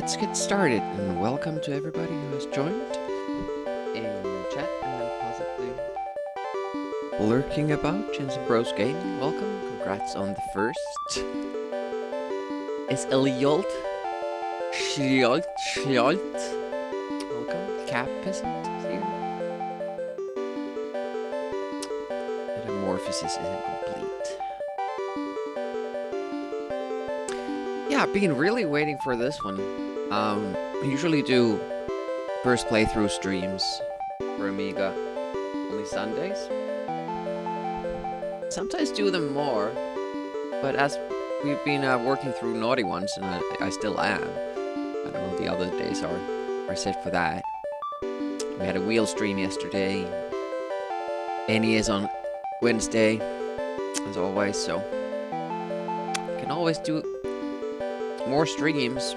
let's get started, and welcome to everybody who has joined in chat and possibly lurking about Jensen Bros Gaming. Welcome, congrats on the first. It's Eliolt Schliot. Welcome, Cap Peasant is here. Metamorphosis isn't complete. Yeah, I've been really waiting for this one. I usually do first playthrough streams for Amiga only Sundays. Sometimes do them more, but as we've been working through Naughty Ones, and I still am. I don't know, the other days are set for that. We had a wheel stream yesterday. Annie is on Wednesday, as always, so you can always do more streams,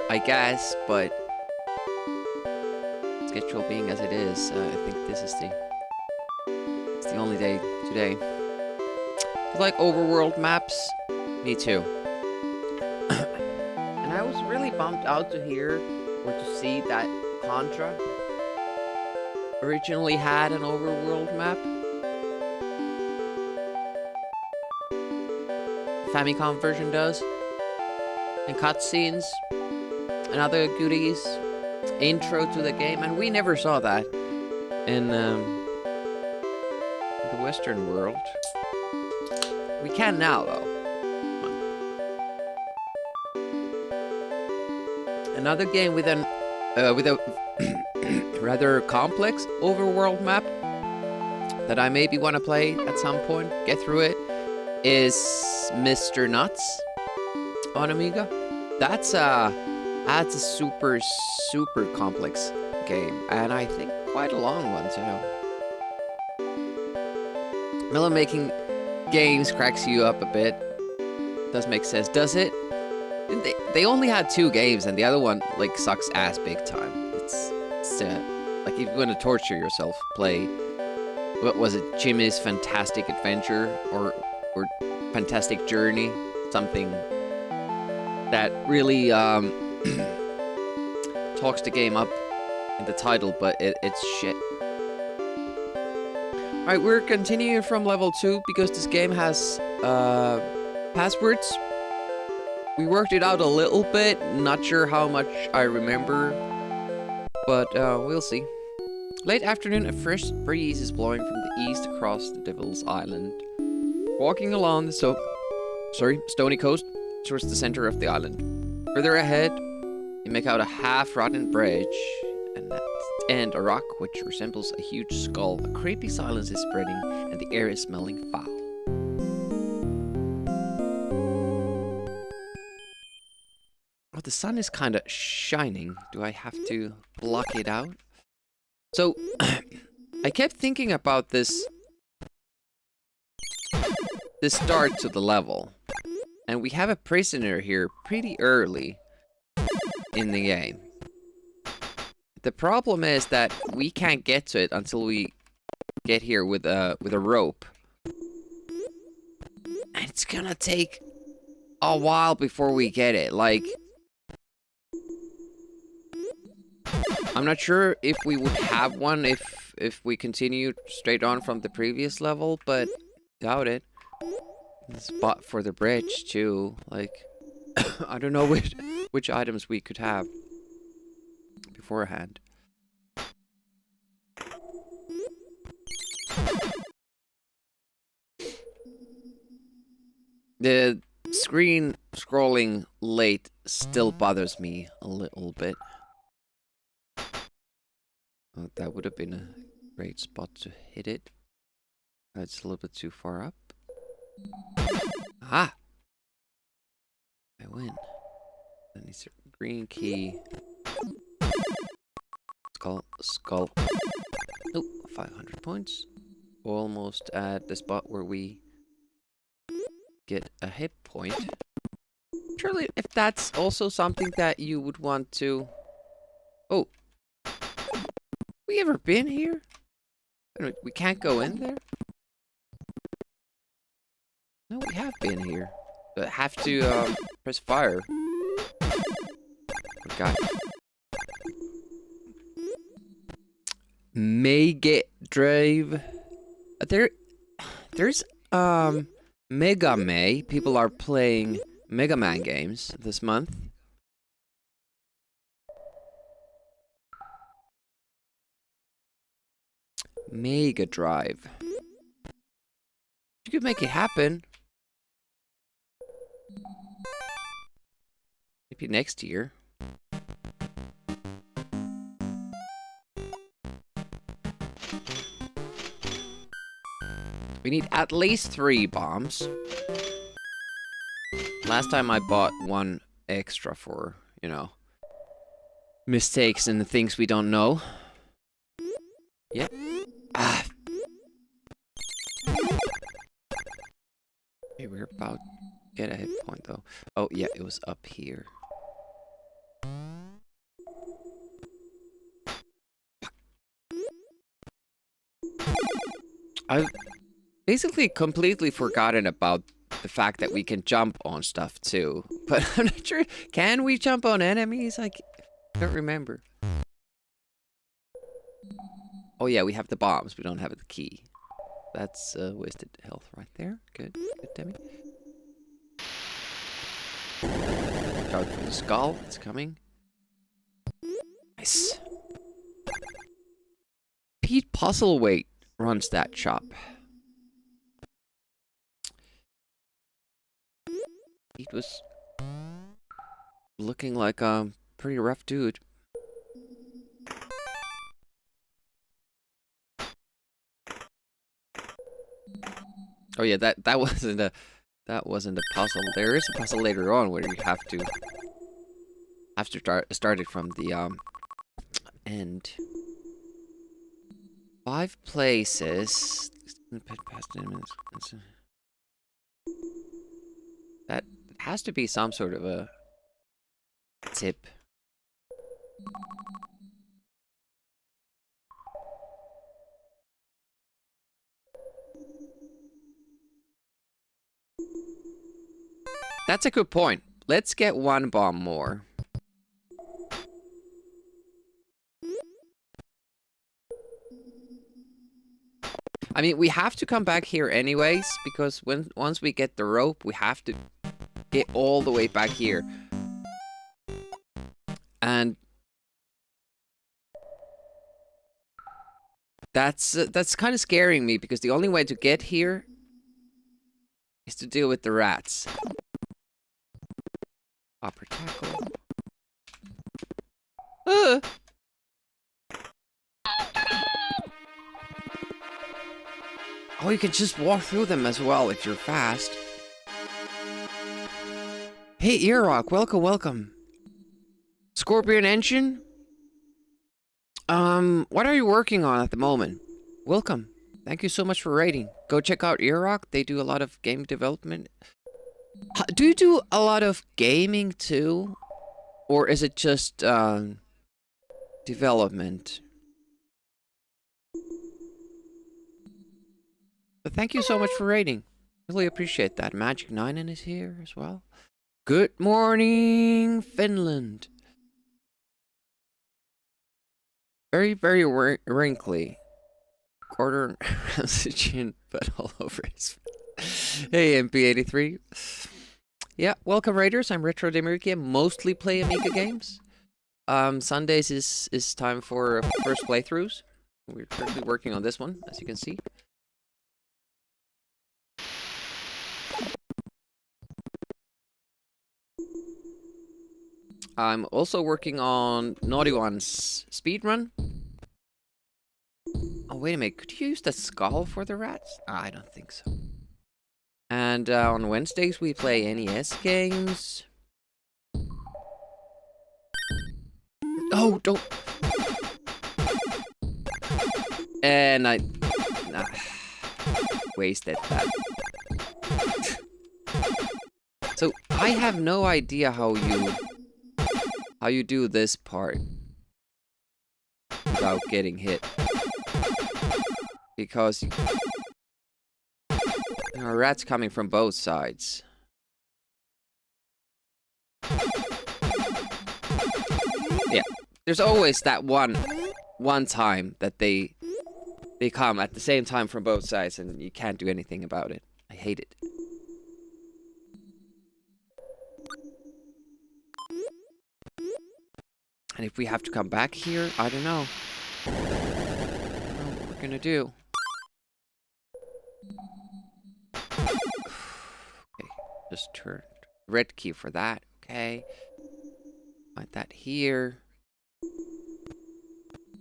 I guess, but schedule being as it is, I think this is the only day today. You like overworld maps? Me too. And I was really bummed out to hear or to see that Contra originally had an overworld map. Famicom version does. And cutscenes and other goodies, intro to the game, and we never saw that in the Western world. We can now, though. Another game with a rather complex overworld map that I maybe want to play at some point, get through it, is Mr. Nuts on Amiga. That's a super complex game, and I think quite a long one too. Miller making games cracks you up a bit. Does make sense, does it? They only had 2 games, and the other one like sucks ass big time. It's like if you want to torture yourself, play what was it, Jimmy's Fantastic Adventure or Fantastic Journey, something that really talks the game up in the title, but it's shit. Alright, we're continuing from level 2 because this game has passwords. We worked it out a little bit, not sure how much I remember, but we'll see. Late afternoon, a fresh breeze is blowing from the east across the Devil's Island. Walking along the stony coast towards the center of the island. Further ahead, you make out a half-rotten bridge, and at its end a rock which resembles a huge skull. A creepy silence is spreading, and the air is smelling foul. Oh, the sun is kind of shining. Do I have to block it out? So, I kept thinking about this start to the level. And we have a prisoner here pretty early in the game. The problem is that we can't get to it until we get here with a rope. And it's gonna take a while before we get it. Like, I'm not sure if we would have one if we continued straight on from the previous level, but doubt it. The spot for the bridge too, like I don't know which items we could have beforehand. The screen scrolling late still bothers me a little bit. Oh, that would have been a great spot to hit it. It's a little bit too far up. Ah! I win. Then it's a green key. Skull. Nope, 500 points. Almost at the spot where we get a hit point. Surely, if that's also something that you would want to... Oh. We ever been here? We can't go in there? No, we have been here. But have to press fire. guy. Mega Drive. There's Mega May. People are playing Mega Man games this month. Mega Drive. You could make it happen. Maybe next year. We need at least 3 bombs. Last time I bought 1 extra for, you know, mistakes and the things we don't know. Yep. Ah. Okay, we're about to get a hit point though. Oh yeah, it was up here. I've basically completely forgotten about the fact that we can jump on stuff too. But I'm not sure. Can we jump on enemies? I don't remember. Oh yeah, we have the bombs. We don't have the key. That's wasted health right there. Good. Good, Demi. Watch out for the skull. It's coming. Nice. Pete Puzzleweight runs that shop. Pete was looking like a pretty rough dude. Oh yeah, that wasn't a puzzle. There is a puzzle later on where you have to start it from the end. 5 places. That has to be some sort of a tip. That's a good point. Let's get 1 bomb more. I mean, we have to come back here anyways, because once we get the rope, we have to get all the way back here. And that's kind of scaring me, because the only way to get here is to deal with the rats. Upper tackle. Oh, you can just walk through them as well if you're fast. Hey, Earrock, welcome, welcome. Scorpion Engine? What are you working on at the moment? Welcome. Thank you so much for raiding. Go check out Earrock. They do a lot of game development. Do you do a lot of gaming too? Or is it just, development? But thank you so much for raiding. Really appreciate that. Magic 9 is here as well. Good morning, Finland. Very, very wrinkly. Quarter chin, but all over his face. Hey, MP83. Yeah, welcome Raiders. I'm Retro Demiriki. I mostly play Amiga games. Sundays is time for first playthroughs. We're currently working on this one, as you can see. I'm also working on Naughty One's speedrun. Oh, wait a minute. Could you use the skull for the rats? I don't think so. And on Wednesdays, we play NES games. Oh, don't. And I wasted that. So I have no idea how you do this part without getting hit, because there are rats coming from both sides. Yeah, there's always that one time that they come at the same time from both sides, and you can't do anything about it. I hate it. And if we have to come back here, I don't know. I don't know what we're gonna do. Okay, just turn red key for that. Okay. Find that here.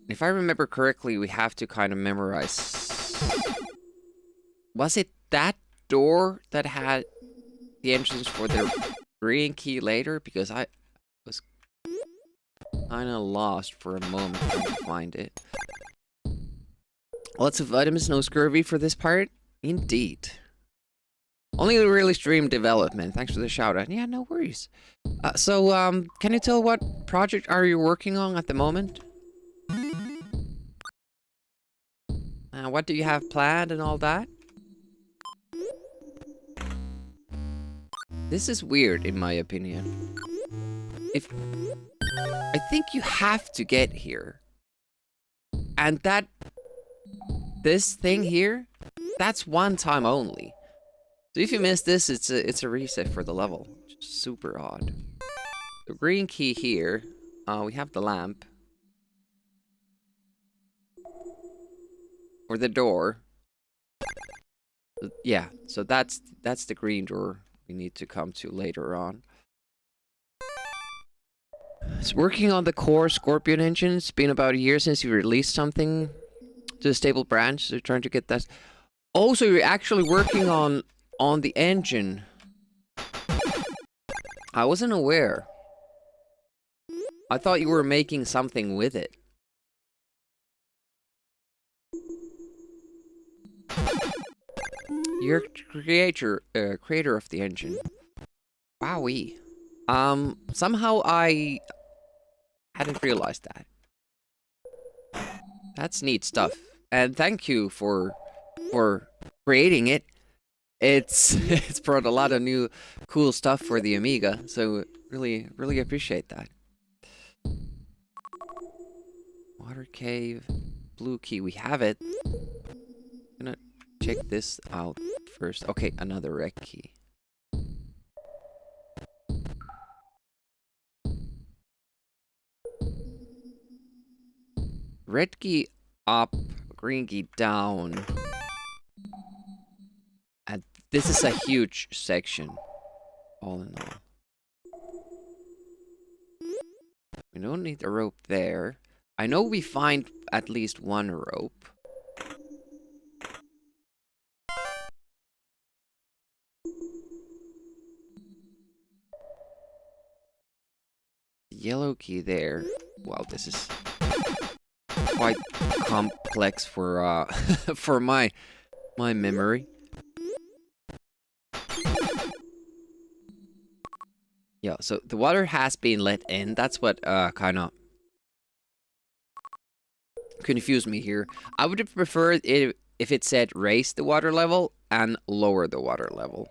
If I remember correctly, we have to kind of memorize. Was it that door that had the entrance for the green key later? Because I was kind of lost for a moment trying to find it. Lots of vitamins, no scurvy for this part? Indeed. Only really stream development. Thanks for the shout out. Yeah, no worries. Can you tell what project are you working on at the moment? What do you have planned and all that? This is weird, in my opinion. I think you have to get here. And this thing here, that's one time only. So if you miss this, it's a reset for the level. Which is super odd. The green key here, we have the lamp. Or the door. Yeah, so that's the green door we need to come to later on. It's working on the core Scorpion engine. It's been about a year since you released something to the stable branch. So trying to get that. Also, you're actually working on the engine. I wasn't aware. I thought you were making something with it. You're creator of the engine. Wowee. Somehow I hadn't realized that. That's neat stuff. And thank you for creating it. It's brought a lot of new cool stuff for the Amiga, so really appreciate that. Water cave, blue key, we have it. I'm gonna check this out first. Okay, another red key. Red key up, green key down. And this is a huge section, all in all. We don't need a rope there. I know we find at least one rope. Yellow key there. Wow, this is quite complex for for my memory. Yeah, so the water has been let in. That's what kind of confused me here. I would have preferred it if it said raise the water level and lower the water level.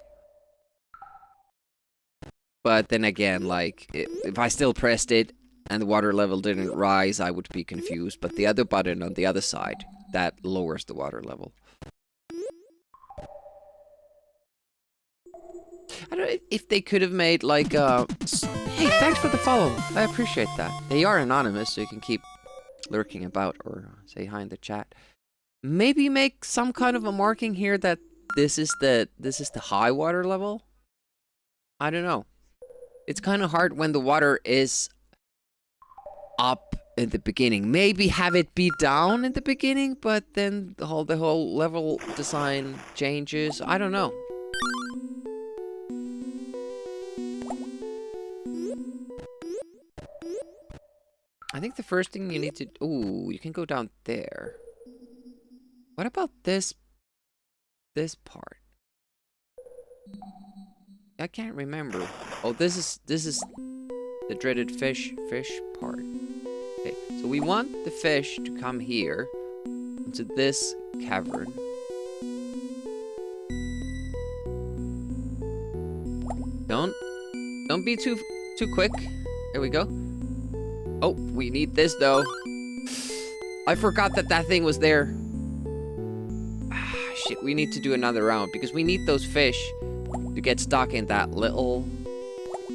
But then again, like, if I still pressed it and the water level didn't rise, I would be confused. But the other button on the other side, that lowers the water level. I don't know if they could have made, like, hey, thanks for the follow. I appreciate that. They are anonymous, so you can keep lurking about or say hi in the chat. Maybe make some kind of a marking here that this is the high water level? I don't know. It's kind of hard when the water is up in the beginning. Maybe have it be down in the beginning, but then the whole level design changes. I don't know. I think the first thing you need to... Ooh, you can go down there. What about this part? I can't remember. Oh, this is the dreaded fish part. Okay, so we want the fish to come here into this cavern. Don't be too quick. There we go. Oh, we need this though. I forgot that that thing was there. Ah, shit, we need to do another round because we need those fish to get stuck in that little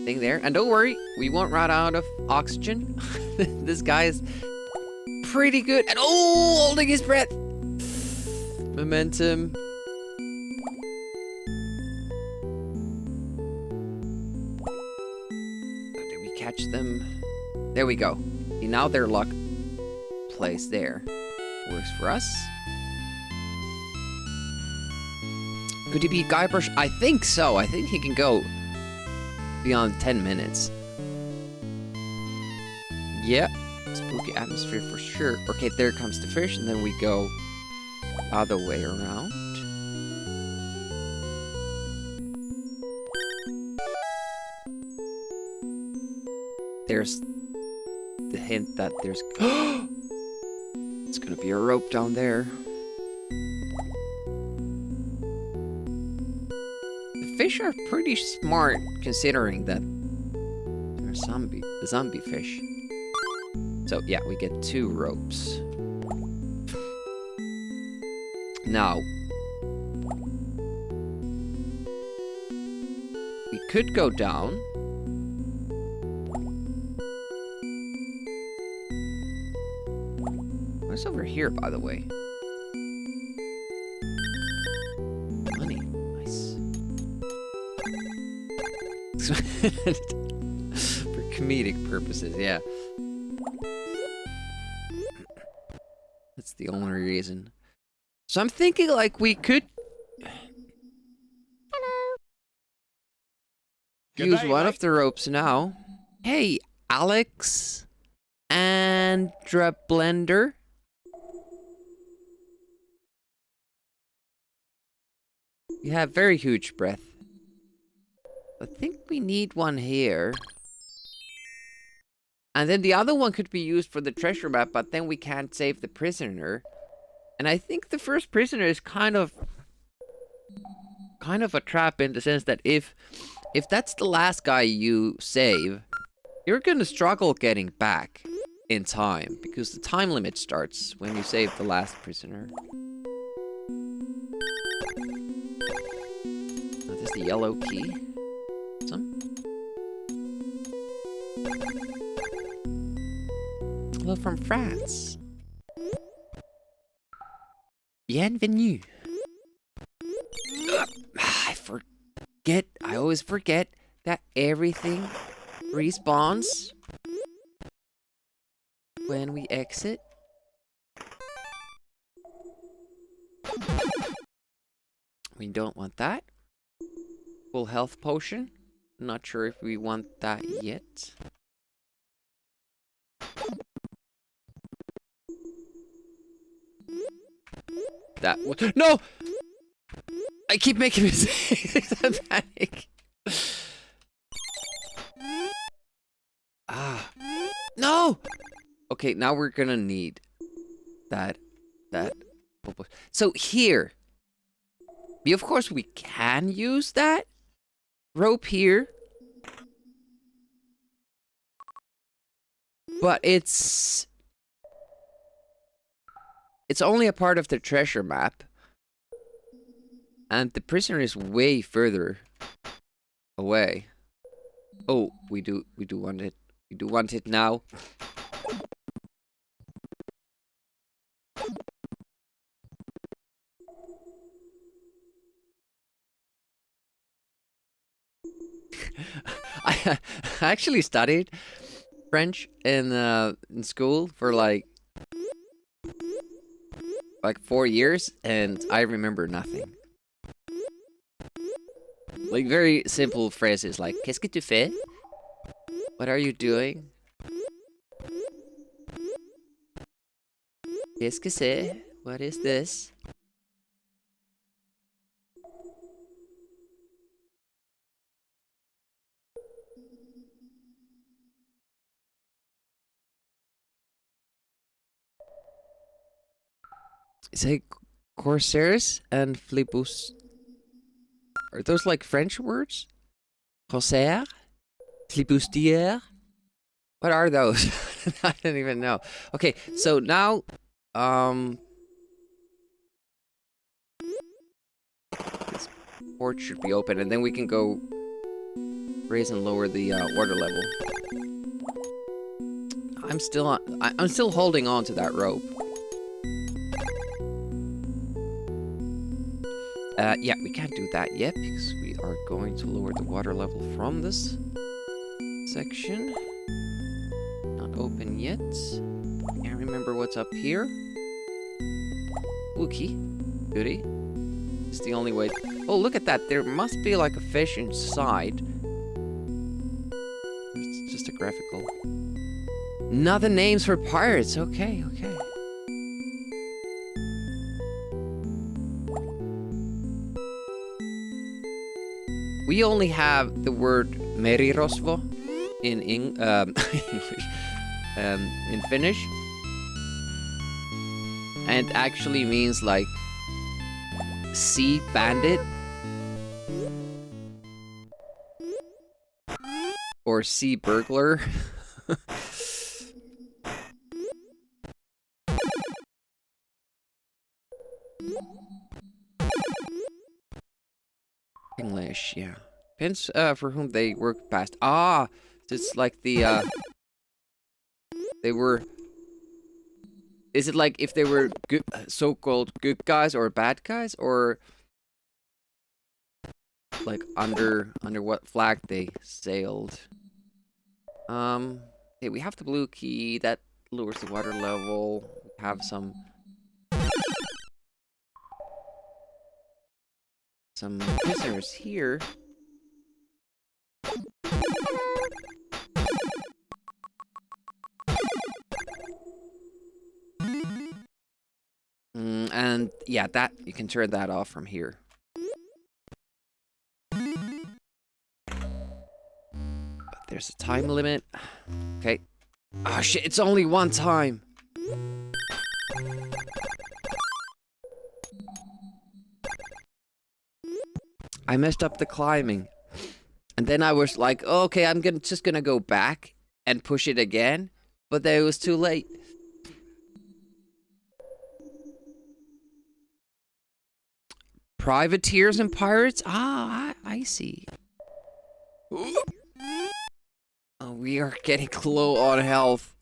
thing there. And don't worry, we won't run out of oxygen. This guy is pretty good at holding his breath. Momentum. Did we catch them? There we go. See, now their luck plays there. Works for us. Could he be Guybrush? I think so. I think he can go beyond 10 minutes. Yeah. Spooky atmosphere for sure. Okay, there comes the fish, and then we go other way around. There's the hint that there's... It's gonna be a rope down there. The fish are pretty smart, considering that they're zombie fish. So, yeah, we get 2 ropes. Now, we could go down. What's over here, by the way? Money. Nice. For comedic purposes, yeah. That's the only reason. So I'm thinking, like, we could... Hello. Use one of the ropes now. Hey, Alex. Andra Blender. You have very huge breath. I think we need one here. And then the other one could be used for the treasure map, but then we can't save the prisoner. And I think the first prisoner is kind of a trap in the sense that if that's the last guy you save, you're gonna struggle getting back in time, because the time limit starts when you save the last prisoner. Oh, there's the yellow key. Hello from France. Bienvenue. I always forget that everything respawns when we exit. We don't want that. Full health potion. Not sure if we want that yet. That was... No! I keep making mistakes. I panic. Ah. No! Okay, now we're gonna need that. So here. Of course we can use that rope here. But it's only a part of the treasure map. And the prisoner is way further away. Oh, we do want it. We do want it now. I actually studied French in school for like 4 years, and I remember nothing. Like very simple phrases like "Qu'est-ce que tu fais?" What are you doing? Qu'est-ce que c'est? What is this? Say corsairs and flibus. Are those like French words? Corsair? Flibustière? What are those? I don't even know. Okay, so now, this port should be open, and then we can go raise and lower the water level. I'm still holding on to that rope. Yeah, we can't do that yet because we are going to lower the water level from this section. Not open yet. Can't remember what's up here. Wookie. Goody. It's the only way. Oh, look at that. There must be like a fish inside. It's just a graphical. Nothing names for pirates. Okay, okay. We only have the word merirosvo in English, in Finnish, and it actually means like sea bandit or sea burglar. English, yeah. Depends for whom they work past. Ah, it's like the they were. Is it like if they were good, so-called good guys or bad guys, or like under what flag they sailed? Okay, we have the blue key that lowers the water level. We have some prisoners here. And yeah, that you can turn that off from here. But there's a time limit. Okay. Oh shit, it's only one time. I messed up the climbing. And then I was like, oh, okay, I'm just gonna go back and push it again. But then it was too late. Privateers and pirates? Ah, I see. Oh, we are getting low on health.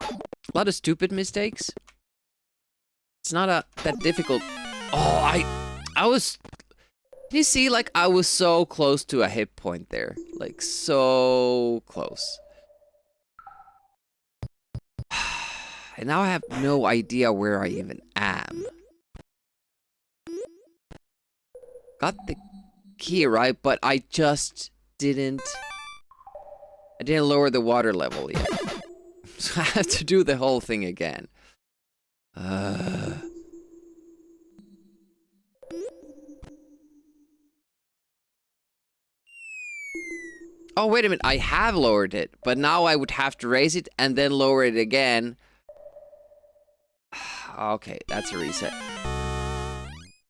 A lot of stupid mistakes. It's not that difficult. Oh, I was... Can you see, like, I was so close to a hit point there. Like, so close. And now I have no idea where I even am. Got the key, right? But I just didn't... I didn't lower the water level yet. So I have to do the whole thing again. Oh, wait a minute. I have lowered it. But now I would have to raise it and then lower it again. Okay, that's a reset.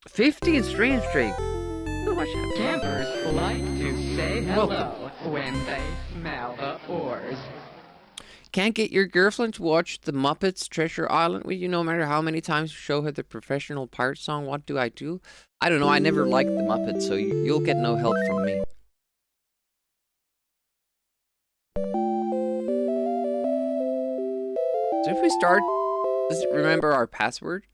50 in stream streak. So much happening. Campers like to say hello when they smell the oars. Can't get your girlfriend to watch the Muppets Treasure Island with you no matter how many times you show her the professional pirate song. What do? I don't know. I never liked the Muppets, so you'll get no help from me. So if we start, does it remember our password?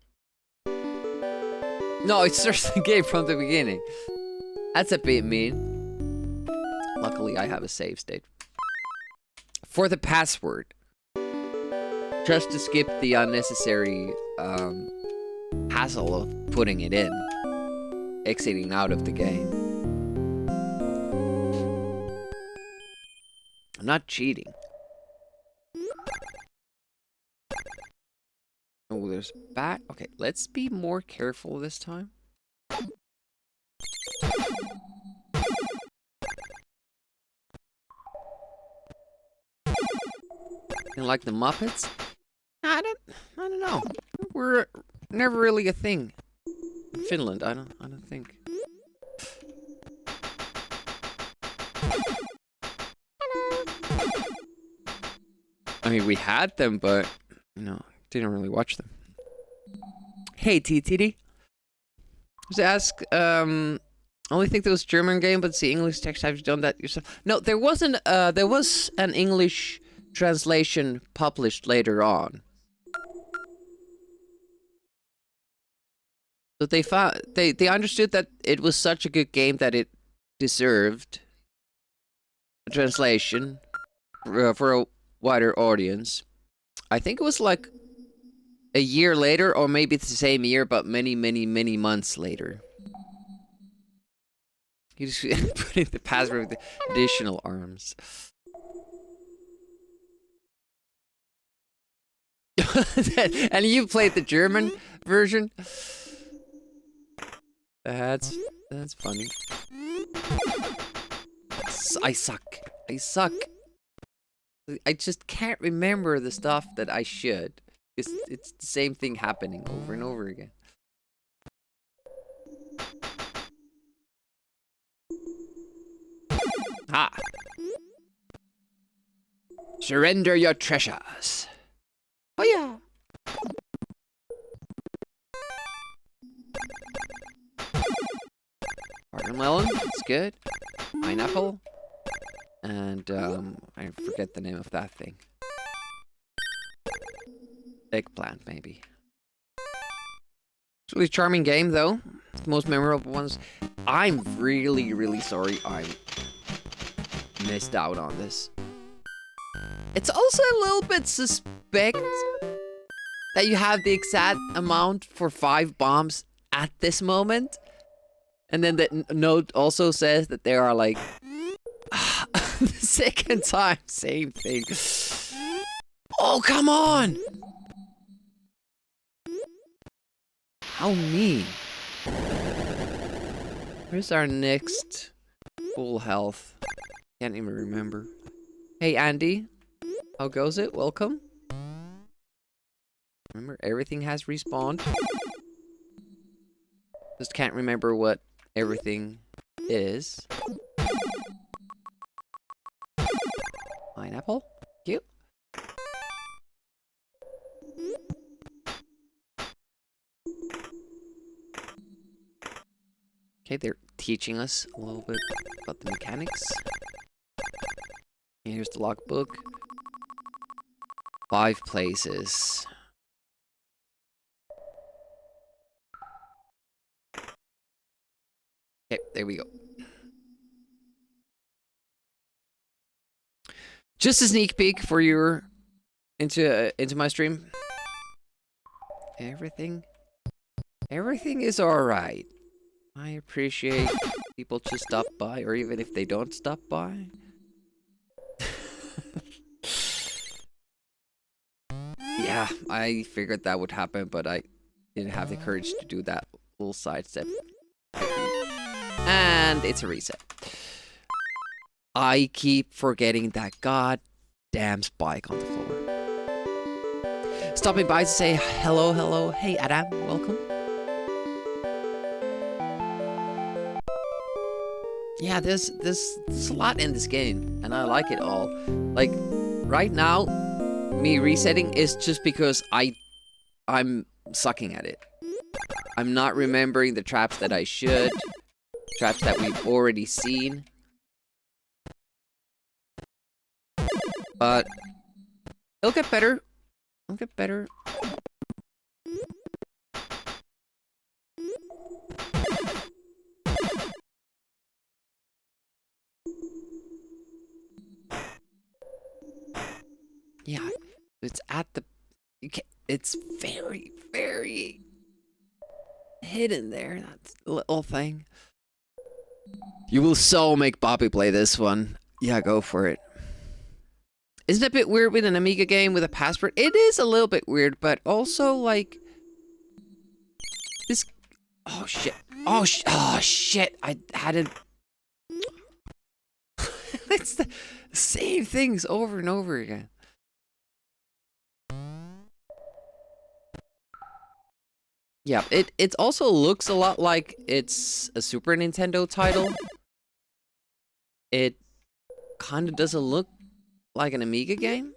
No, it starts the game from the beginning. That's a bit mean. Luckily, I have a save state. For the password. Just to skip the unnecessary hassle of putting it in. Exiting out of the game. I'm not cheating. Oh, there's a bat. Okay, let's be more careful this time. And like the Muppets? I don't know. We're never really a thing in Finland. I don't think. I mean, we had them, but, you know, didn't really watch them. Hey, TTD. Just ask, only think there was German game, but the English text, have you done that yourself? No, there wasn't, there was an English translation published later on. So they found, they understood that it was such a good game that it deserved a translation for a wider audience. I think it was like a year later, or maybe it's the same year, but many, many, many months later. You just putting the password with the additional arms. And you played the German version? That's funny. I suck. I suck. I just can't remember the stuff that I should. It's the same thing happening over and over again. Ah. Surrender your treasures. Oh yeah. Watermelon, it's good. Pineapple. And, I forget the name of that thing. Eggplant, maybe. It's a really charming game, though. It's the most memorable ones. I'm really, really sorry I missed out on this. It's also a little bit suspect that you have the exact amount for 5 bombs at this moment. And then the note also says that there are like... the second time, same thing. Oh, come on! How mean. Where's our next full health? Can't even remember. Hey, Andy. How goes it? Welcome. Remember, everything has respawned. Just can't remember what everything is. Pineapple? Cute. Okay, they're teaching us a little bit about the mechanics. Here's the logbook. 5 places. Okay, there we go. Just a sneak peek for your into my stream. Everything is all right. I appreciate people just stop by, or even if they don't stop by. Yeah, I figured that would happen, but I didn't have the courage to do that little sidestep. And it's a reset. I keep forgetting that goddamn spike on the floor. Stopping by to say hello, hello. Hey, Adam, welcome. Yeah, there's a lot in this game, and I like it all. Like, right now, me resetting is just because I'm sucking at it. I'm not remembering the traps that I should. Traps that we've already seen. But it'll get better. It'll get better. Yeah, it's at the... It's very, very hidden there. That little thing. You will so make Bobby play this one. Yeah, go for it. Isn't it a bit weird with an Amiga game with a password? It is a little bit weird, but also, like... This... Oh, shit. Oh, shit. I hadn't... It's the same things over and over again. Yeah, it also looks a lot like it's a Super Nintendo title. It kinda doesn't look like an Amiga game.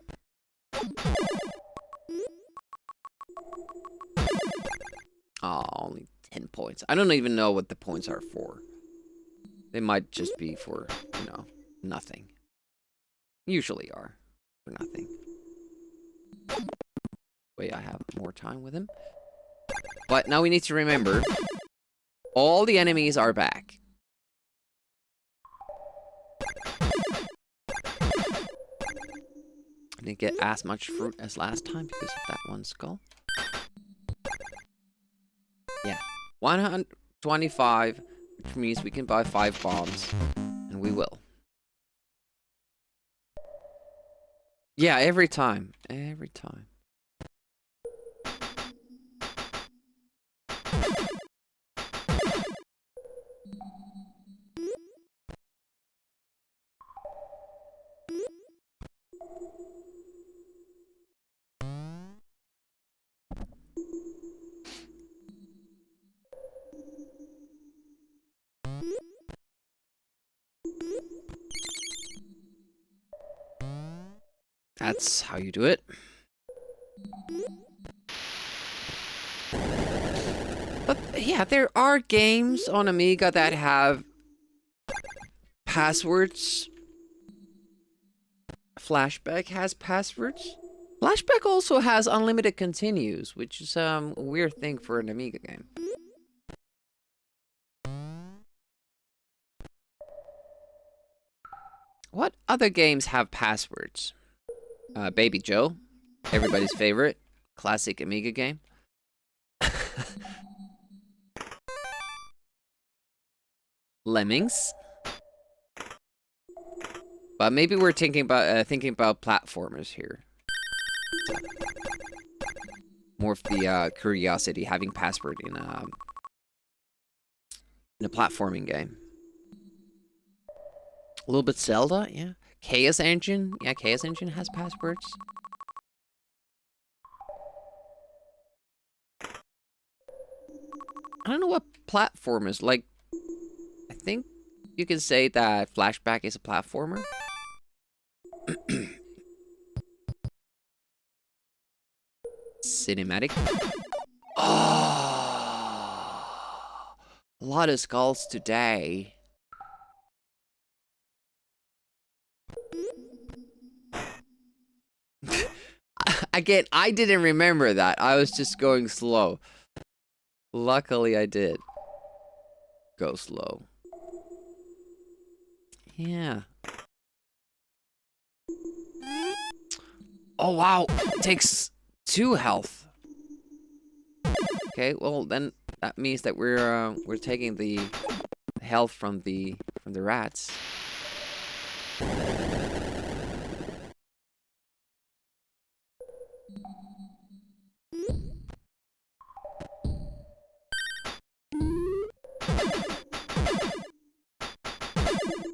Oh, only 10 points. I don't even know what the points are for. They might just be for, you know, nothing. Usually are for nothing. Wait, I have more time with him. But now we need to remember, all the enemies are back. I didn't get as much fruit as last time because of that one skull. Yeah, 125, which means we can buy 5 bombs, and we will. Yeah, every time. Every time. That's how you do it. But yeah, there are games on Amiga that have passwords. Flashback has passwords. Flashback also has unlimited continues, which is a weird thing for an Amiga game. What other games have passwords? Baby Joe, everybody's favorite classic Amiga game. Lemmings. But maybe we're thinking about platformers here. More of the curiosity, having password in a platforming game. A little bit Zelda, yeah. Chaos Engine, yeah. Chaos Engine has passwords. I don't know what platformers like. I think you can say that Flashback is a platformer. Cinematic. Oh, a lot of skulls today. Again, I didn't remember that. I was just going slow. Luckily, I did go slow. Yeah. Oh, wow. It takes 2 health. Okay, well, then that means that we're taking the health from the rats.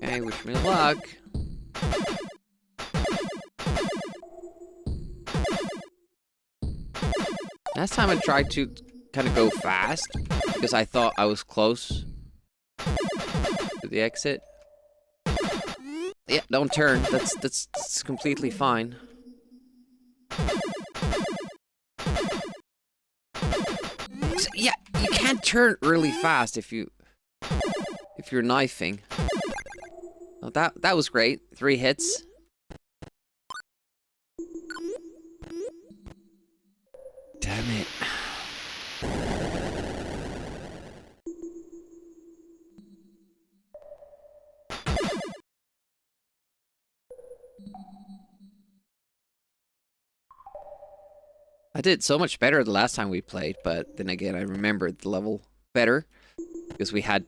Okay, wish me luck. Last time I tried to kind of go fast because I thought I was close to the exit. Yeah, don't turn. That's completely fine. So, yeah, you can't turn really fast if you're knifing. Oh, that was great. 3 hits. Damn it. I did so much better the last time we played, but then again, I remembered the level better because we had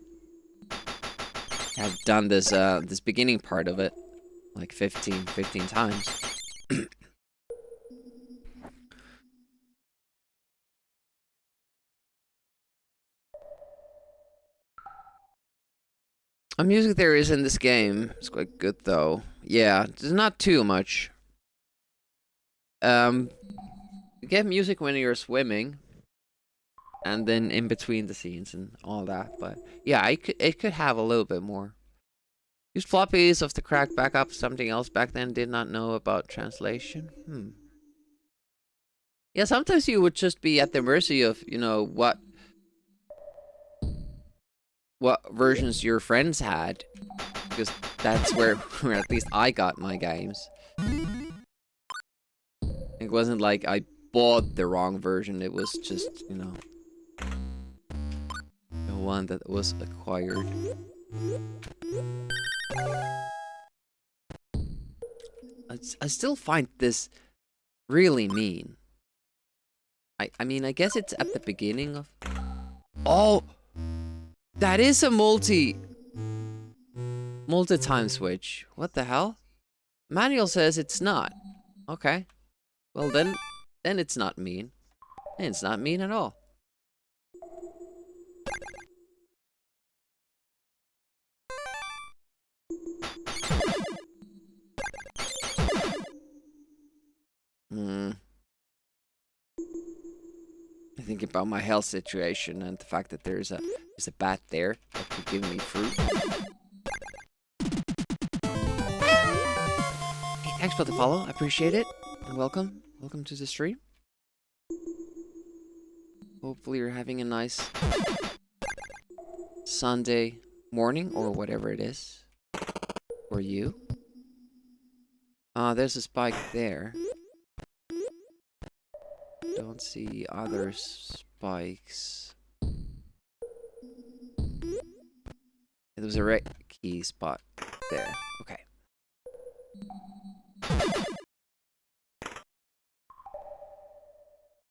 done this this beginning part of it like 15 times. The music there is in this game. It's quite good though. Yeah, there's not too much. You get music when you're swimming, and then in between the scenes and all that. But yeah, it could have a little bit more. Used floppies of the cracked backup. Something else back then. Did not know about translation. Yeah, sometimes you would just be at the mercy of, you know, what versions your friends had. Because that's where at least I got my games. It wasn't like I bought the wrong version. It was just, you know, the one that was acquired. I still find this really mean. I mean, I guess it's at the beginning of... Oh! That is a multi-time switch. What the hell? Manual says it's not. Okay. Well then it's not mean. And it's not mean at all. I think about my health situation and the fact that there's a bat there that could give me fruit. Hey, thanks for the follow. I appreciate it. And welcome. Welcome to the stream. Hopefully you're having a nice Sunday morning or whatever it is for you. There's a spike there. Don't see other spikes. There was a red key spot there. Okay.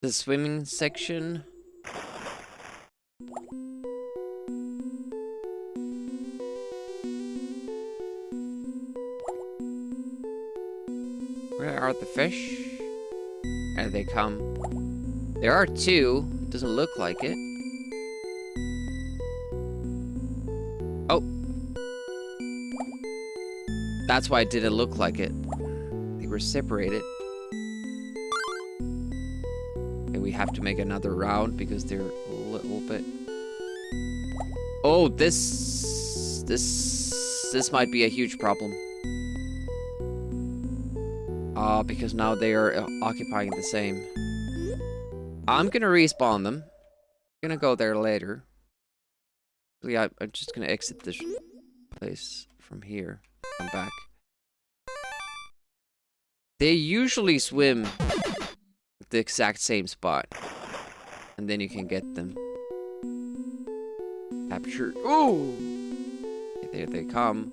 The swimming section. Where are the fish? There they come. There are two. It doesn't look like it. Oh. That's why it didn't look like it. They were separated. Okay, we have to make another round because they're a little bit... Oh, this might be a huge problem. Because now they are occupying the same. I'm gonna respawn them. I'm gonna go there later. Yeah, I'm just gonna exit this place from here. Come back. They usually swim at the exact same spot. And then you can get them. Captured. Oh! There they come.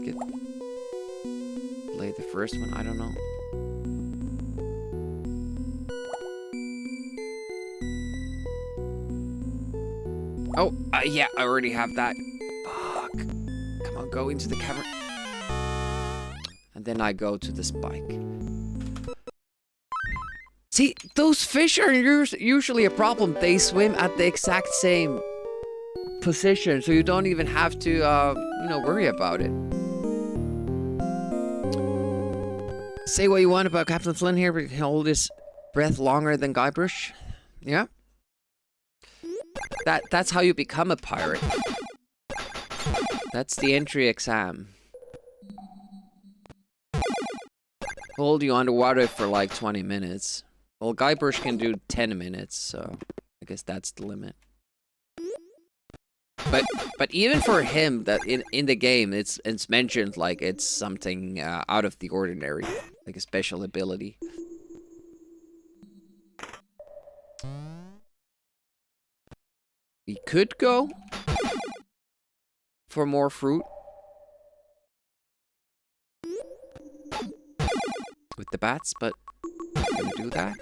Get... Play the first one, I don't know. Oh, yeah, I already have that. Fuck. Come on, go into the cavern. And then I go to the spike. See, those fish are usually a problem. They swim at the exact same position, so you don't even have to, you know, worry about it. Say what you want about Captain Flynn here, but he can hold his breath longer than Guybrush. Yeah. That's how you become a pirate. That's the entry exam. Hold you underwater for like 20 minutes. Well, Guybrush can do 10 minutes, so I guess that's the limit. But even for him, that in the game, it's mentioned like it's something out of the ordinary, like a special ability. We could go for more fruit with the bats, but I'm gonna do that.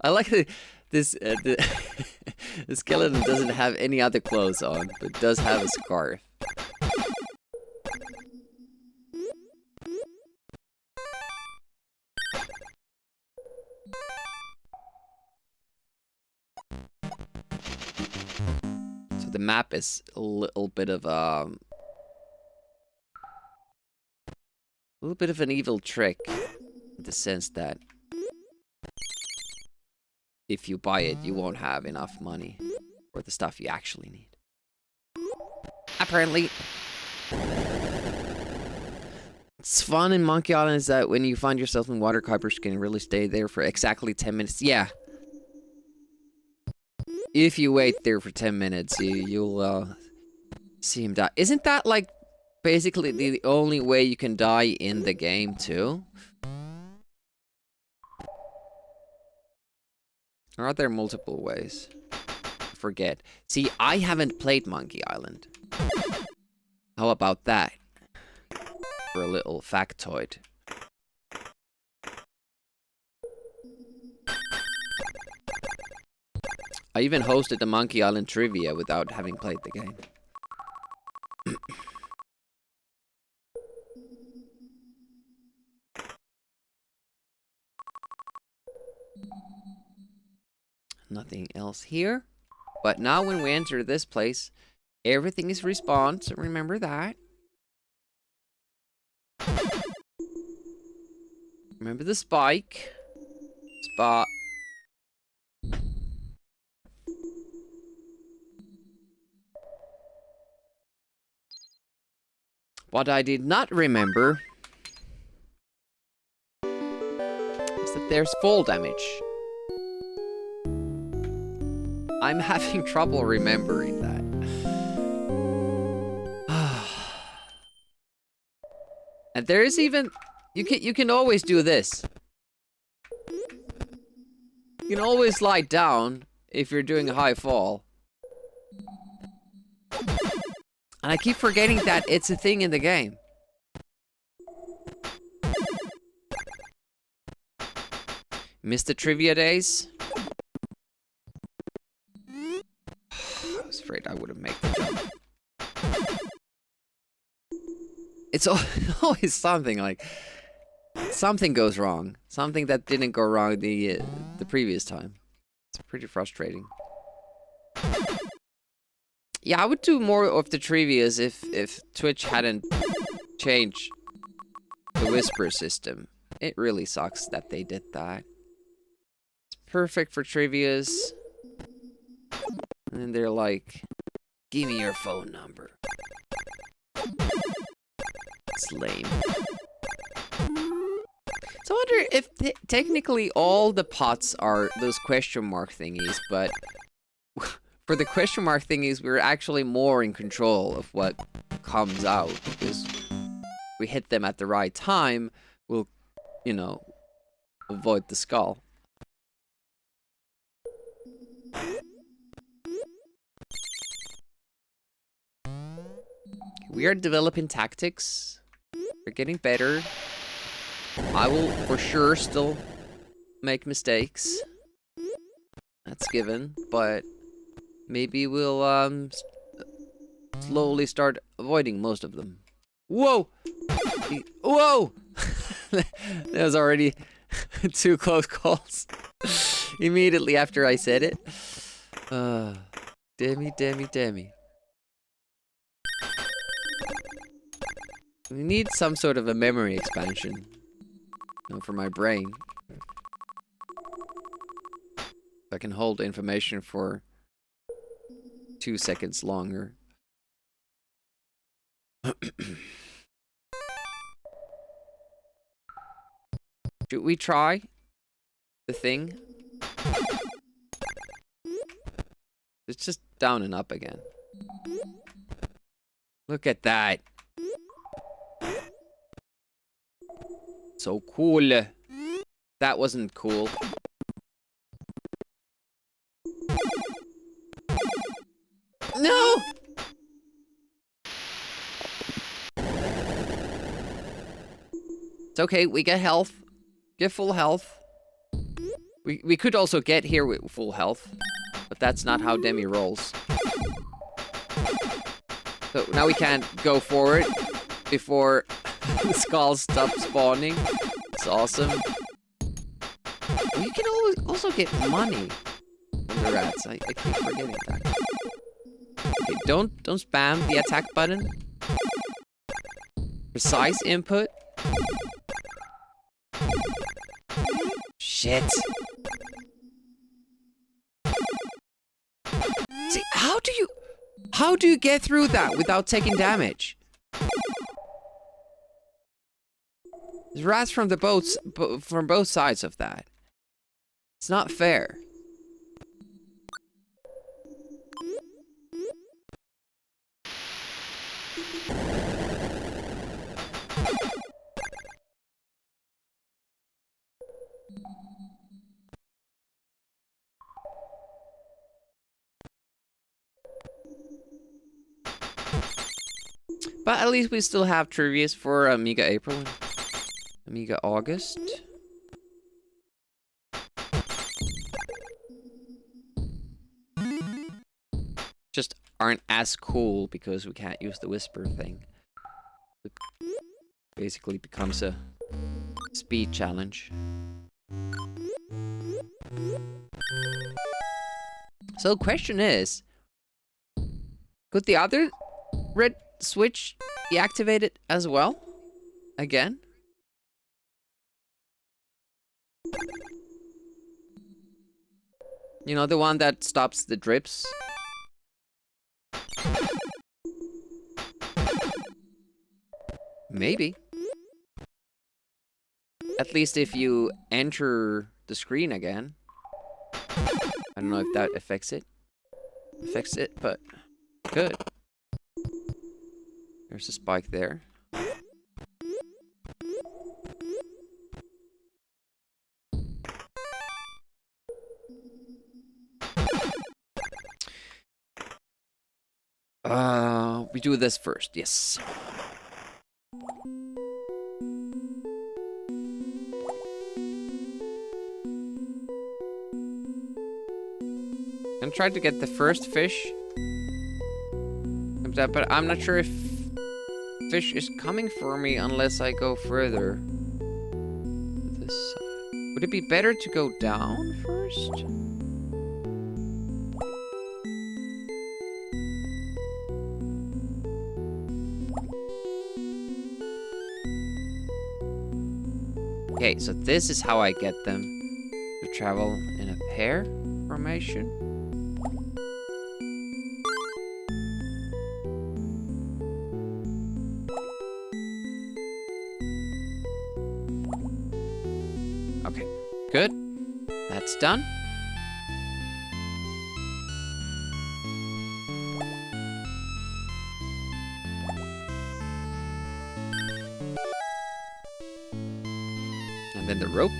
I like that this the skeleton doesn't have any other clothes on, but does have a scarf. So the map is a little bit of A little bit of an evil trick, in the sense that if you buy it, you won't have enough money for the stuff you actually need. Apparently. What's fun in Monkey Island is that when you find yourself in water, Kuipers can really stay there for exactly 10 minutes. Yeah. If you wait there for 10 minutes, you'll see him die. Isn't that like basically the only way you can die in the game too? Or are there multiple ways? I forget. See, I haven't played Monkey Island. How about that? For a little factoid. I even hosted the Monkey Island trivia without having played the game. Nothing else here. But now when we enter this place, everything is respawned, so remember that. Remember the spike. Spot. What I did not remember is that there's fall damage. I'm having trouble remembering that. And there is even... You can always do this. You can always lie down if you're doing a high fall. And I keep forgetting that it's a thing in the game. Missed the trivia days. I was afraid I wouldn't make the jump. It's always something like... Something goes wrong. Something that didn't go wrong the previous time. It's pretty frustrating. Yeah, I would do more of the trivias if Twitch hadn't changed the whisper system. It really sucks that they did that. It's perfect for trivias. And then they're like, give me your phone number. It's lame. So I wonder if technically all the pots are those question mark thingies, but for the question mark thingies, we're actually more in control of what comes out, because we hit them at the right time, we'll, you know, avoid the skull. We are developing tactics. We're getting better. I will for sure still make mistakes. That's given, but maybe we'll slowly start avoiding most of them. Whoa! Whoa! That was already 2 close calls. Immediately after I said it. Demi. We need some sort of a memory expansion, you know, for my brain. I can hold information for 2 seconds longer. Should we try the thing? It's just down and up again. Look at that. So cool. That wasn't cool. No! It's okay, we get health. Get full health. We could also get here with full health, but that's not how Demi rolls. So now we can't go forward before the skulls stop spawning. It's awesome. You can also get money from the rats. I keep forgetting that. Okay, don't spam the attack button. Precise input. Shit. See, how do you get through that without taking damage? There's rats from from both sides of that. It's not fair. But at least we still have trivias for Amiga April and Amiga August. Just aren't as cool because we can't use the whisper thing. It basically becomes a speed challenge. So the question is, could the other red switch be activated as well? Again? You know, the one that stops the drips? Maybe. At least if you enter the screen again. I don't know if that affects it. But good. There's a spike there. We do this first, yes. And try to get the first fish. But I'm not sure if fish is coming for me unless I go further. This side. Would it be better to go down first? Okay, so this is how I get them to travel in a pair formation. Okay, good. That's done. And then the rope.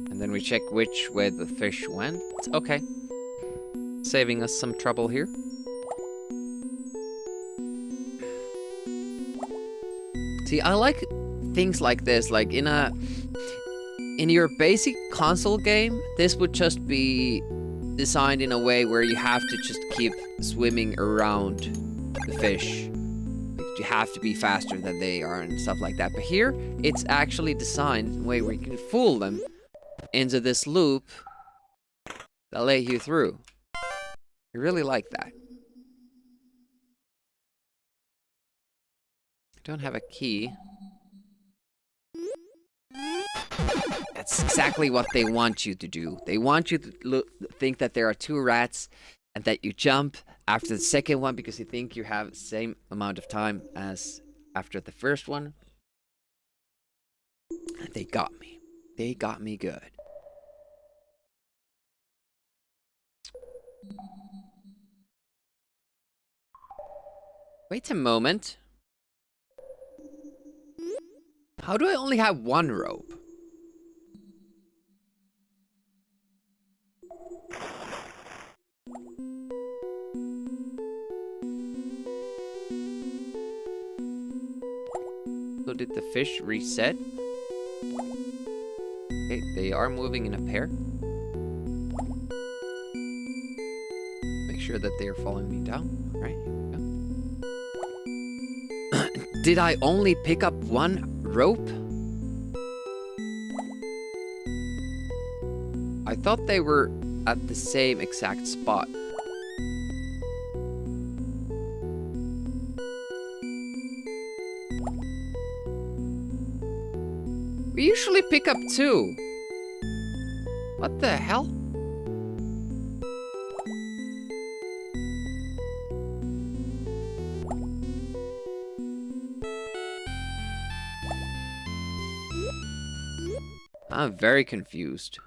And then we check which way the fish went. Okay. Saving us some trouble here. See, I like things like this, like in your basic console game, this would just be designed in a way where you have to just keep swimming around the fish. Like, you have to be faster than they are and stuff like that. But here, it's actually designed in a way where you can fool them into this loop that let you through. I really like that. I don't have a key. That's exactly what they want you to do. They want you to think that there are two rats and that you jump after the second one because you think you have the same amount of time as after the first one. And they got me. They got me good. Wait a moment. How do I only have one rope? So did the fish reset? Okay, they are moving in a pair. Make sure that they are following me down. All right, here we go. Did I only pick up one rope? I thought they were at the same exact spot. We usually pick up 2. What the hell? I'm very confused.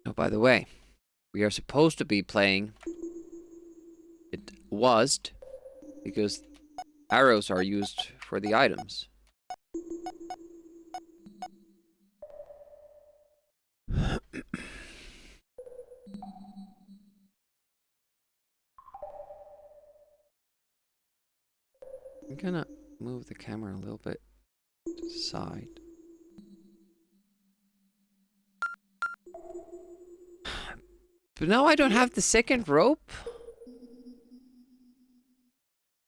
Oh, by the way, we are supposed to be playing it WASD because arrows are used for the items. I'm gonna move the camera a little bit to the side. But now I don't have the second rope.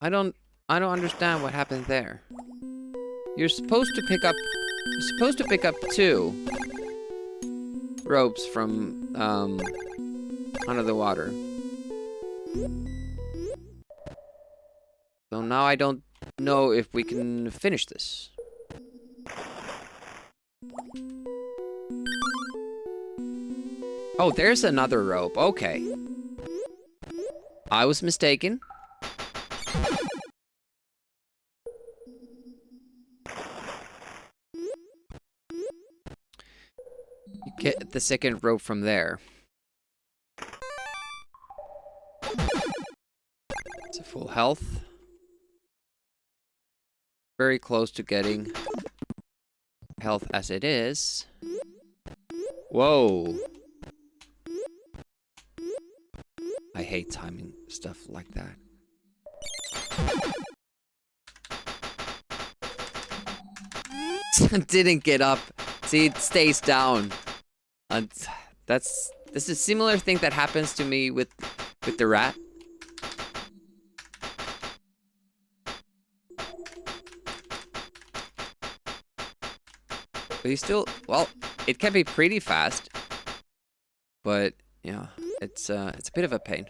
I don't understand what happened there. You're supposed to pick up 2 ropes from under the water. So now I don't know if we can finish this. Oh, there's another rope. Okay. I was mistaken. You get the second rope from there. It's a full health. Very close to getting health as it is. Whoa. I hate timing stuff like that. Didn't get up. See, it stays down. And this is a similar thing that happens to me with the rat. But he's still, well, it can be pretty fast. But yeah, it's a bit of a pain.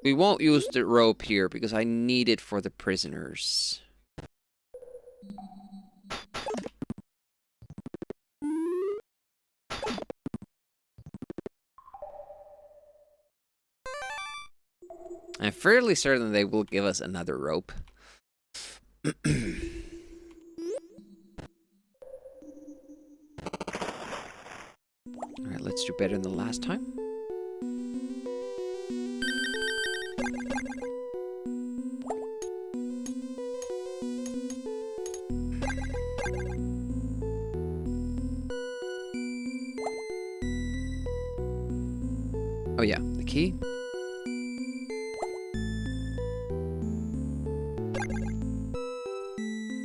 We won't use the rope here because I need it for the prisoners. I'm fairly certain they will give us another rope. Alright, let's do better than last time. Oh yeah, the key.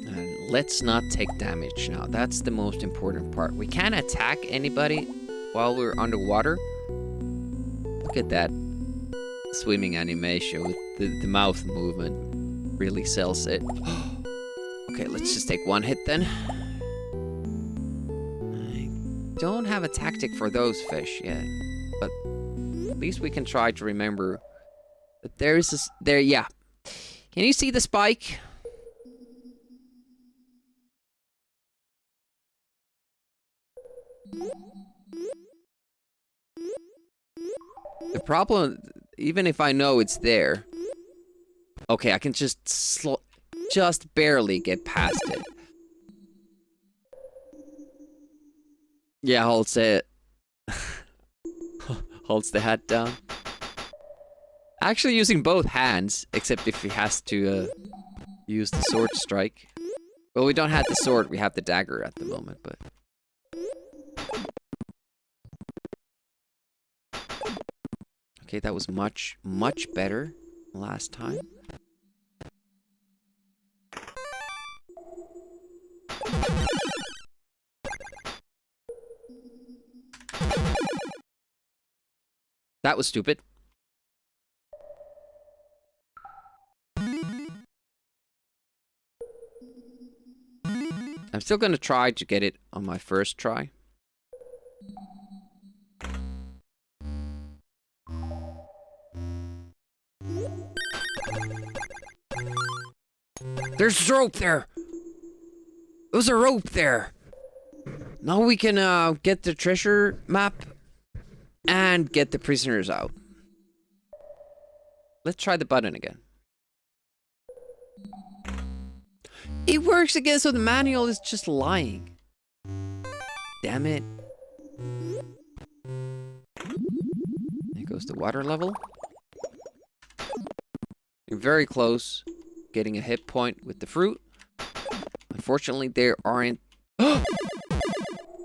And let's not take damage now. That's the most important part. We can't attack anybody while we're underwater. Look at that swimming animation with the mouth movement. Really sells it. Okay, let's just take one hit then. I don't have a tactic for those fish yet, but at least we can try to remember that there's this, yeah. Can you see the spike? The problem, even if I know it's there, okay, I can just barely get past it. Yeah, holds it. Holds the hat down. Actually using both hands, except if he has to use the sword strike. Well, we don't have the sword, we have the dagger at the moment, but... Okay, that was much, much better last time. That was stupid. I'm still gonna try to get it on my first try. There's rope there! There's a rope there! Now we can get the treasure map and get the prisoners out. Let's try the button again. It works again, so the manual is just lying. Damn it. There goes the water level. You're very close getting a hit point with the fruit. Unfortunately, there aren't...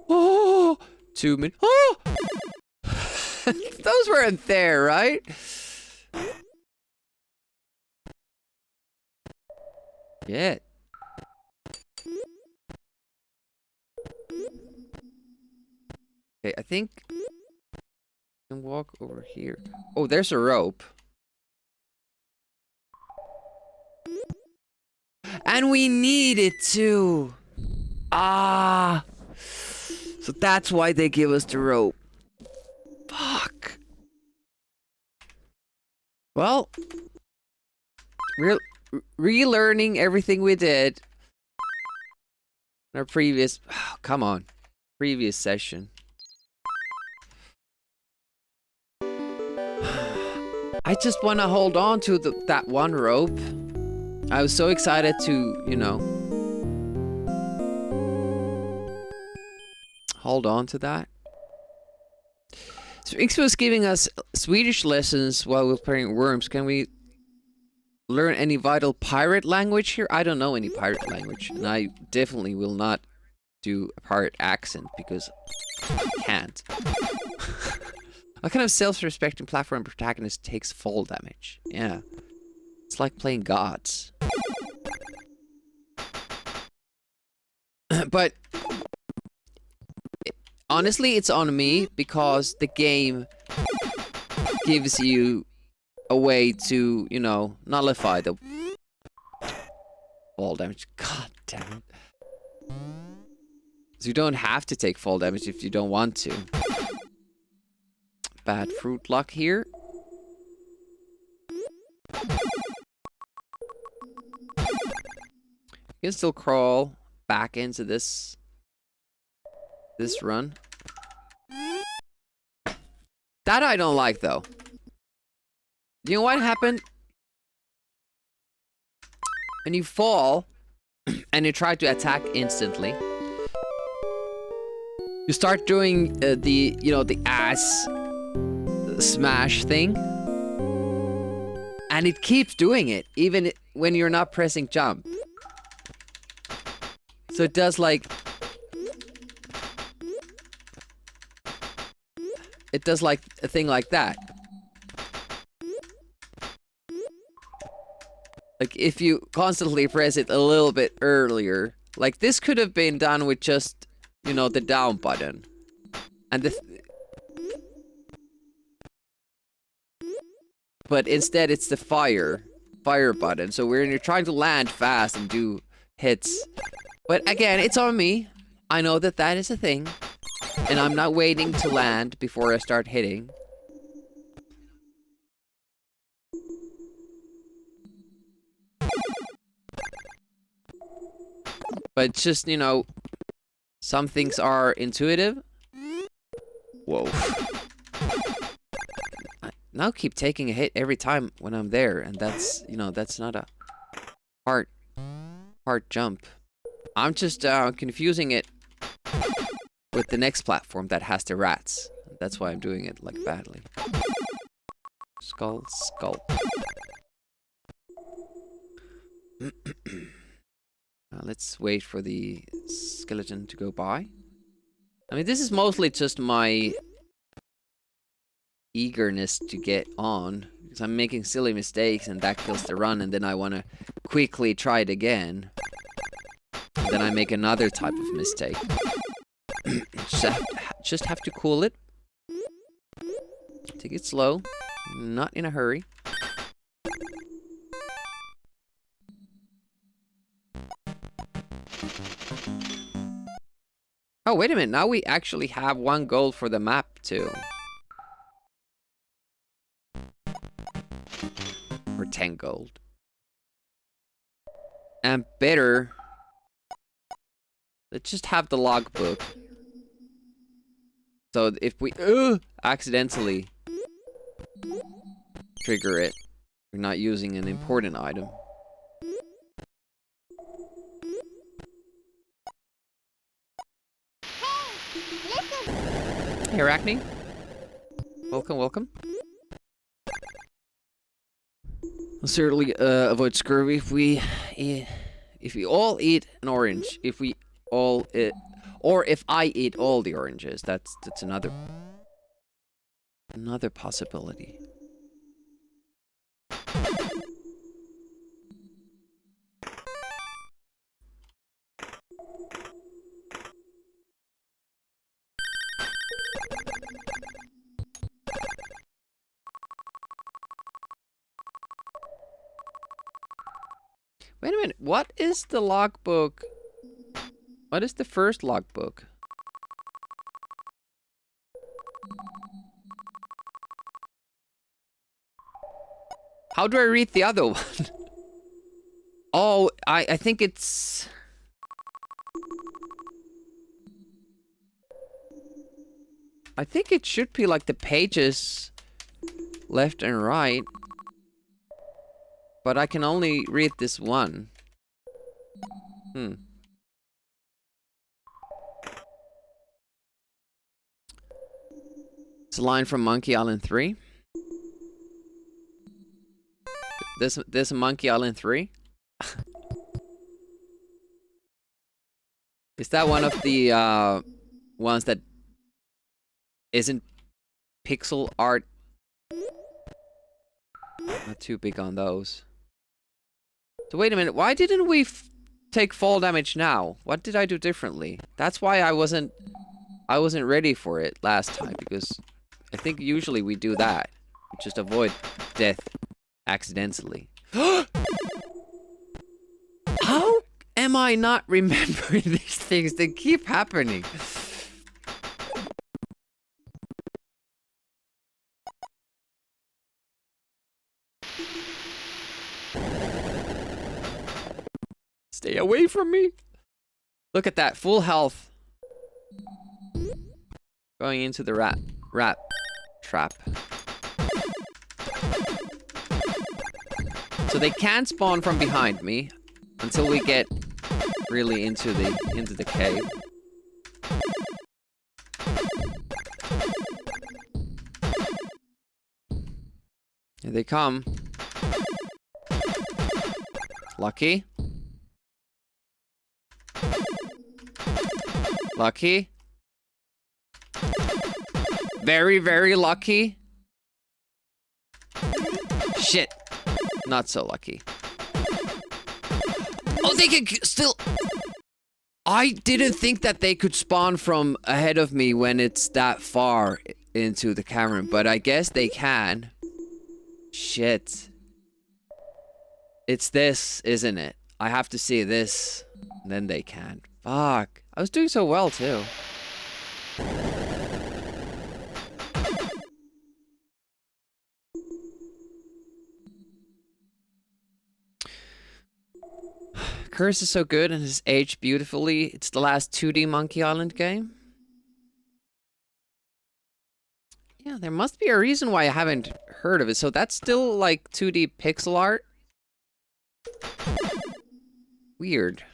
Oh! 2 minutes. Oh! Those weren't there, right? Yeah. Okay, I think I can walk over here. Oh, there's a rope. And we need it too. Ah. So that's why they give us the rope. Fuck. Well, we're relearning everything we did in our previous... Oh, come on. Previous session. I just want to hold on to that one rope. I was so excited to, you know, hold on to that. So Ixpo is giving us Swedish lessons while we're playing Worms. Can we learn any vital pirate language here? I don't know any pirate language, and I definitely will not do a pirate accent because I can't. What kind of self-respecting platform protagonist takes fall damage? Yeah. It's like playing gods. But honestly, it's on me because the game gives you a way to, you know, nullify the fall damage. God damn it. So you don't have to take fall damage if you don't want to. Bad fruit luck here. You can still crawl back into this run. That I don't like though. You know what happened? When you fall and you try to attack instantly, you start doing the, you know, the ass smash thing. And it keeps doing it even when you're not pressing jump. So it does like... It does like a thing like that. Like if you constantly press it a little bit earlier. Like this could have been done with just, you know, the down button. And the... But instead it's the fire button. So when you're trying to land fast and do hits. But again, it's on me. I know that that is a thing. And I'm not waiting to land before I start hitting. But it's just, you know, some things are intuitive. Whoa. I now keep taking a hit every time when I'm there. And that's, you know, that's not a hard jump. I'm just confusing it with the next platform that has the rats. That's why I'm doing it like badly. Skull. Let's wait for the skeleton to go by. I mean, this is mostly just my eagerness to get on. Because I'm making silly mistakes and that kills the run. And then I want to quickly try it again. And then I make another type of mistake. Just have to cool it. Take it slow. Not in a hurry. Oh, wait a minute. Now we actually have 1 gold for the map, too. Or 10 gold. And better... Let's just have the logbook. So if we accidentally trigger it, we're not using an important item. Hey, Arachne. Welcome, welcome. We'll certainly avoid scurvy if we all eat an orange. If we all eat, or if I eat all the oranges, that's another possibility. Wait a minute, what is the logbook? What is the first logbook? How do I read the other one? Oh, I think it's... I think it should be like the pages left and right. But I can only read this one. It's a line from Monkey Island 3. This Monkey Island 3? Is that one of the ones that isn't pixel art? Not too big on those. So wait a minute, why didn't we take fall damage now? What did I do differently? That's why I wasn't ready for it last time, because I think usually we do that. We just avoid death accidentally. How am I not remembering these things? They keep happening. Stay away from me. Look at that, full health. Going into the rat trap. So they can't spawn from behind me until we get really into the cave. Here they come. Lucky. Lucky. Very, very lucky. Shit. Not so lucky. Oh, they can still... I didn't think that they could spawn from ahead of me when it's that far into the cavern, but I guess they can. Shit. It's this, isn't it? I have to see this, and then they can. Fuck. I was doing so well, too. Curse is so good and has aged beautifully. It's the last 2D Monkey Island game. Yeah, there must be a reason why I haven't heard of it. So that's still like 2D pixel art? Weird.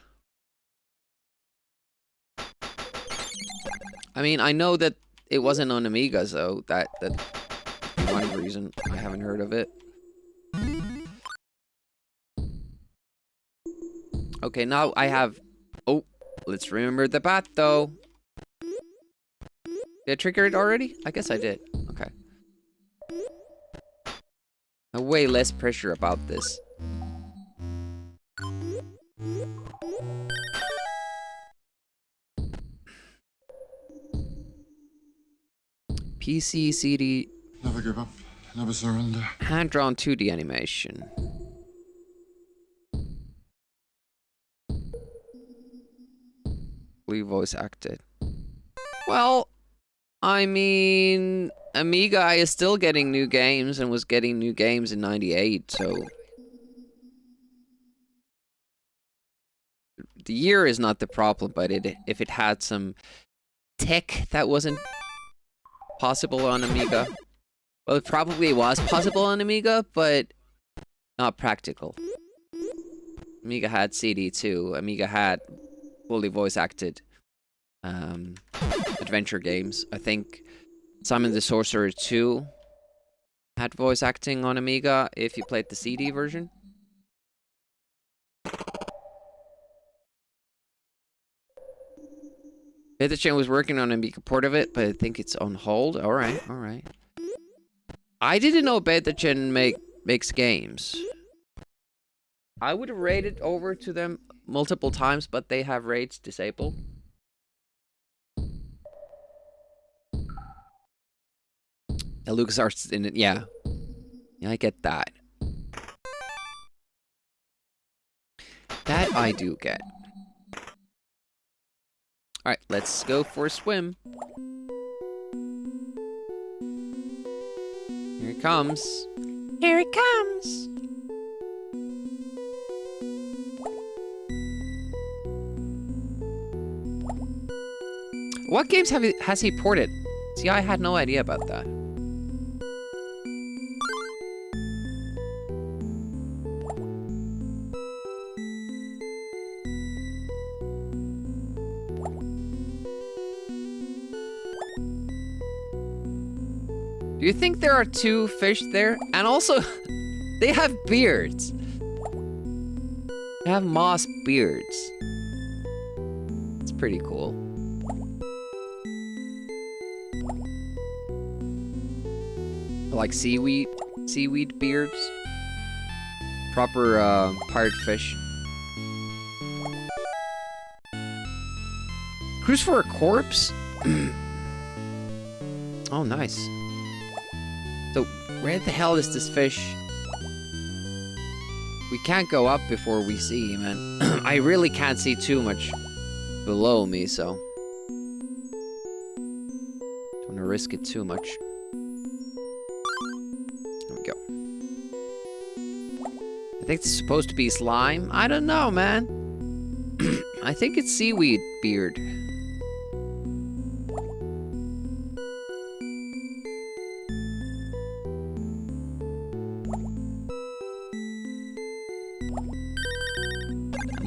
I mean, I know that it wasn't on Amiga, so that's one reason I haven't heard of it. Okay, now I have... Oh, let's remember the bat, though. Did I trigger it already? I guess I did. Okay. Way less pressure about this. PC, CD... Never give up, never surrender. Hand-drawn 2D animation. Fully voice acted. Well, I mean, Amiga is still getting new games and was getting new games in '98, so the year is not the problem, but if it had some tech that wasn't possible on Amiga, well, it probably was possible on Amiga, but not practical. Amiga had CD too. Amiga had fully voice acted adventure games. I think Simon the Sorcerer 2 had voice acting on Amiga if you played the CD version. Beta was working on an Amiga port of it, but I think it's on hold. Alright, alright. I didn't know Beta makes games. I would have raided over to them multiple times, but they have raids disabled. LucasArts in it, yeah. Yeah, I get that. That I do get. Alright, let's go for a swim. Here it comes. Here it comes. What games has he ported? See, I had no idea about that. Do you think there are two fish there? And also, they have beards. They have moss beards. It's pretty cool. Like seaweed beards. Proper pirate fish. Cruise for a corpse? Oh, nice. So, where the hell is this fish? We can't go up before we see him, and I really can't see too much below me, so don't want to risk it too much. There we go. I think it's supposed to be slime. I don't know, man. I think it's seaweed beard.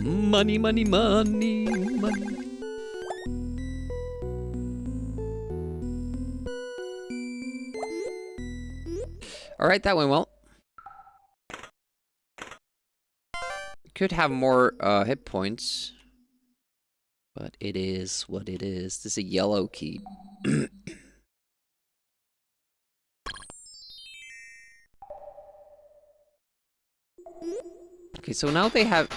Money, money, money, money. Alright, that went well. Could have more hit points. But it is what it is. This is a yellow key. Okay, so now they have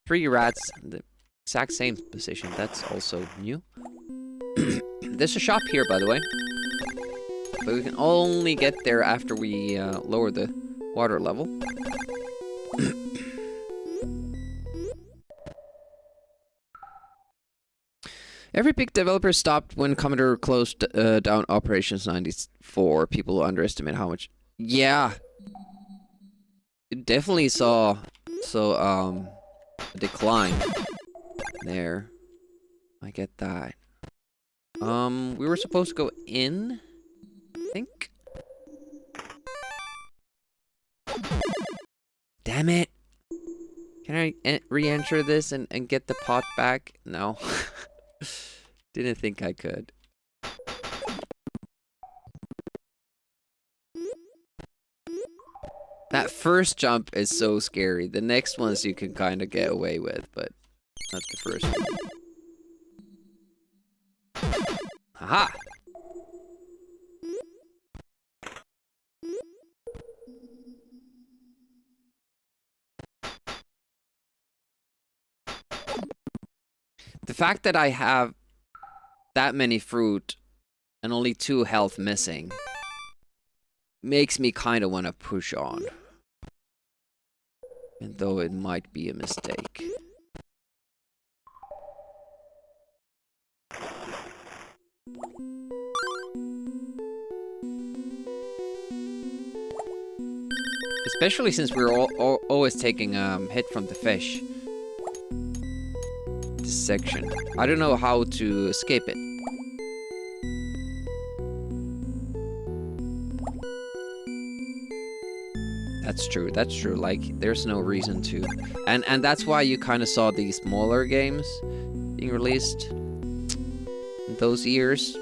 3 rats in the exact same position. That's also new. There's a shop here, by the way. But we can only get there after we lower the water level. Every big developer stopped when Commodore closed down Operations 94. People underestimate how much... Yeah! It definitely saw... a decline there. I get that. We were supposed to go in, I think. Damn it! Can I re-enter this and get the pot back? No. Didn't think I could. That first jump is so scary. The next ones you can kind of get away with, but not the first one. Haha! The fact that I have that many fruit and only 2 health missing makes me kind of want to push on. And though it might be a mistake. Especially since we're always taking hit from the fish. This section. I don't know how to escape it. That's true, that's true. Like, there's no reason to. And that's why you kind of saw these smaller games being released in those years.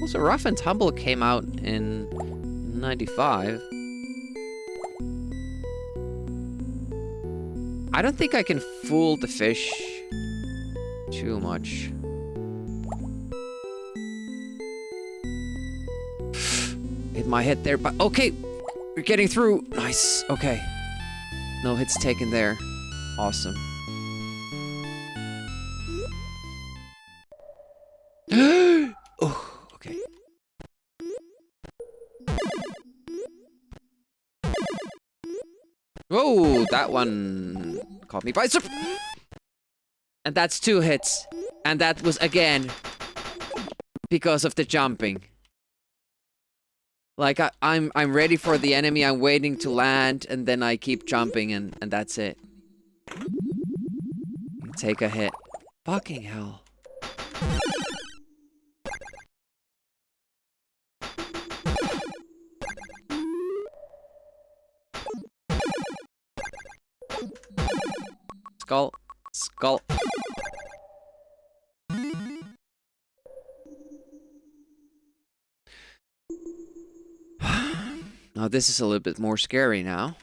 Also, Rough and Tumble came out in 95. I don't think I can fool the fish too much. Hit my head there, but okay! We're getting through! Nice, okay. No hits taken there. Awesome. Oh, okay. Whoa, that one caught me by surprise. And that's 2 hits. And that was again because of the jumping. Like I'm ready for the enemy, I'm waiting to land, and then I keep jumping and that's it. Take a hit. Fucking hell. Skull. Skull. Now this is a little bit more scary now.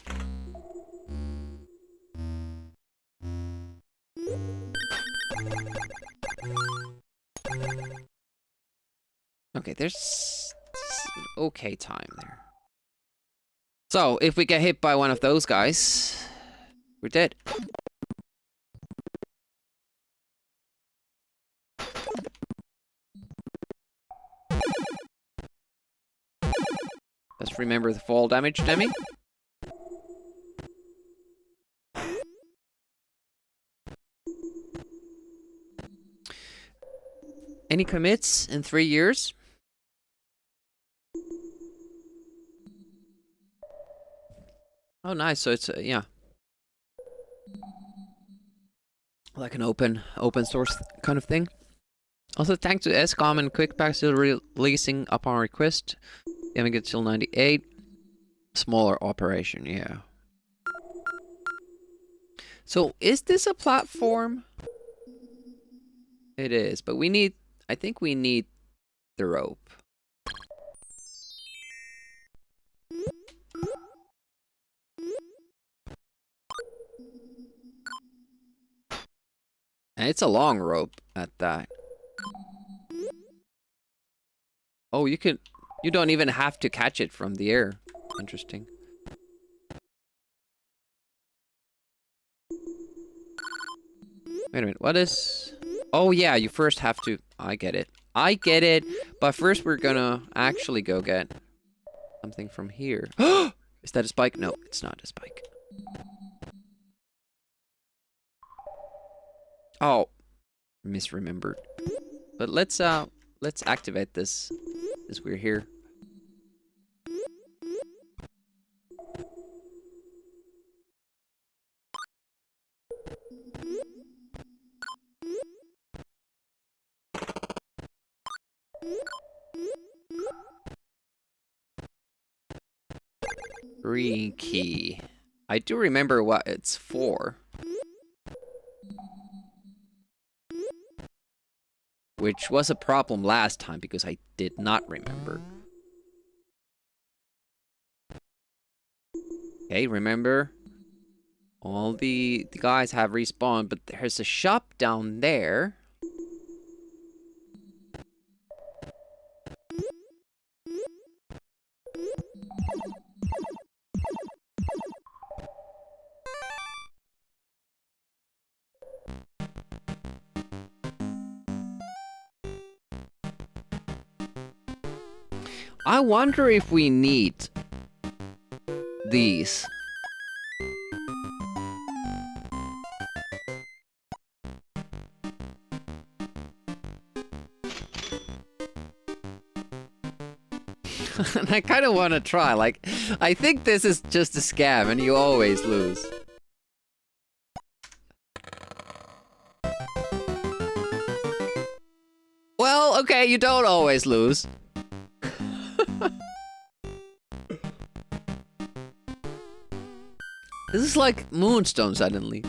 Okay, there's an okay time there. So, if we get hit by one of those guys, we're dead. Let's remember the fall damage, Demi. Any commits in 3 years? Oh, nice. So it's yeah, like an open source kind of thing. Also, thanks to SCOM and Quickpack still releasing upon request. Amiga till 98. Smaller operation, yeah. So, is this a platform? It is, but we need... I think we need the rope. And it's a long rope at that. Oh, you can... You don't even have to catch it from the air. Interesting. Wait a minute, what is... Oh yeah, you first have to... I get it. I get it, but first we're gonna actually go get something from here. Is that a spike? No, it's not a spike. Oh, misremembered. But let's activate this as we're here. Green key. I do remember what it's for. Which was a problem last time because I did not remember. Okay, remember? All the guys have respawned, but there's a shop down there. I wonder if we need these. And I kind of want to try. Like, I think this is just a scam and you always lose. Well, okay, you don't always lose. This is like Moonstone suddenly.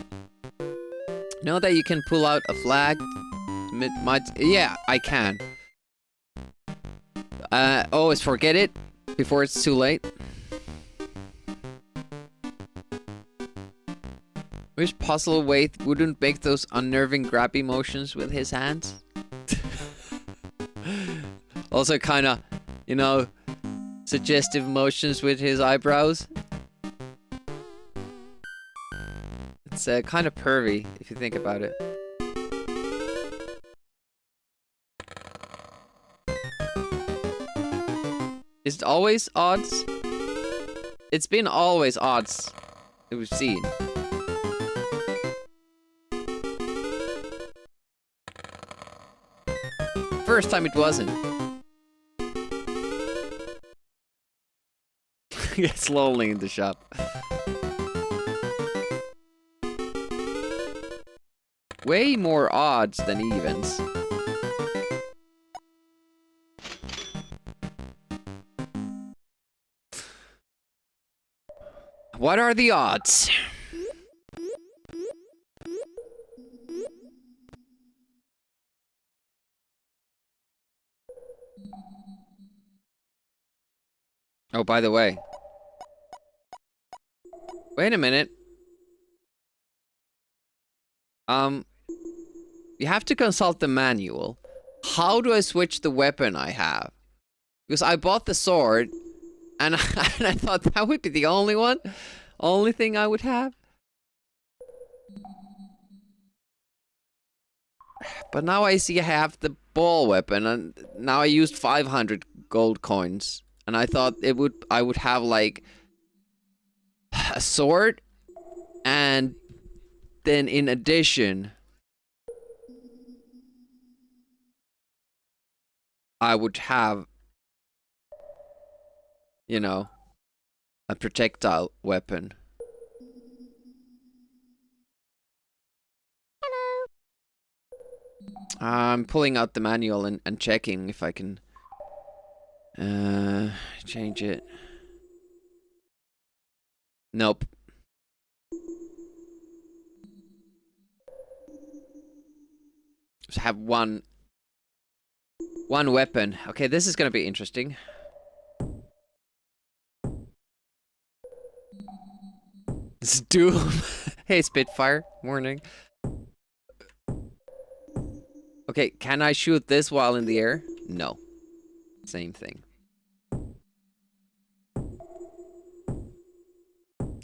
Know that you can pull out a flag? Yeah, I can. Always forget it before it's too late. Which puzzle Wade wouldn't make those unnerving grabby motions with his hands? Also kinda, you know, suggestive motions with his eyebrows. It's kind of pervy, if you think about it. Is it always odds? It's been always odds that we've seen. First time it wasn't. Gets lonely in the shop. Way more odds than evens. What are the odds? Oh, by the way. Wait a minute. You have to consult the manual. How do I switch the weapon I have? Because I bought the sword, and I thought that would be the only thing I would have. But now I see I have the ball weapon, and now I used 500 gold coins, and I thought I would have like a sword, and then in addition, I would have, you know, a projectile weapon. Hello. I'm pulling out the manual and checking if I can change it. Nope. Just have one weapon. Okay, this is gonna be interesting. It's Doom. Hey, Spitfire. Morning. Okay, can I shoot this while in the air? No. Same thing.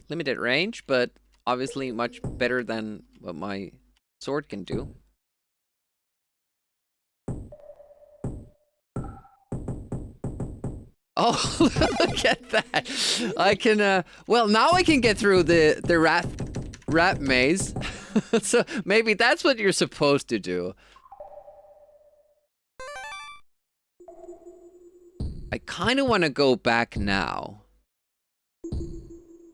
Limited range, but obviously much better than what my sword can do. Oh, look at that! I can, well, now I can get through the rat maze. So maybe that's what you're supposed to do. I kind of want to go back now.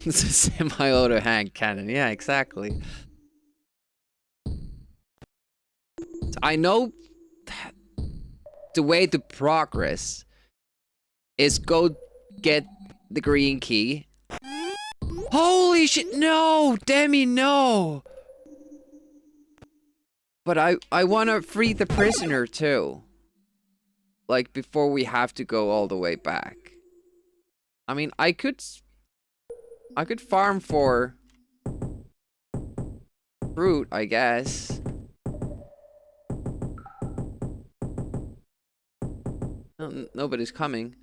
It's a semi-auto hand cannon. Yeah, exactly. So I know that the way to progress is go get the green key. Holy shit, no! Demi, no! But I want to free the prisoner too. Like, before we have to go all the way back. I mean, I could farm for fruit, I guess. Nobody's coming.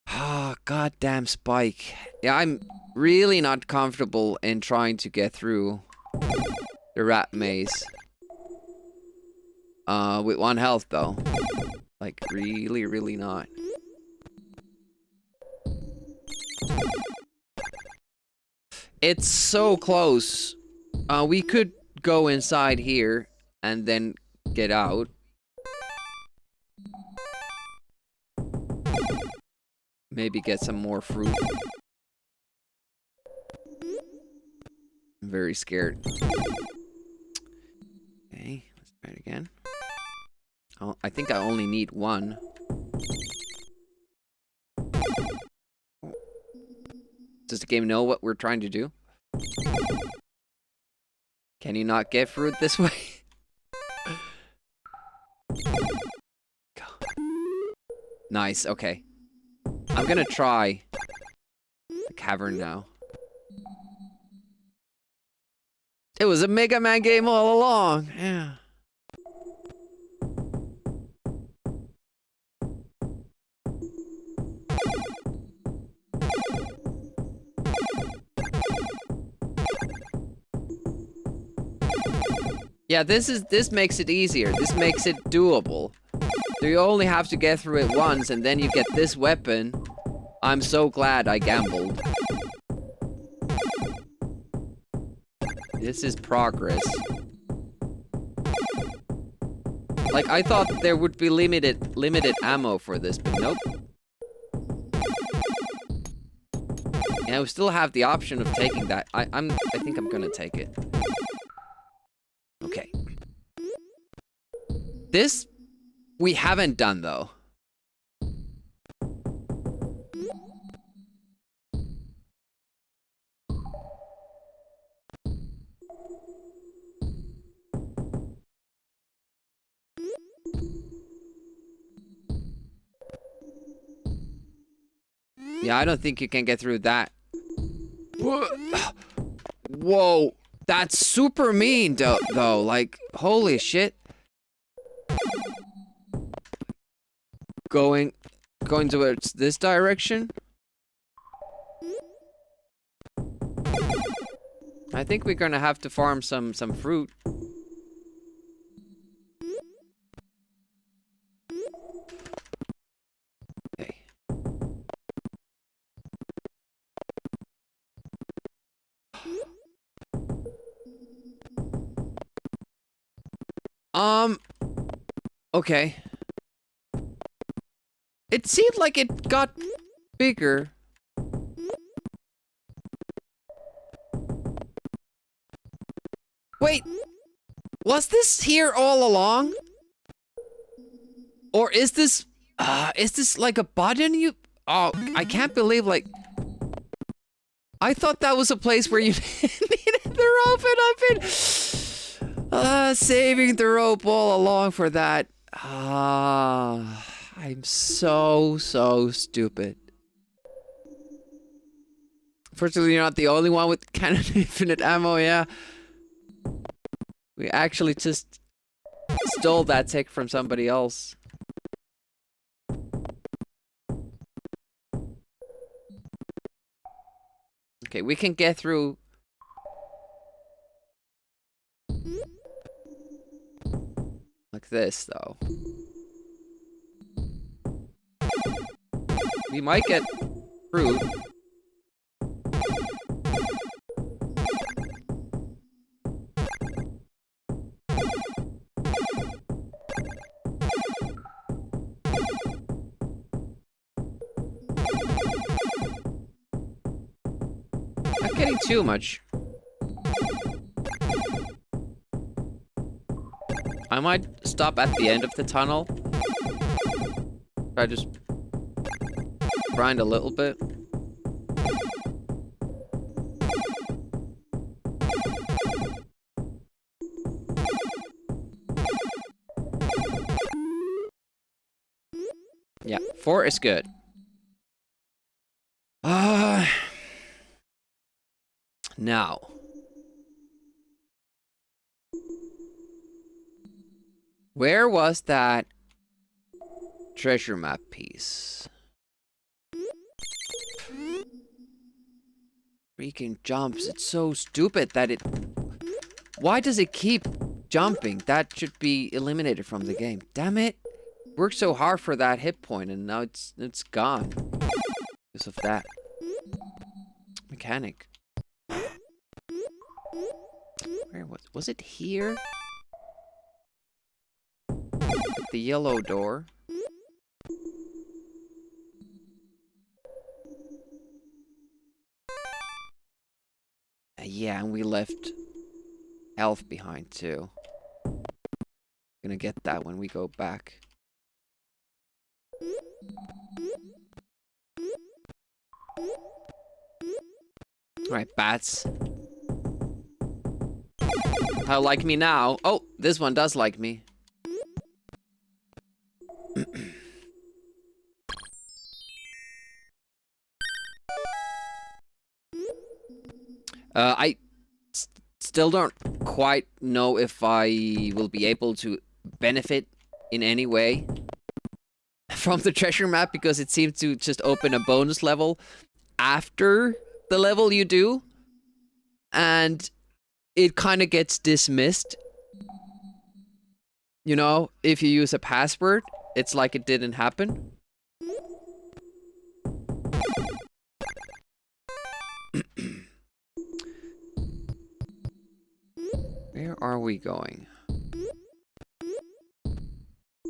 Ah, goddamn Spike. Yeah, I'm really not comfortable in trying to get through the rat maze. With 1 health though. Like, really, really not. It's so close. We could go inside here and then get out. Maybe get some more fruit. I'm very scared. Okay, let's try it again. Oh, I think I only need one. Does the game know what we're trying to do? Can you not get fruit this way? Go. Nice, okay. I'm gonna try the cavern now. It was a Mega Man game all along. Yeah. Yeah, this makes it easier. This makes it doable. So you only have to get through it once and then you get this weapon. I'm so glad I gambled. This is progress. Like, I thought there would be limited ammo for this, but nope. And we still have the option of taking that. I think I'm gonna take it. Okay. This we haven't done though. Yeah, I don't think you can get through that. Whoa, that's super mean though. Like, holy shit. Going towards this direction. I think we're gonna have to farm some fruit. Okay. Okay. It seemed like it got bigger. Wait, was this here all along? Or is this like a button you... Oh, I can't believe, like... I thought that was a place where you needed the rope and I've been... saving the rope all along for that. I'm so stupid. Fortunately, you're not the only one with kind of infinite ammo, yeah. We actually just stole that tick from somebody else. Okay, we can get through. Like this, though. We might get fruit. Not getting too much. I might stop at the end of the tunnel. Try just grind a little bit. Yeah, 4 is good. Now. Where was that treasure map piece? Freaking jumps. It's so stupid that it... Why does it keep jumping? That should be eliminated from the game. Damn it. Worked so hard for that hit point and now it's gone. Because of that mechanic. Where was it here? The yellow door. Yeah, and we left health behind too. Gonna get that when we go back. Alright, bats. How like me now? Oh, this one does like me. I still don't quite know if I will be able to benefit in any way from the treasure map, because it seems to just open a bonus level after the level you do, and it kind of gets dismissed. You know, if you use a password, it's like it didn't happen. Where are we going?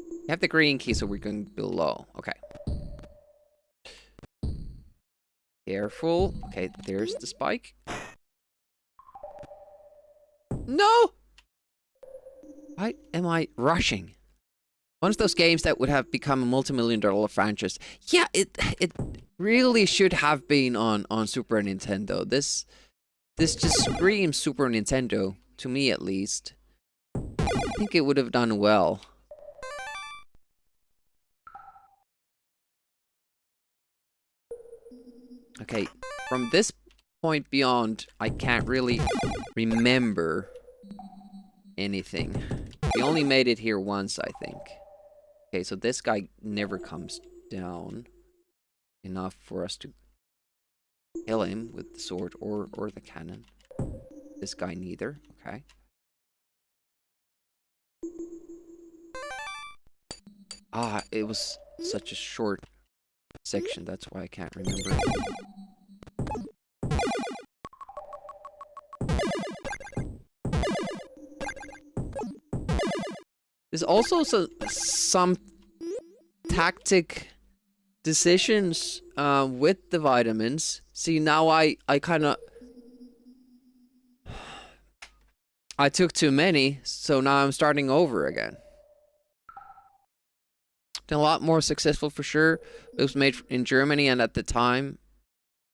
You have the green key, so we're going below. Okay. Careful. Okay, there's the spike. No! Why am I rushing? One of those games that would have become a multi-million-dollar franchise. Yeah, it really should have been on Super Nintendo. This just screams Super Nintendo, to me at least. I think it would have done well. Okay, from this point beyond, I can't really remember anything. We only made it here once, I think. Okay, so this guy never comes down enough for us to kill him with the sword or the cannon. This guy neither. Okay. Ah, it was such a short section, that's why I can't remember. There's also some tactic decisions with the vitamins. See, now I kind of... I took too many, so now I'm starting over again. Been a lot more successful for sure. It was made in Germany, and at the time,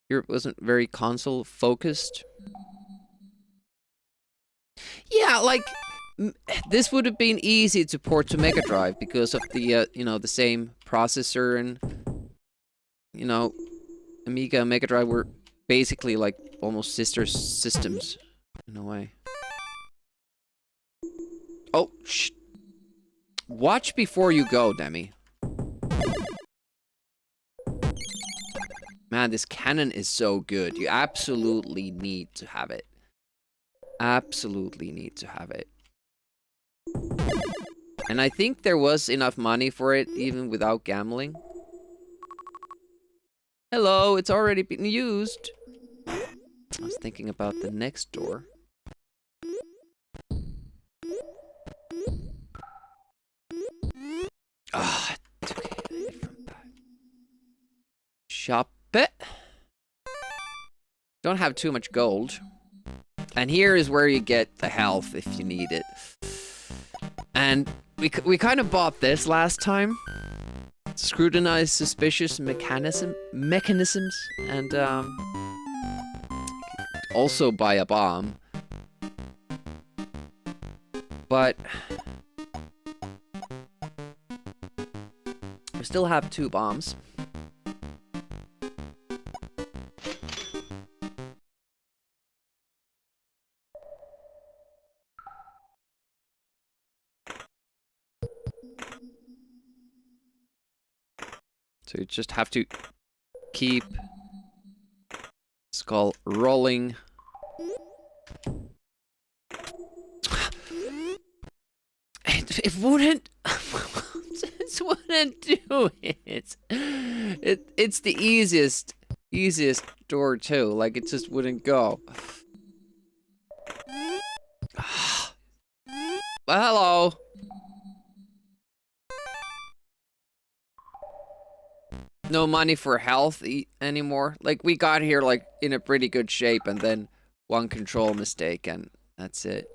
Europe wasn't very console focused. Yeah, like this would have been easy to port to Mega Drive because of the you know, the same processor, and you know, Amiga and Mega Drive were basically like almost sister systems in a way. Oh, shh. Watch before you go, Demi. Man, this cannon is so good. You absolutely need to have it. Absolutely need to have it. And I think there was enough money for it, even without gambling. Hello, it's already been used. I was thinking about the next door. Ah, took it from that. Shop it. Don't have too much gold. And here is where you get the health if you need it. And we kind of bought this last time. Scrutinize suspicious mechanisms, and also buy a bomb. But we still have 2 bombs. So you just have to keep skull rolling. It wouldn't. It wouldn't do it. It's the easiest door too. Like, it just wouldn't go. Well, hello. No money for health anymore. Like, we got here, like, in a pretty good shape, and then one control mistake, and that's it.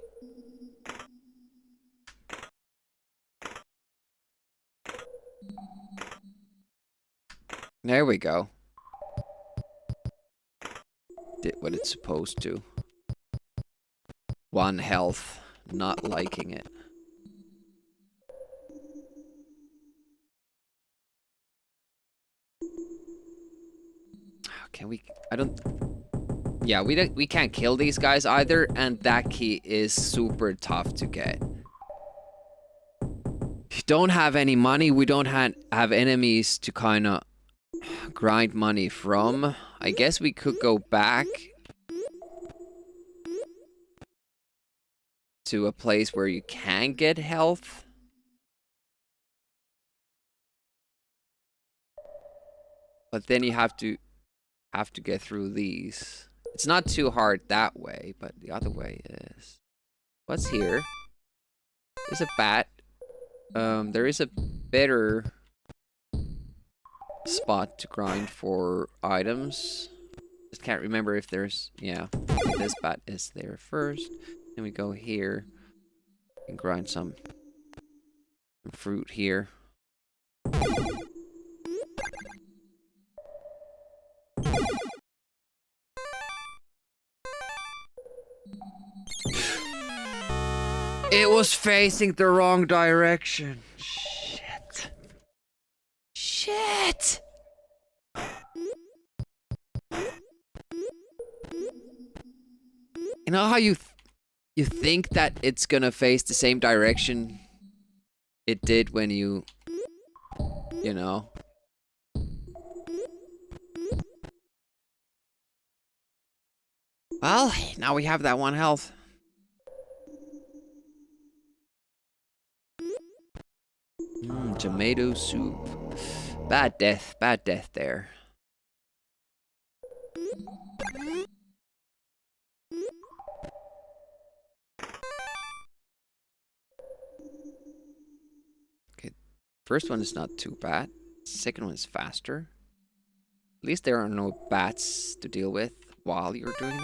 There we go. Did what it's supposed to. 1 health. Not liking it. Can we... I don't... Yeah, we can't kill these guys either, and that key is super tough to get. We don't have any money, we don't have enemies to kind of grind money from. I guess we could go back to a place where you can get health. But then you have to get through these. It's not too hard that way, but the other way is. What's here? There's a bat. There is a better spot to grind for items. Just can't remember if there's... Yeah, this bat is there first. Then we go here and grind some fruit here. It was facing the wrong direction. Shit. Shit! You know how you think that it's gonna face the same direction it did when you know. Well, now we have that 1 health. Tomato soup. Bad death there. Okay, first one is not too bad. Second one is faster. At least there are no bats to deal with while you're doing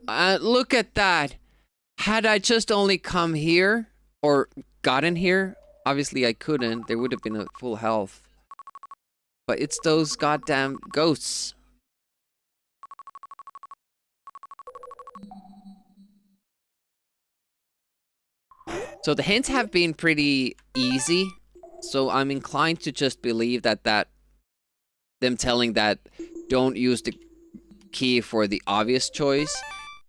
that. Look at that! Had I just only come here, or gotten here, obviously I couldn't. There would have been a full health. But it's those goddamn ghosts. So the hints have been pretty easy. So I'm inclined to just believe that them telling that don't use the key for the obvious choice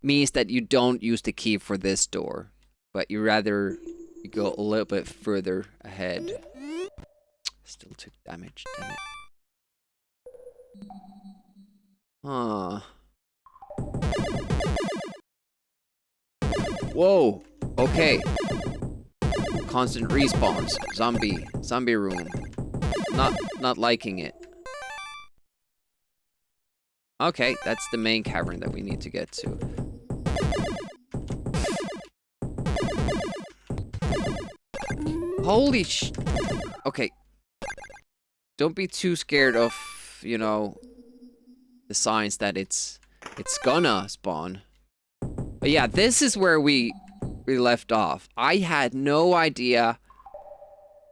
means that you don't use the key for this door. But you rather go a little bit further ahead. Still took damage, damn it. Huh. Whoa. Okay. Constant respawns. Zombie room. Not liking it. Okay, that's the main cavern that we need to get to. Holy sh... Okay. Don't be too scared of, you know, the signs that it's gonna spawn. But yeah, this is where we left off. I had no idea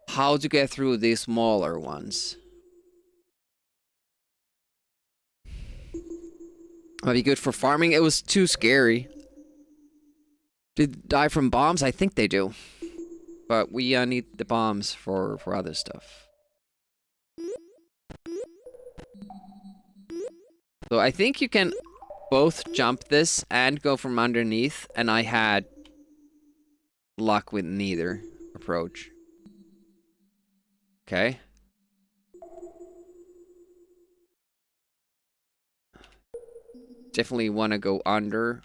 how to get through these smaller ones. Might be good for farming. It was too scary. Did they die from bombs? I think they do. But we need the bombs for other stuff. So I think you can both jump this and go from underneath, and I had luck with neither approach. Okay. Definitely want to go under.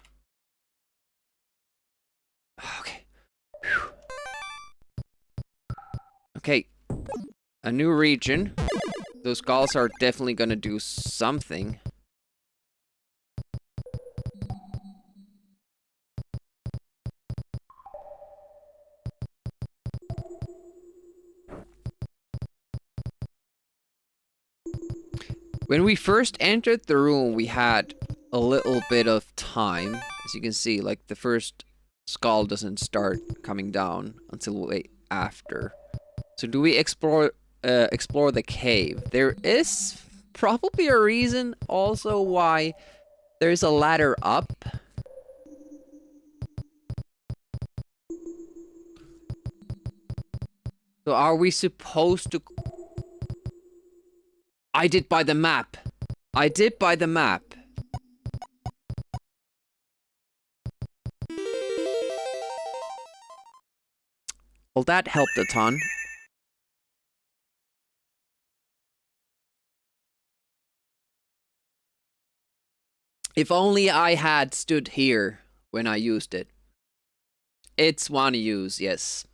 Okay. Whew. Okay. A new region. Those gulls are definitely gonna do something. When we first entered the room, we had a little bit of time. As you can see, like the first skull doesn't start coming down until way after. So do we explore the cave? There is probably a reason also why there's a ladder up. So are we supposed to... I did buy the map. I did buy the map. Well, that helped a ton. If only I had stood here when I used it. It's one to use, yes.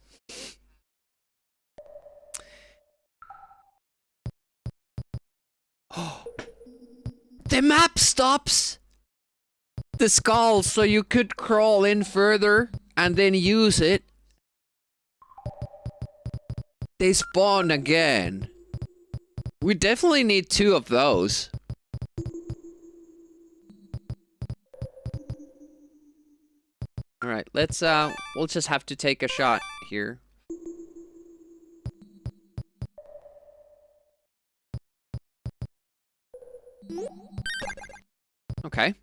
The map stops the skulls so you could crawl in further and then use it. They spawn again. We definitely need 2 of those. Alright, let's, we'll just have to take a shot here. Okay.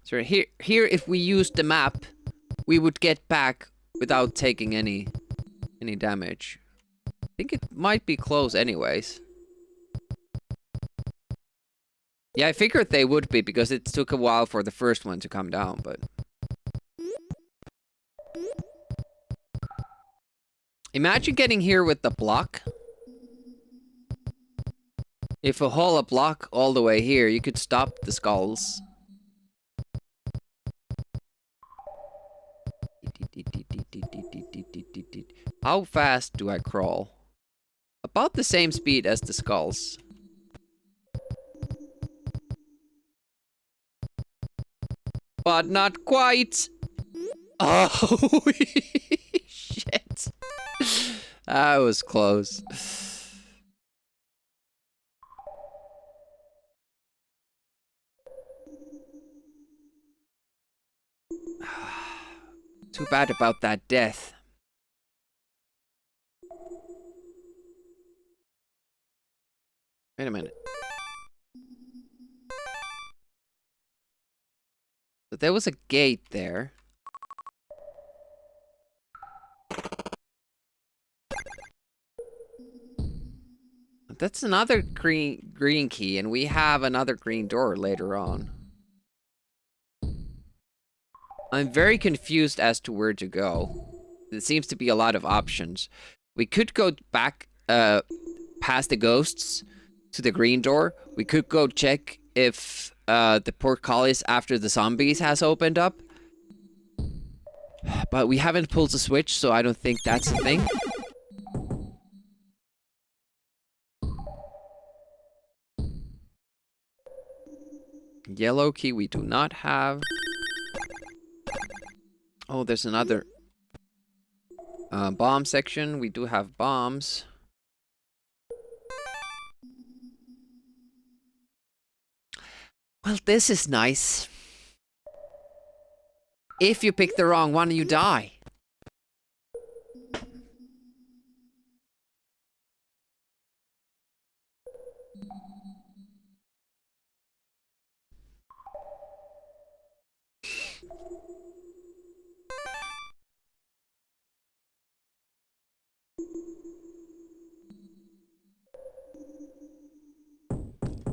So here, if we used the map, we would get back without taking any damage. I think it might be close anyways. Yeah, I figured they would be because it took a while for the first one to come down, but... Imagine getting here with the block. If a haul a block all the way here, you could stop the skulls. How fast do I crawl? About the same speed as the skulls. But not quite. Oh, shit. That was close. Too bad about that death. Wait a minute. But there was a gate there. That's another green key, and we have another green door later on. I'm very confused as to where to go. There seems to be a lot of options. We could go back past the ghosts to the green door. We could go check if the portcullis after the zombies has opened up. But we haven't pulled the switch, so I don't think that's a thing. Yellow key we do not have. Oh, there's another bomb section. We do have bombs. Well, this is nice. If you pick the wrong one, you die.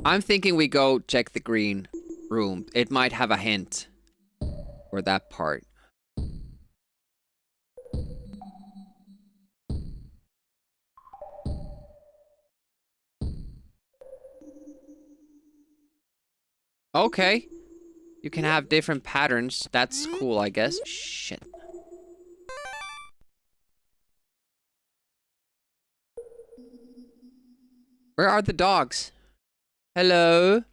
I'm thinking we go check the green room. It might have a hint for that part. Okay. You can have different patterns. That's cool, I guess. Shit. Where are the dogs? Hello?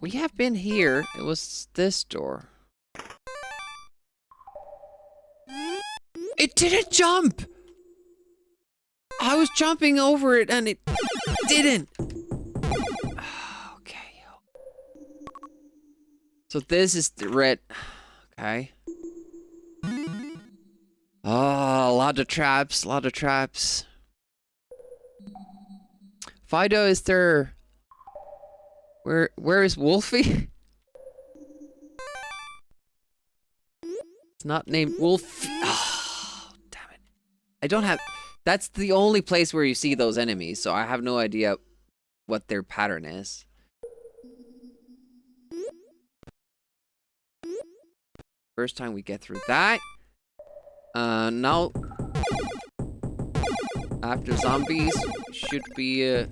We have been here. It was this door. It didn't jump! I was jumping over it and it didn't. Okay. So this is the red. Okay. Oh, a lot of traps, a lot of traps. Fido, is there... Where is Wolfie? It's not named Wolfie. Oh, damn it. I don't have... That's the only place where you see those enemies, so I have no idea what their pattern is. First time we get through that. Now... After zombies, should be,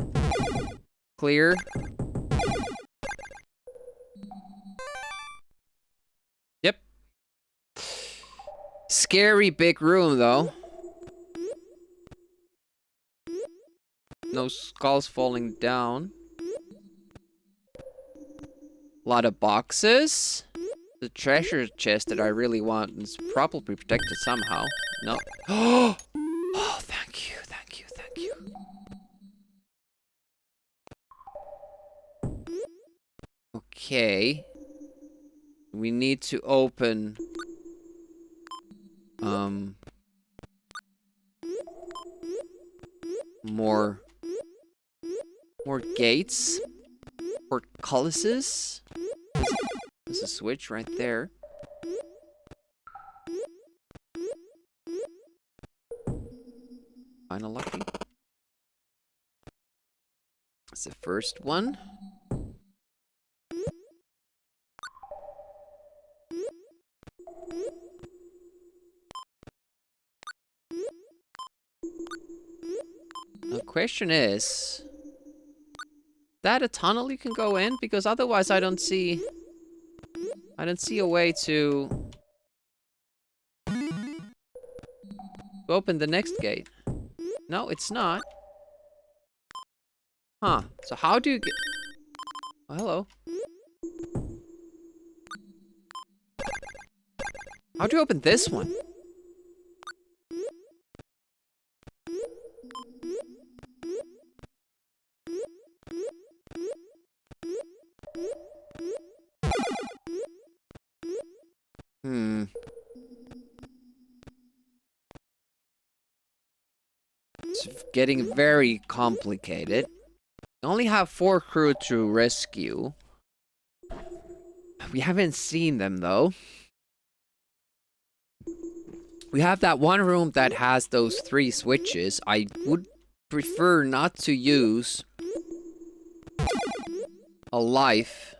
clear. Yep. Scary big room, though. No skulls falling down. A lot of boxes. The treasure chest that I really want is probably protected somehow. No. Oh, thank you, thank you, thank you. Okay. We need to open... More gates. Portcullises. There's a switch right there. Final lucky. That's the first one. The question is... that a tunnel you can go in? Because otherwise I don't see a way to open the next gate. No, it's not. Huh. So how do you get... Oh, hello. How do you open this one? It's getting very complicated. We only have 4 crew to rescue. We haven't seen them, though. We have that one room that has those 3 switches. I would prefer not to use a life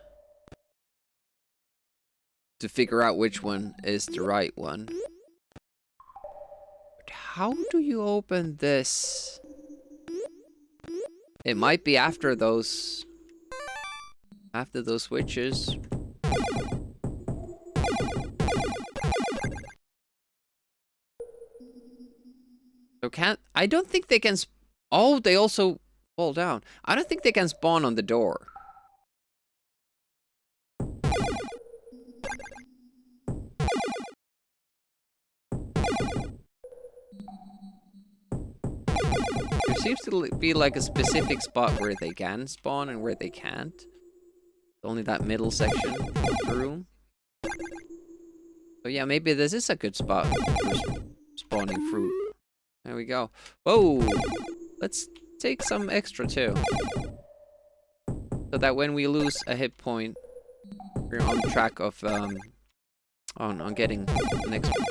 to figure out which one is the right one. But how do you open this? It might be after those switches. So I don't think they can oh, they also fall down. I don't think they can spawn on the door. There seems to be like a specific spot where they can spawn and where they can't. Only that middle section of the room. So yeah, maybe this is a good spot for spawning fruit. There we go. Whoa! Let's take some extra too. So that when we lose a hit point, we're on track of on getting the next one.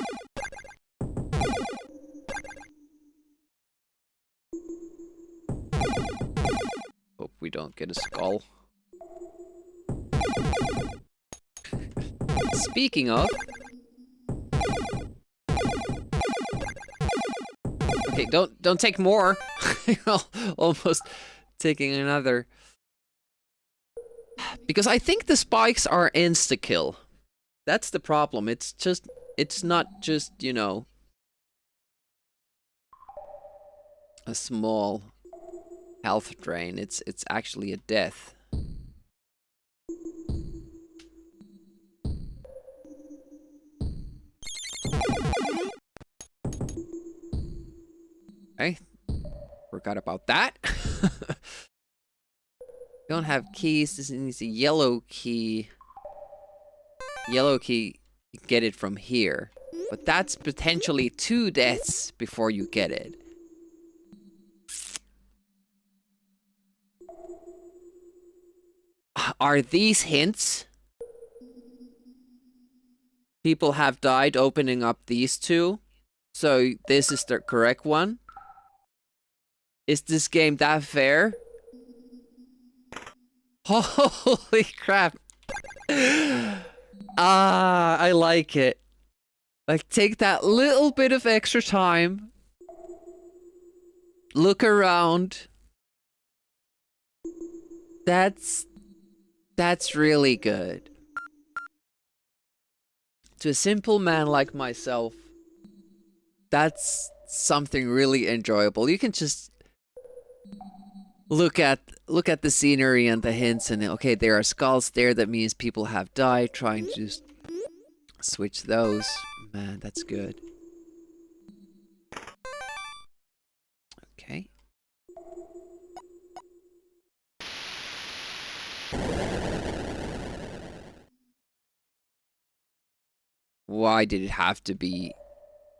Hope we don't get a skull. Speaking of... Okay, don't take more. Almost taking another. Because I think the spikes are insta-kill. That's the problem. It's not just, you know, a small health drain. It's actually a death. Okay. Forgot about that. Don't have keys. This needs a yellow key. Yellow key, you get it from here. But that's potentially 2 deaths before you get it. Are these hints? People have died opening up these 2. So this is the correct one. Is this game that fair? Holy crap. Ah, I like it. Like, take that little bit of extra time. Look around. That's really good. To a simple man like myself, that's something really enjoyable. You can just look at the scenery and the hints, and okay, there are skulls there. That means people have died. Trying to just switch those. Man, that's good. Okay. Why did it have to be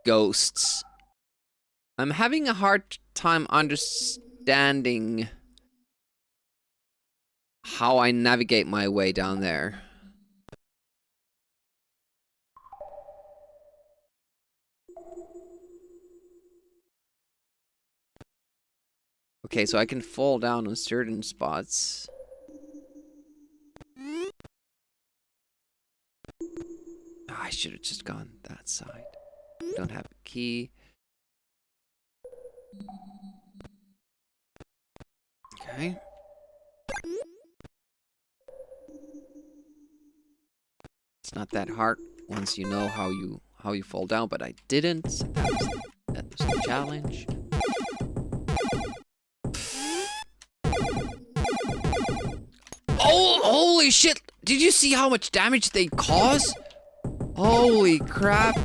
ghosts? I'm having a hard time understanding how I navigate my way down there. Okay, so I can fall down on certain spots. Oh, I should have just gone that side. Don't have a key. Okay. It's not that hard once you know how you fall down, but I didn't. So that was the challenge. Oh, holy shit! Did you see how much damage they cause? Holy crap.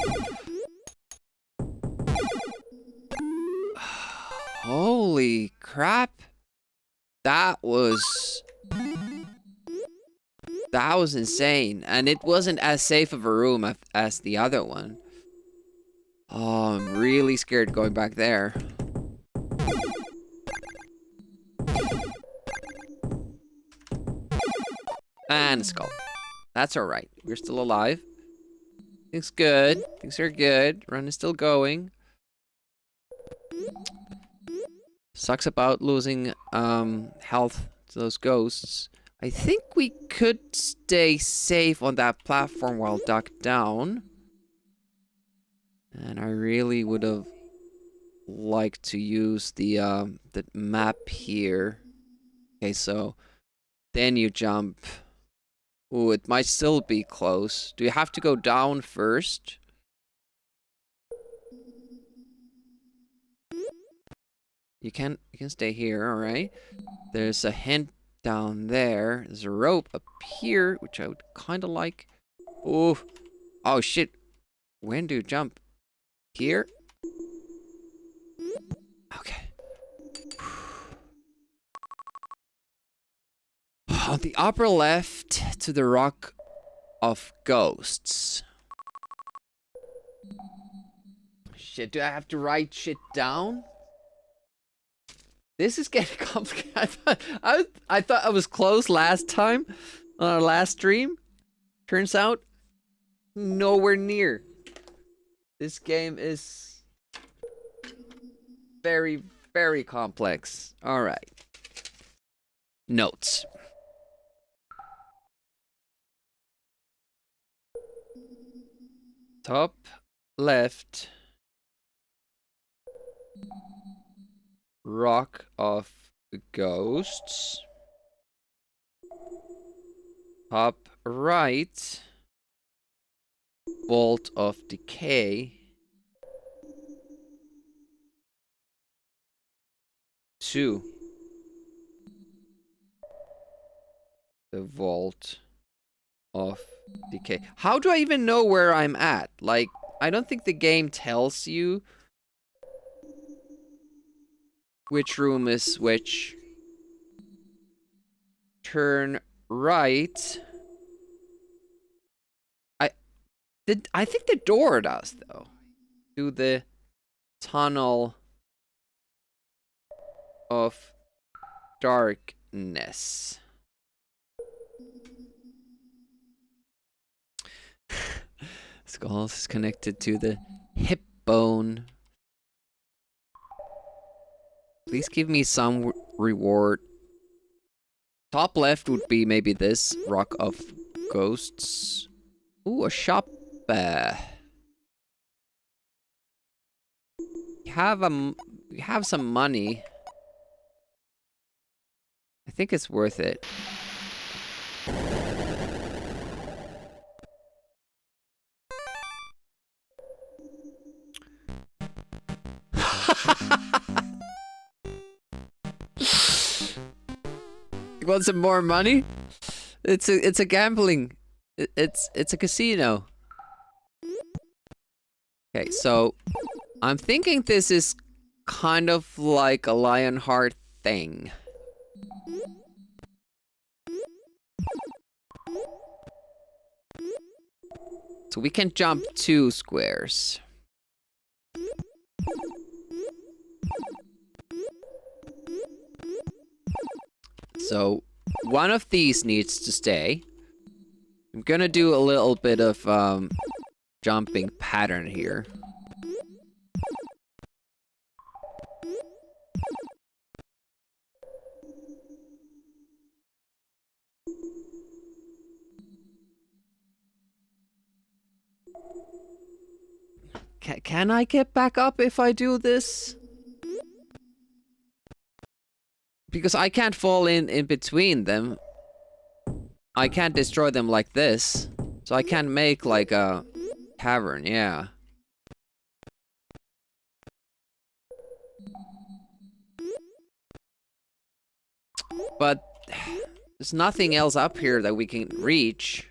Holy crap. That was insane. And it wasn't as safe of a room as the other one. Oh, I'm really scared going back there. And a skull. That's alright. We're still alive. Things good. Things are good. Run is still going. Sucks about losing health to those ghosts. I think we could stay safe on that platform while ducked down. And I really would have liked to use the map here. Okay, so then you jump. Ooh, it might still be close. Do you have to go down first? You can stay here, alright. There's a hint down there. There's a rope up here, which I would kinda like. Ooh. Oh shit. When do you jump? Here? Okay. On the upper left to the Rock of Ghosts. Shit, do I have to write shit down? This is getting complicated. I thought I was close last time on our last stream. Turns out, nowhere near. This game is very, very complex. All right. Notes. Top left. Rock of Ghosts. Top right. Vault of Decay. 2. The Vault of Decay. How do I even know where I'm at? Like, I don't think the game tells you. which room is which. Turn right. I think the door does though. To the tunnel of darkness. Skulls is connected to the hip bone. Please give me some reward. Top left would be maybe this Rock of Ghosts. Ooh, a shop. You have some money. I think it's worth it. You want some more money? It's a gambling. It's a casino. Okay, so I'm thinking this is kind of like a Lionheart thing. So we can jump 2 squares. So one of these needs to stay. I'm gonna do a little bit of jumping pattern here. Can I get back up if I do this? Because I can't fall in between them. I can't destroy them like this. So I can't make like a cavern, yeah. But there's nothing else up here that we can reach.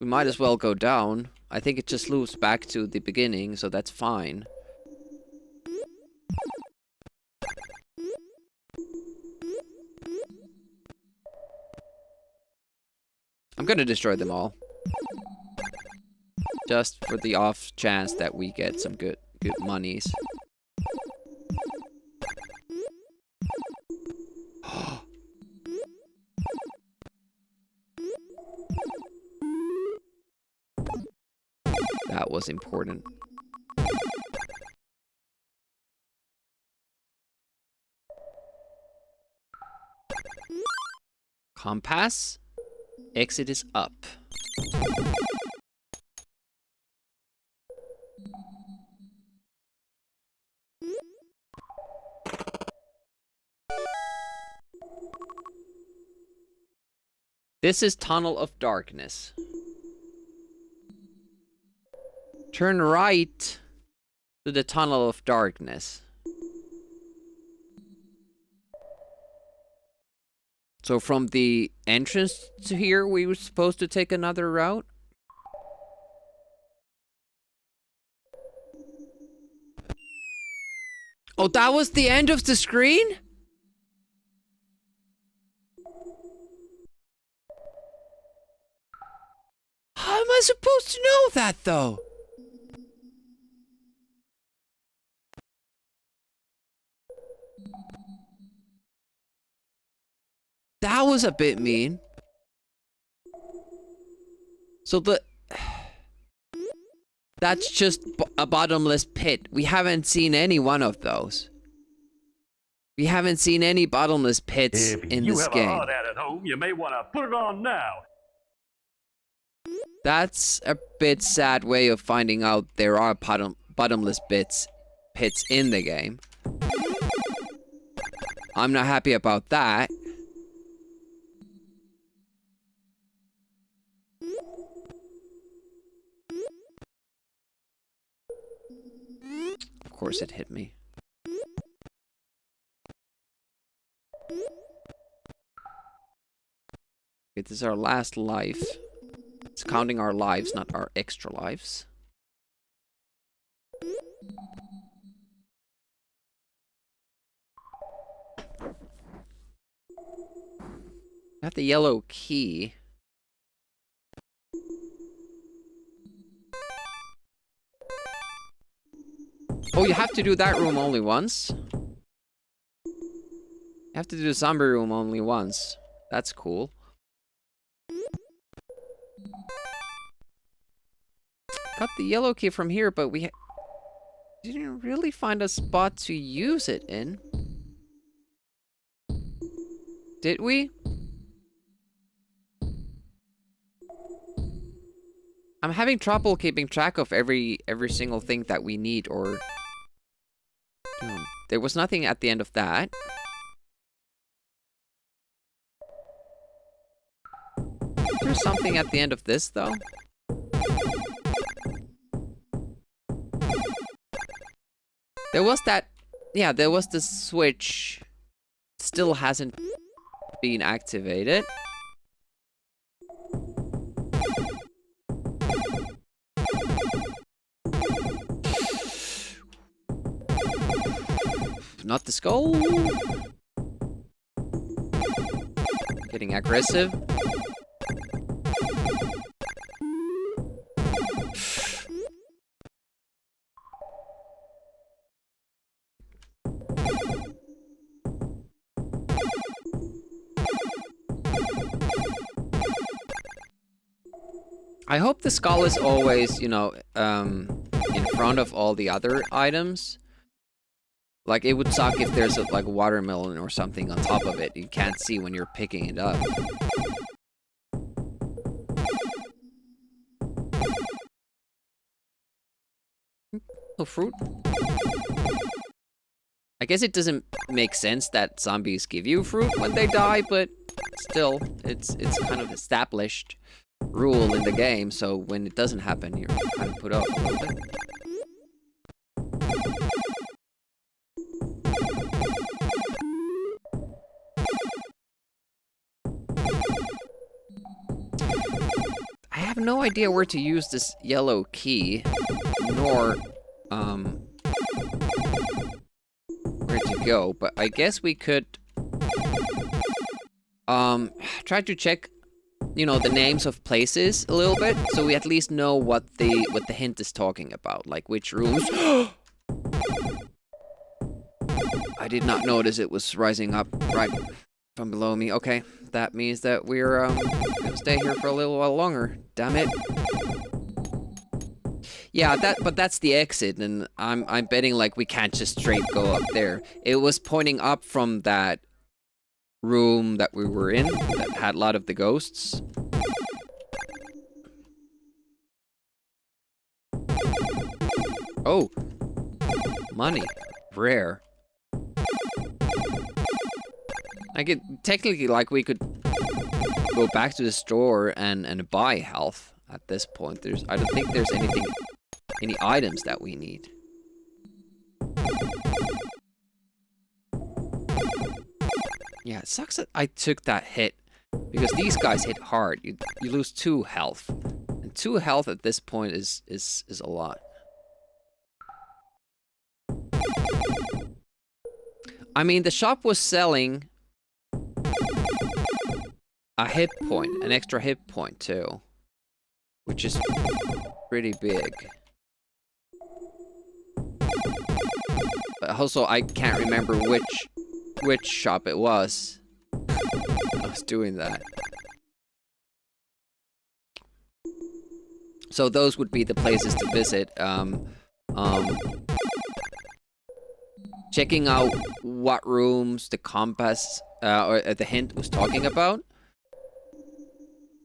We might as well go down. I think it just loops back to the beginning, so that's fine. I'm gonna destroy them all. Just for the off chance that we get some good monies. That was important. Compass. Exit is up. This is Tunnel of Darkness. Turn right to the Tunnel of Darkness. So from the entrance to here, we were supposed to take another route? Oh, that was the end of the screen? How am I supposed to know that, though? That was a bit mean. So that's just a bottomless pit. We haven't seen any one of those. We haven't seen any bottomless pits in this game. If you have a hot ad at home, you may want to put it on now. That's a bit sad way of finding out there are bottomless pits in the game. I'm not happy about that. Of course it hit me. Okay, this is our last life. It's counting our lives, not our extra lives. Got the yellow key. Oh, you have to do that room only once? You have to do the zombie room only once. That's cool. Got the yellow key from here, but we didn't really find a spot to use it in. Did we? I'm having trouble keeping track of every single thing that we need, or... there was nothing at the end of that. There's something at the end of this, though. There was that... yeah, there was the switch. Still hasn't been activated. Not the skull. Getting aggressive. I hope the skull is always, you know, in front of all the other items. Like, it would suck if there's like a watermelon or something on top of it. You can't see when you're picking it up. Oh, fruit. I guess it doesn't make sense that zombies give you fruit when they die, but still, it's kind of established rule in the game, so when it doesn't happen, you're kind of put off a little bit. I have no idea where to use this yellow key, nor, where to go, but I guess we could, try to check, you know, the names of places a little bit, so we at least know what the hint is talking about, like which rooms. I did not notice it was rising up right from below me. Okay, that means that we're gonna stay here for a little while longer. Damn it. Yeah, but that's the exit, and I'm betting like we can't just straight go up there. It was pointing up from that room that we were in that had a lot of the ghosts. Oh, money, rare. I could technically, like, we could go back to the store and buy health at this point. I don't think there's any items that we need. Yeah, it sucks that I took that hit, because these guys hit hard. You lose 2 health, and 2 health at this point is a lot. I mean, the shop was selling a hit point, an extra hit point too, which is pretty big. But also, I can't remember which shop it was. I was doing that. So those would be the places to visit. Checking out what rooms the compass or the hint was talking about.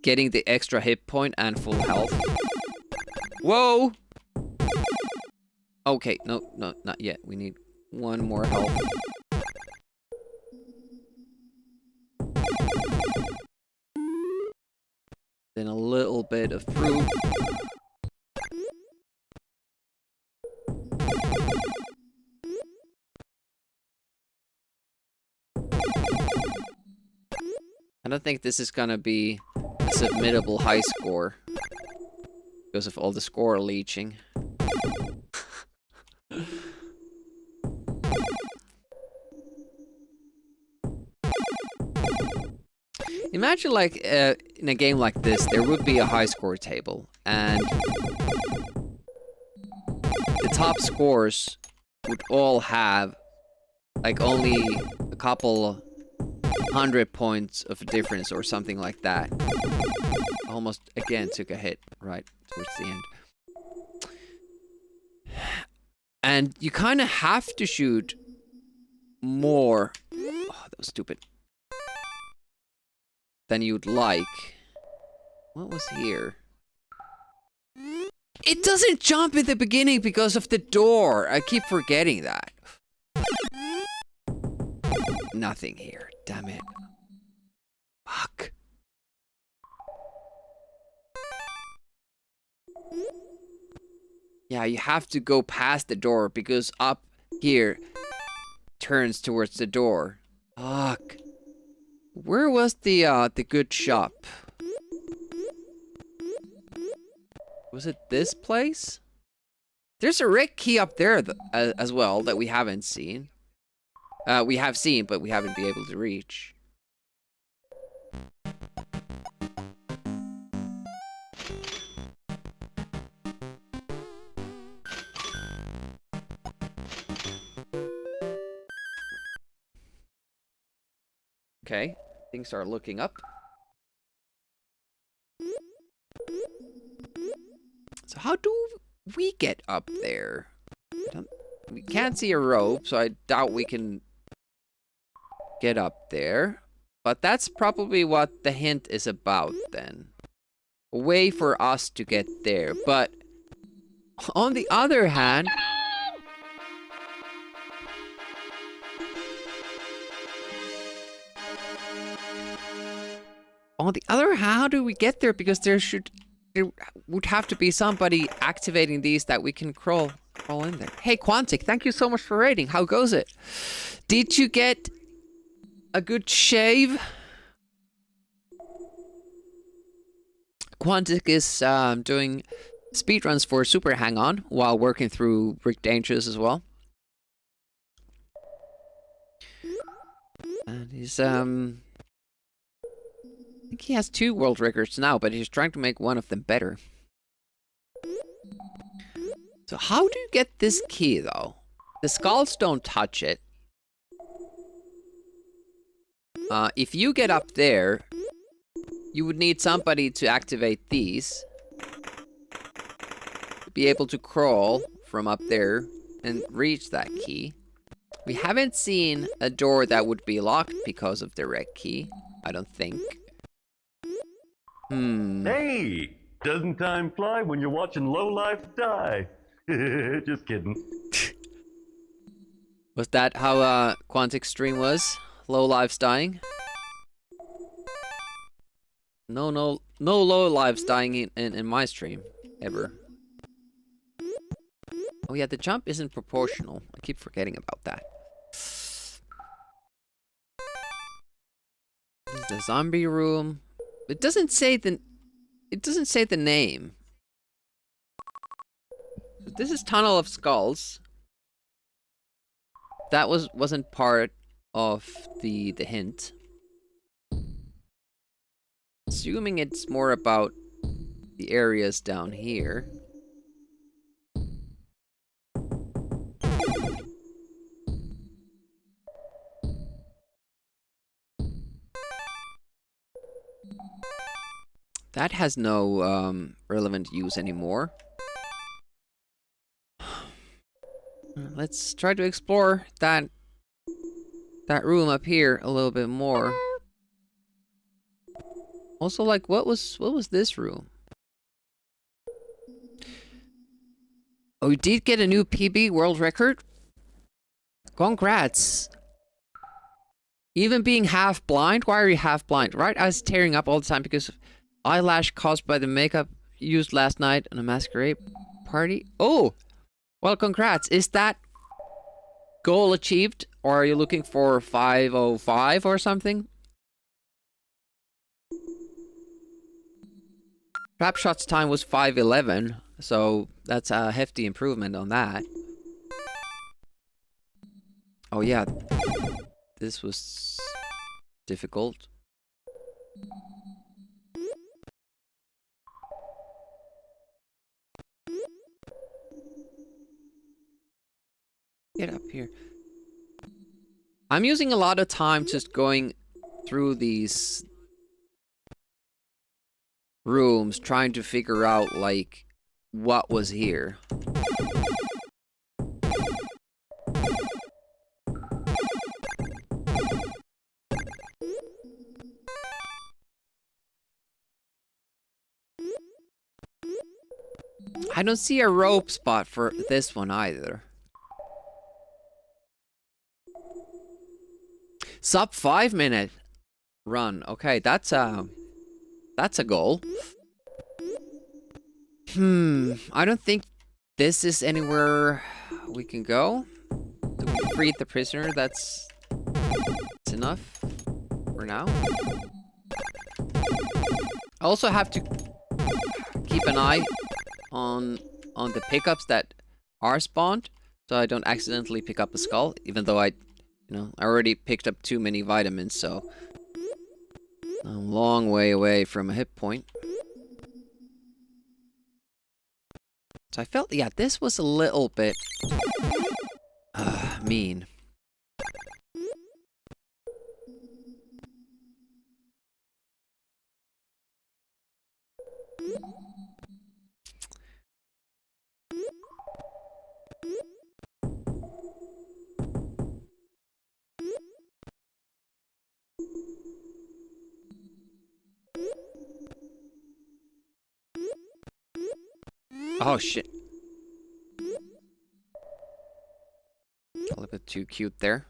Getting the extra hit point and full health. Whoa! Okay, no, not yet. We need 1 more health. Then a little bit of fruit. I don't think this is gonna be a submittable high score because of all the score leeching. Imagine like in a game like this, there would be a high score table, and the top scores would all have like only a couple 100 points of difference or something like that. Almost again took a hit right towards the end. And you kind of have to shoot more. Oh, that was stupid. Than you'd like. What was here? It doesn't jump in the beginning because of the door. I keep forgetting that. Nothing here. Damn it. Fuck. Yeah, you have to go past the door because up here turns towards the door. Fuck. Where was the good shop? Was it this place? There's a red key up there as well that we haven't seen. We have seen, but we haven't been able to reach. Okay, things are looking up. So how do we get up there? We can't see a rope, so I doubt we can get up there. But that's probably what the hint is about then. A way for us to get there. But on the other hand... how do we get there? Because there would have to be somebody activating these that we can crawl in there. Hey, Quantic, thank you so much for raiding. How goes it? Did you get a good shave? Quantic is doing speedruns for Super Hang-On while working through Brick Dangerous as well. And he's I think he has 2 world records now, but he's trying to make one of them better. So how do you get this key, though? The skulls don't touch it. If you get up there, you would need somebody to activate these. To be able to crawl from up there and reach that key. We haven't seen a door that would be locked because of the red key. I don't think. Hey, doesn't time fly when you're watching lowlife die? Just kidding. Was that how Quantic stream was? Low lives dying? No low lives dying in my stream ever. Oh yeah, the jump isn't proportional. I keep forgetting about that. This is the zombie room. It doesn't say the name. This is Tunnel of Skulls. That wasn't part of the hint. Assuming it's more about the areas down here. That has no relevant use anymore. Let's try to explore that room up here a little bit more. Also, like, what was this room? Oh, you did get a new PB world record? Congrats. Even being half blind? Why are you half blind? Right? I was tearing up all the time because of eyelash caused by the makeup used last night on a masquerade party. Oh! Well, congrats. Is that goal achieved? Or are you looking for 505 or something? Trapshot's time was 511, so that's a hefty improvement on that. Oh yeah, this was difficult. Get up here. I'm using a lot of time just going through these rooms, trying to figure out, like, what was here. I don't see a rope spot for this one either. Sub 5-minute run. Okay, that's a goal. I don't think this is anywhere we can go. Do we free the prisoner? That's enough for now. I also have to keep an eye on the pickups that are spawned, so I don't accidentally pick up a skull, even though I already picked up too many vitamins, so I'm a long way away from a hit point. So I felt, yeah, this was a little bit mean. Oh shit. A little bit too cute there.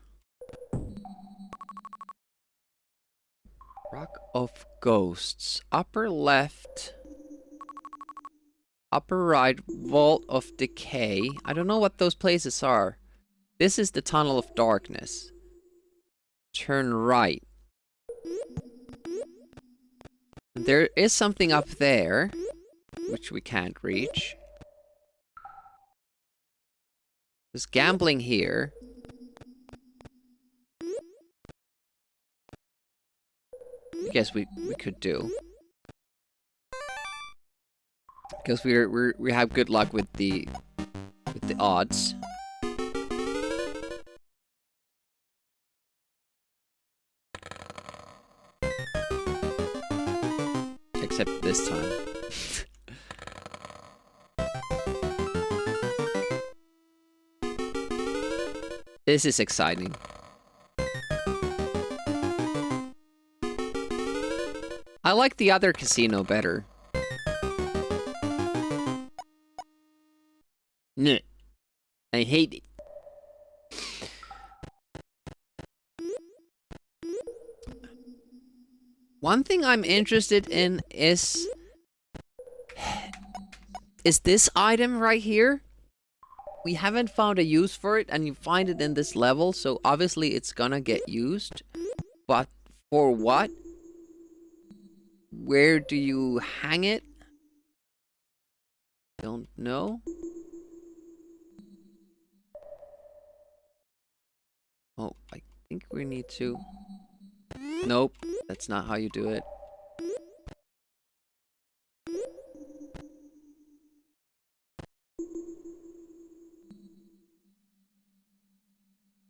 Rock of Ghosts. Upper left. Upper right. Vault of Decay. I don't know what those places are. This is the Tunnel of Darkness. Turn right. There is something up there, which we can't reach. There's gambling here. I guess we could do. Because we have good luck with the odds. Except this time. This is exciting. I like the other casino better. No, I hate it. One thing I'm interested in is this item right here. We haven't found a use for it, and you find it in this level, so obviously it's gonna get used. But for what? Where do you hang it? Don't know. Oh, I think we need to... Nope, that's not how you do it.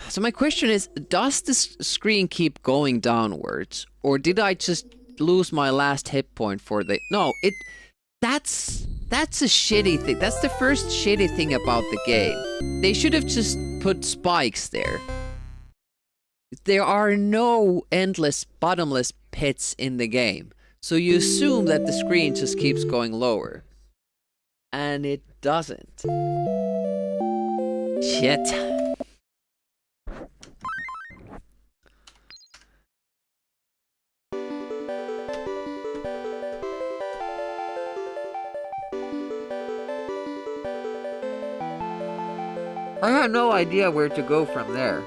So my question is, does this screen keep going downwards? Or did I just lose my last hit point for the... No, that's a shitty thing. That's the first shitty thing about the game. They should have just put spikes there. There are no endless, bottomless pits in the game. So you assume that the screen just keeps going lower. And it doesn't. Shit. I have no idea where to go from there.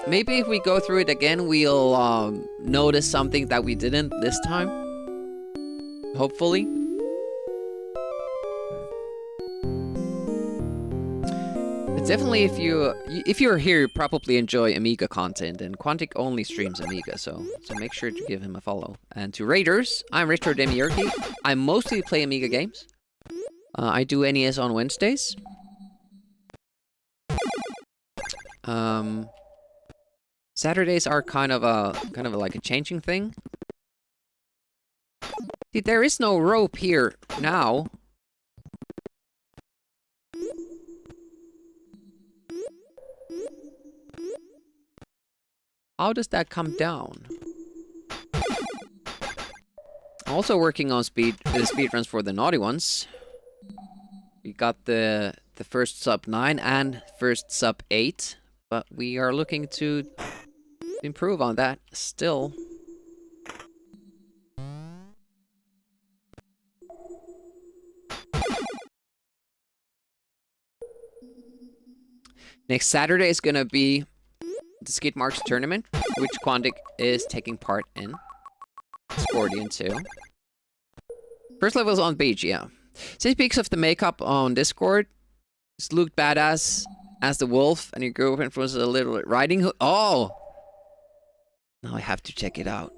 Maybe if we go through it again, we'll notice something that we didn't this time. Hopefully. Definitely, if you're here, you probably enjoy Amiga content, and Quantic only streams Amiga, so make sure to give him a follow. And to Raiders, I'm Richard Demiurgi. I mostly play Amiga games. I do NES on Wednesdays. Saturdays are kind of like a changing thing. See, there is no rope here now. How does that come down? I'm also working on speedruns for the naughty ones. We got the first sub 9 and first sub 8, but we are looking to improve on that still. Next Saturday is gonna be the Skid Marks tournament, which Quantic is taking part in. Scordian too. First level is on beach, yeah. Say speaks of the makeup on Discord. It's looked badass as the wolf, and your girlfriend was a little riding hood. Oh! Now I have to check it out.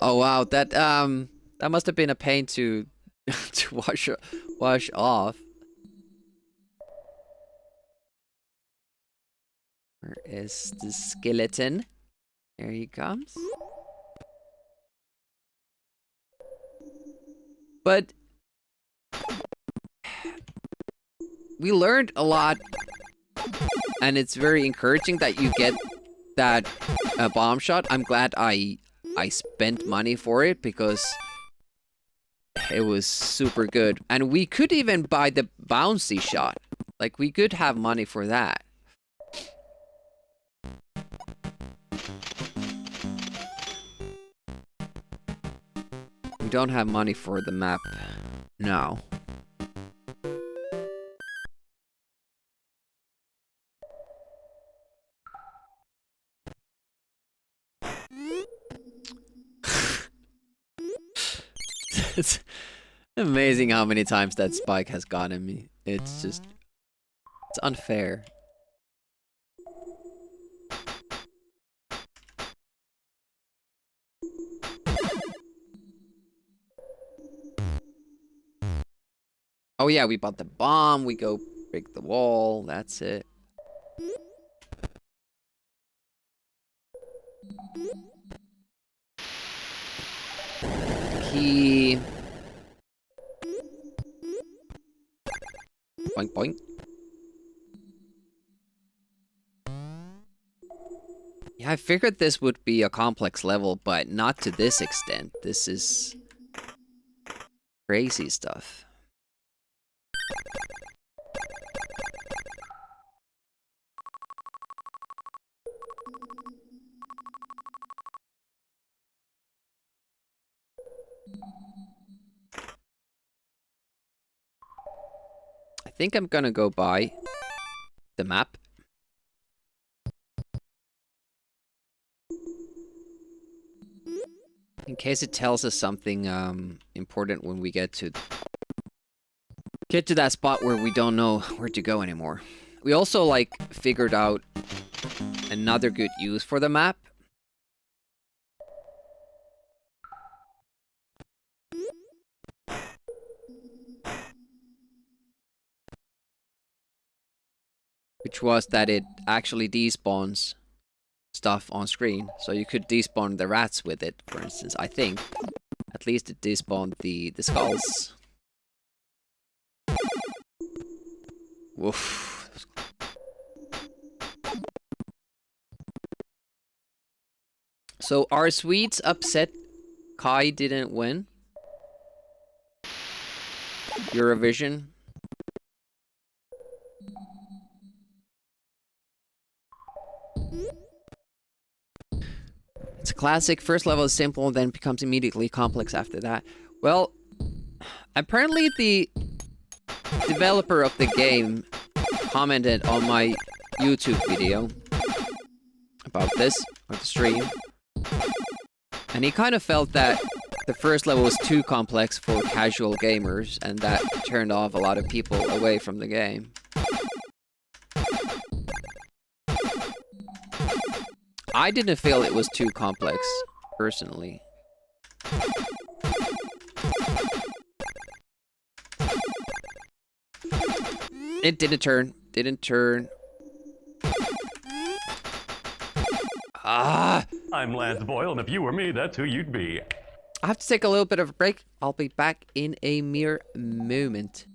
Oh wow, that must have been a pain to to wash off. Where is the skeleton? There he comes. But we learned a lot, and it's very encouraging that you get that bomb shot. I'm glad I spent money for it because it was super good. And we could even buy the bouncy shot. Like, we could have money for that. We don't have money for the map now. It's amazing how many times that spike has gotten me. It's just... it's unfair. Oh yeah, we bought the bomb, we go break the wall, that's it. Key. Boink boink. Yeah, I figured this would be a complex level, but not to this extent. This is crazy stuff. I think I'm gonna go buy the map. In case it tells us something important when we get to that spot where we don't know where to go anymore. We also like figured out another good use for the map. Which was that it actually despawns stuff on screen. So you could despawn the rats with it, for instance, I think. At least it despawned the skulls. Woof. So are Swedes upset Kai didn't win Eurovision? It's a classic. First level is simple, then becomes immediately complex after that. Well, apparently the developer of the game commented on my YouTube video about this, or the stream. And he kind of felt that the first level was too complex for casual gamers, and that turned off a lot of people away from the game. I didn't feel it was too complex, personally. It didn't turn. Didn't turn. Ah! I'm Lance Boyle, and if you were me, that's who you'd be. I have to take a little bit of a break. I'll be back in a mere moment.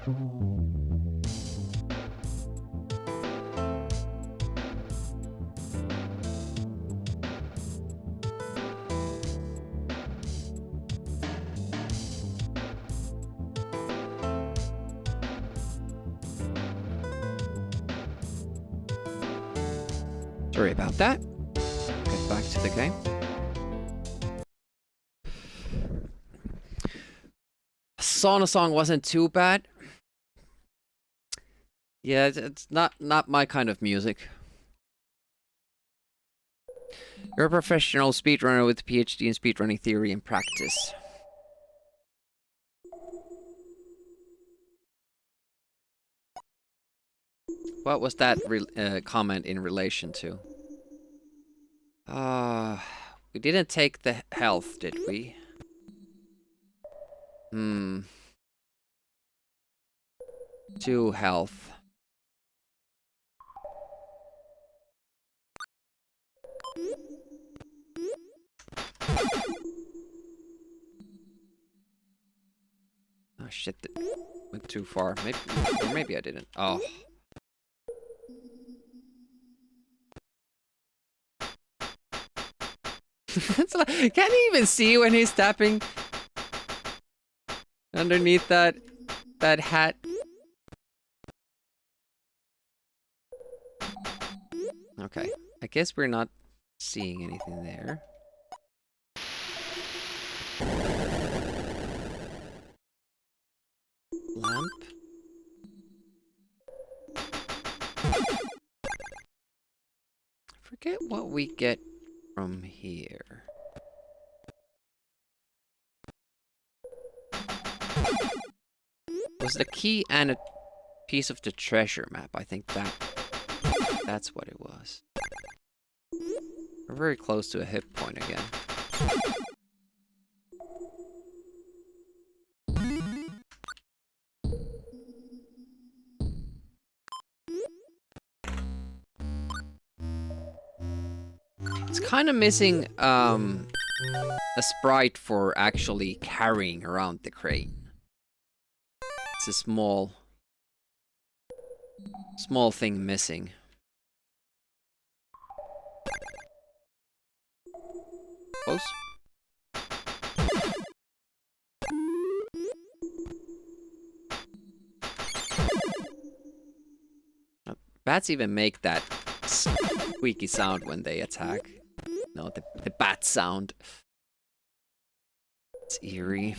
Sorry about that. Get back to the game. Sauna song wasn't too bad. Yeah, it's not my kind of music. You're a professional speedrunner with a PhD in speedrunning theory and practice. What was that comment in relation to? We didn't take the health, did we? Hmm. 2 health. Oh shit, that went too far. Maybe, or maybe I didn't. Oh. It's like, can he even see when he's tapping underneath that hat? Okay, I guess we're not seeing anything there. Lamp. Forget what we get from here. Was the key and a piece of the treasure map? I think that's what it was. We're very close to a hit point again. It's kind of missing a sprite for actually carrying around the crane. It's a small thing missing. Close. Bats even make that squeaky sound when they attack. No, the bat sound. It's eerie.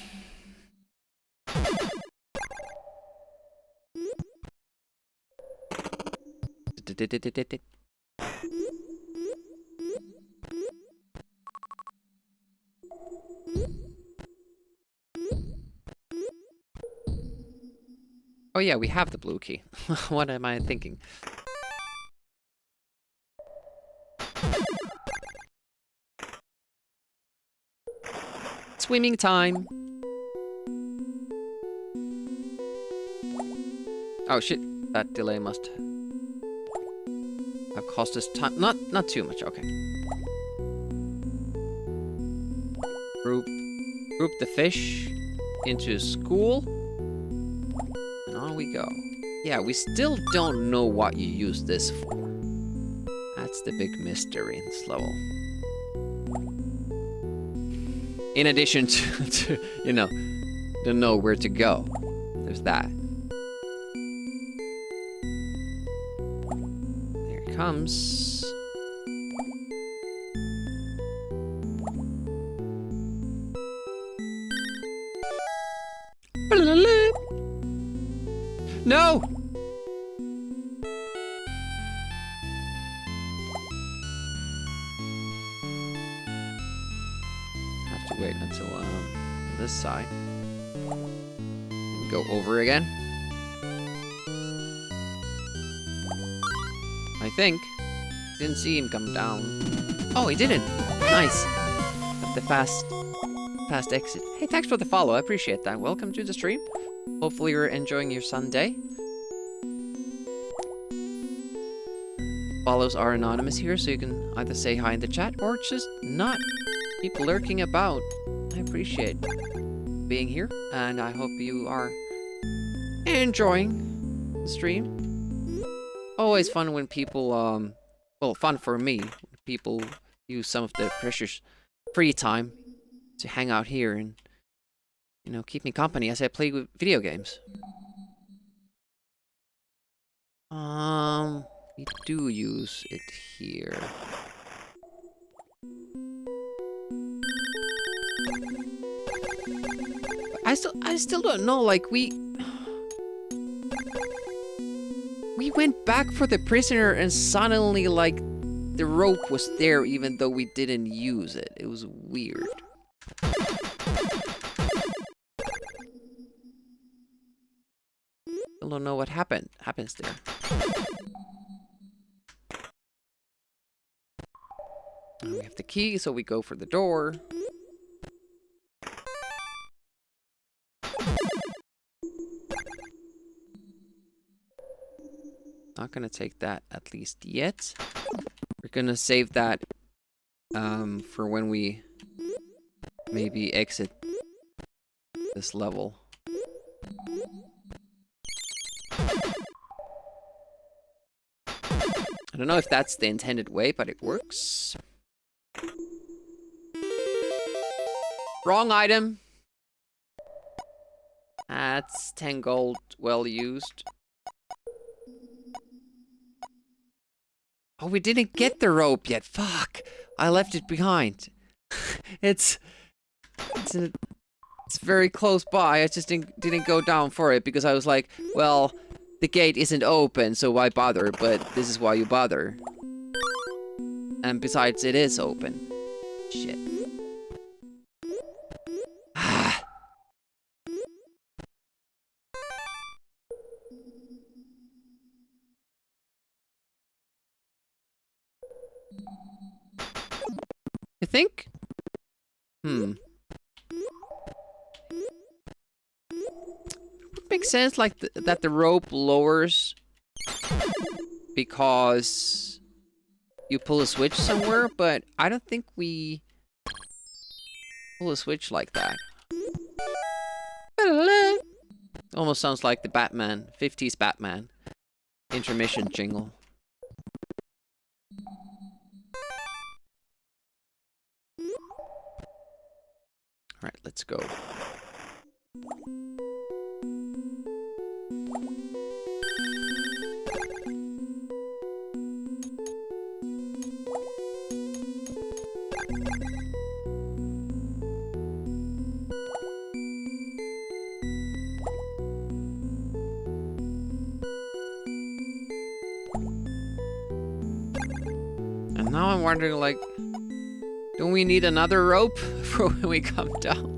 Oh yeah, we have the blue key. What am I thinking? Swimming time. Oh shit, that delay must have cost us time. Not too much, okay. Group the fish into school. And on we go. Yeah, we still don't know what you use this for. That's the big mystery in this level. In addition to you know, to know where to go. There's that. There it comes. No! Have to wait until this side. Go over again. I think. Didn't see him come down. Oh, he didn't. Nice. Got the fast exit. Hey, thanks for the follow. I appreciate that. Welcome to the stream. Hopefully you're enjoying your Sunday. Follows are anonymous here, so you can either say hi in the chat or just not keep lurking about. I appreciate being here, and I hope you are enjoying the stream. Always fun when people, well, fun for me, when people use some of their precious free time to hang out here and, you know, keep me company as I play with video games. We do use it here. I still don't know, like, we went back for the prisoner and suddenly, like, the rope was there even though we didn't use it. It was weird. Still don't know what happens there. We have the key, so we go for the door. Not gonna take that at least yet. We're gonna save that for when we maybe exit this level. I don't know if that's the intended way, but it works. Wrong item. That's 10 gold, well used. Oh, we didn't get the rope yet. Fuck. I left it behind. It's very close by. I just didn't go down for it because I was like, well, the gate isn't open, so why bother? But this is why you bother. And besides, it is open. Shit. You think? Would make sense, like, that the rope lowers because you pull a switch somewhere, but I don't think we pull a switch like that. Almost sounds like the Batman, 50s Batman intermission jingle. Alright, let's go. And now I'm wondering, like, don't we need another rope for when we come down?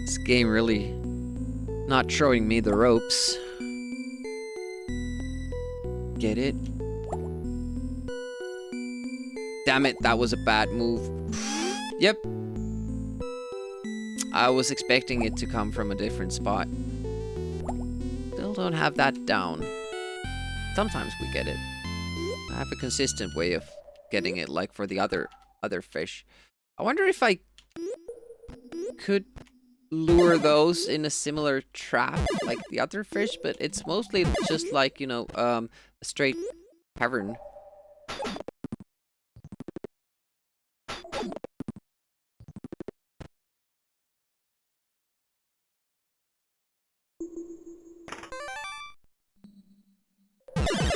This game really not showing me the ropes. Get it? Damn it, that was a bad move. Yep. I was expecting it to come from a different spot. Still don't have that down. Sometimes we get it. I have a consistent way of getting it, like for the other fish. I wonder if I could lure those in a similar trap like the other fish, but it's mostly just like, you know, a straight cavern.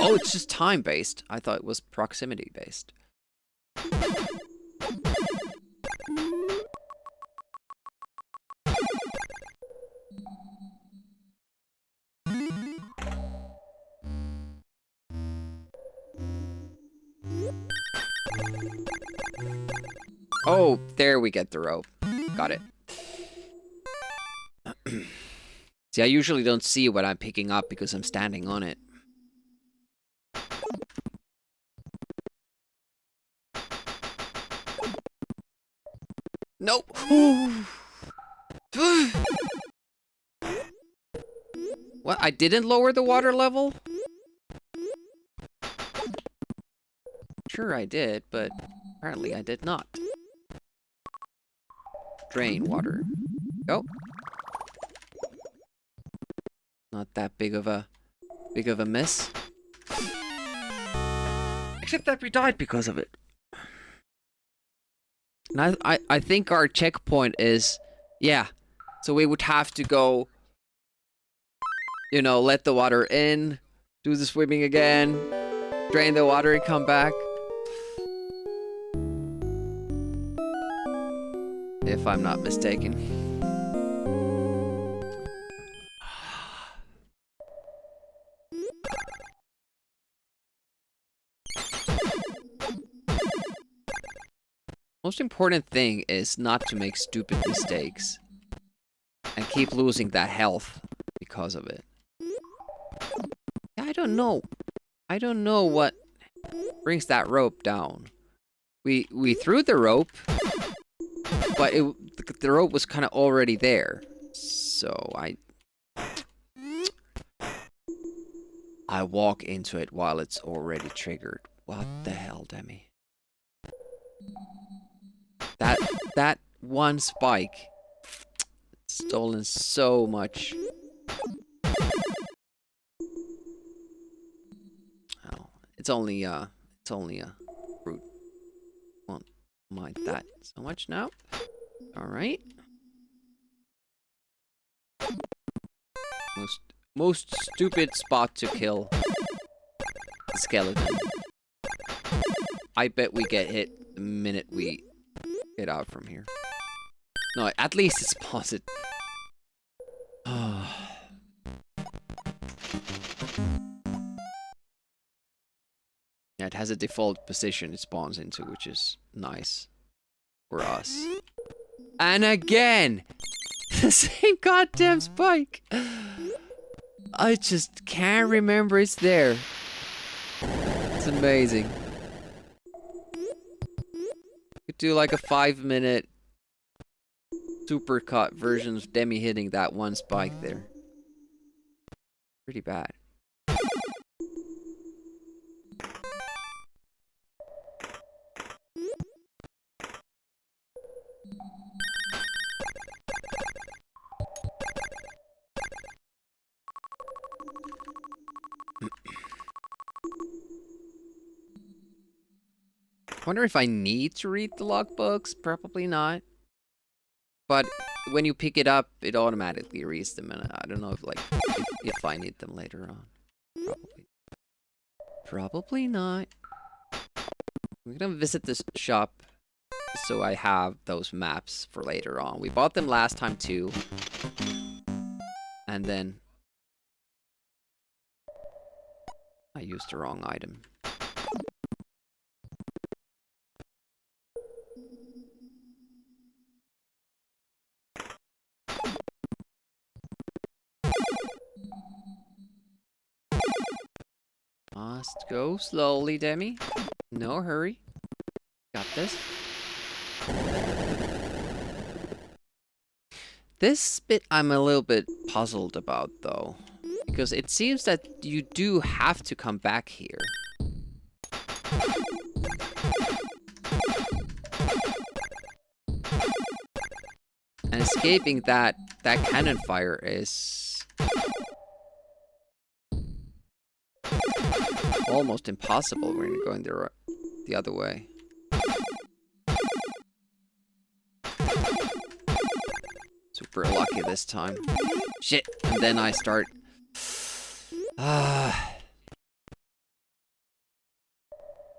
Oh, it's just time-based. I thought it was proximity-based. Oh, there we get the rope. Got it. See, I usually don't see what I'm picking up because I'm standing on it. Nope. What? I didn't lower the water level? Sure I did, but apparently I did not. Drain water. Go. not that big of a miss. Except that we died because of it. And I think our checkpoint is, yeah. So we would have to go, you know, let the water in, do the swimming again, drain the water and come back. If I'm not mistaken. Most important thing is not to make stupid mistakes. And keep losing that health because of it. I don't know. I don't know what brings that rope down. We threw the rope, but the rope was kind of already there. So I walk into it while it's already triggered. What the hell, Demi? That one spike stolen so much. Oh, it's only a fruit. Won't mind that so much now. All right. Most stupid spot to kill the skeleton. I bet we get hit the minute we get out from here. No, at least it spawns it. Yeah, it has a default position it spawns into, which is nice for us. And again, the same goddamn spike. I just can't remember it's there. It's amazing. Could do like a 5-minute supercut version of Demi hitting that one spike there. Pretty bad. Wonder if I need to read the logbooks? Probably not. But when you pick it up, it automatically reads them, and I don't know if if I need them later on. Probably not. I'm gonna visit this shop so I have those maps for later on. We bought them last time too. And then I used the wrong item. Must go slowly, Demi. No hurry. Got this. This bit I'm a little bit puzzled about, though. Because it seems that you do have to come back here. And escaping that cannon fire is almost impossible when you're going the other way. Super lucky this time. Shit! And then I start...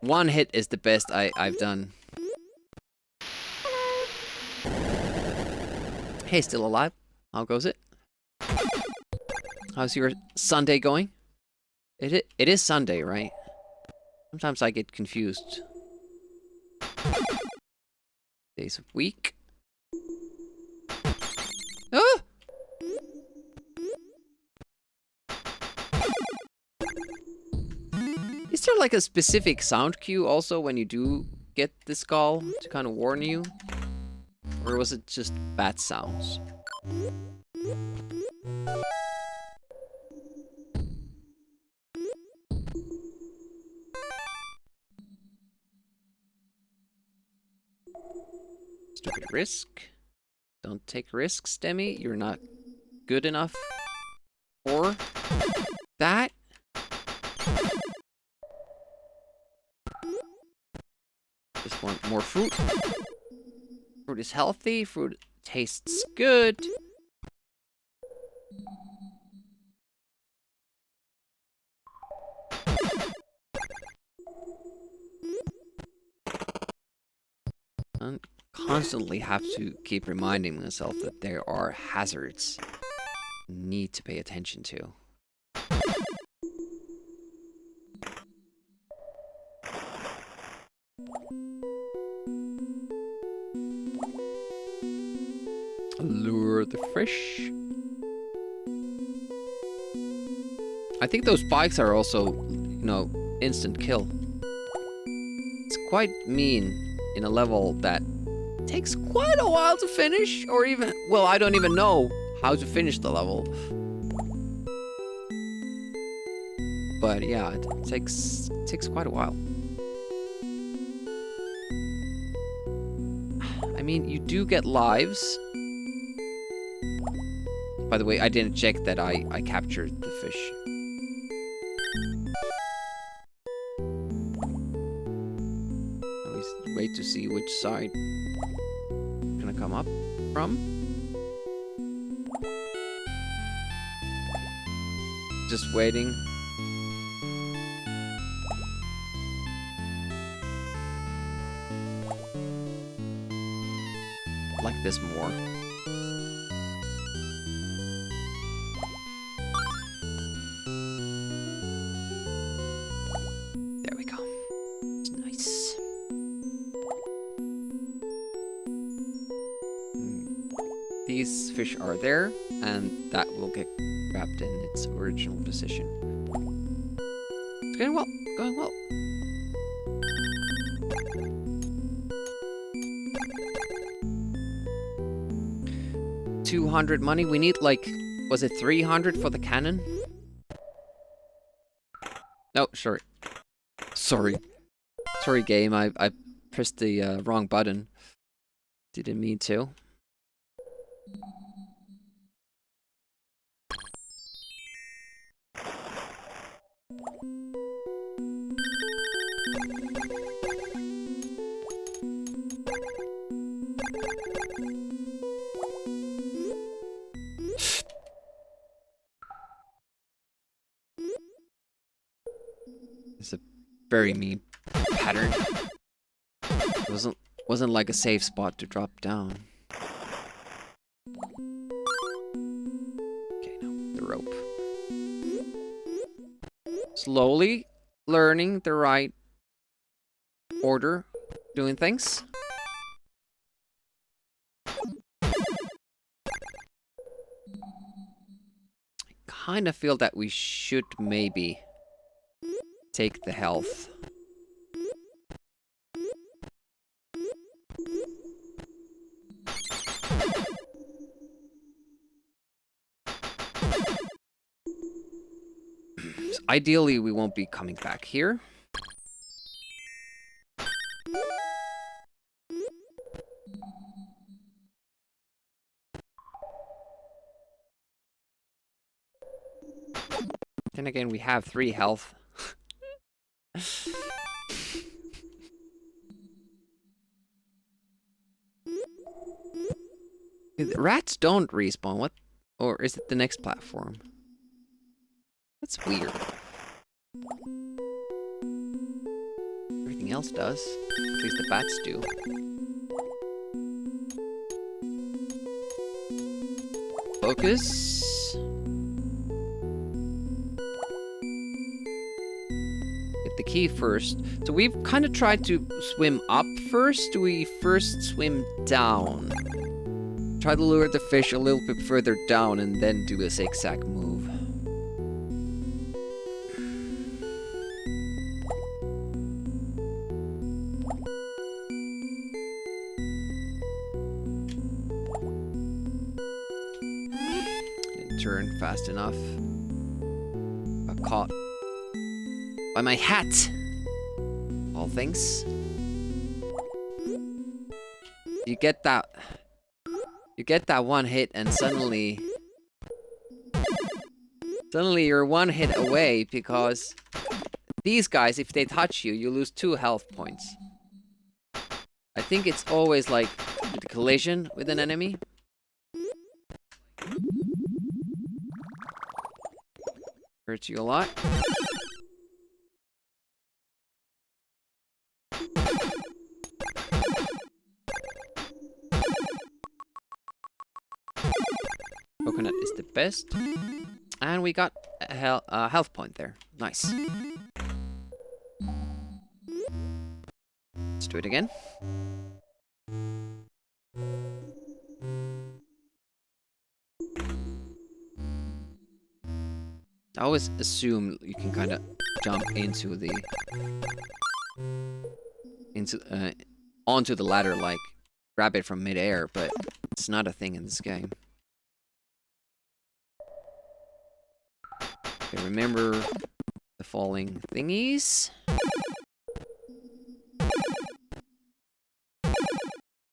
One hit is the best I've done. Hey, still alive? How goes it? How's your Sunday going? It is Sunday, right? Sometimes I get confused. Days of week. Ah! Is there like a specific sound cue also when you do get this call to kind of warn you? Or was it just bat sounds? Stupid risk. Don't take risks, Demi. You're not good enough. Or that. Just want more fruit. Fruit is healthy. Fruit tastes good. I constantly have to keep reminding myself that there are hazards I need to pay attention to. Lure the fish. I think those spikes are also, you know, instant kill. It's quite mean in a level that takes quite a while to finish, or even, well, I don't even know how to finish the level. But yeah, it takes quite a while. I mean, you do get lives. By the way, I didn't check that I captured the fish. Wait to see which side it's gonna come up from. Just waiting. Like this more. There we go. It's nice. These fish are there, and that will get grabbed in its original position. It's going well, going well. $200 money. We need like, was it 300 for the cannon? No, sorry. Sorry, game. I pressed the wrong button. Didn't mean to. It's a very mean pattern. It wasn't like a safe spot to drop down. Okay, now the rope. Slowly learning the right order, doing things. I kind of feel that we should maybe take the health. So ideally, we won't be coming back here. Then again, we have 3 health. Rats don't respawn. What? Or is it the next platform? That's weird. Everything else does. At least the bats do. Focus. Get the key first. So we've kind of tried to swim up first. Do we first swim down? Try to lure the fish a little bit further down and then do a zigzag move. Didn't turn fast enough. Got caught by my hat. All things. You get that. You get that one hit and suddenly Suddenly you're one hit away because these guys, if they touch you, you lose 2 health points. I think it's always like the collision with an enemy. Hurts you a lot. Coconut is the best. And we got a health point there. Nice. Let's do it again. I always assume you can kind of jump into the onto the ladder, like grab it from midair, but it's not a thing in this game. Okay, remember the falling thingies.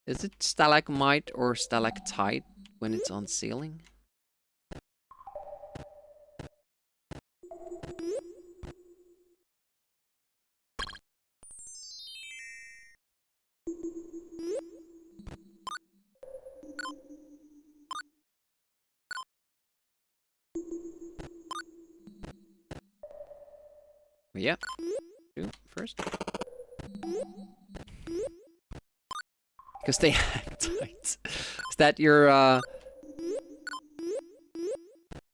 Is it stalagmite or stalactite when it's on ceiling? Yeah, do first. Because they hang tight. Is that your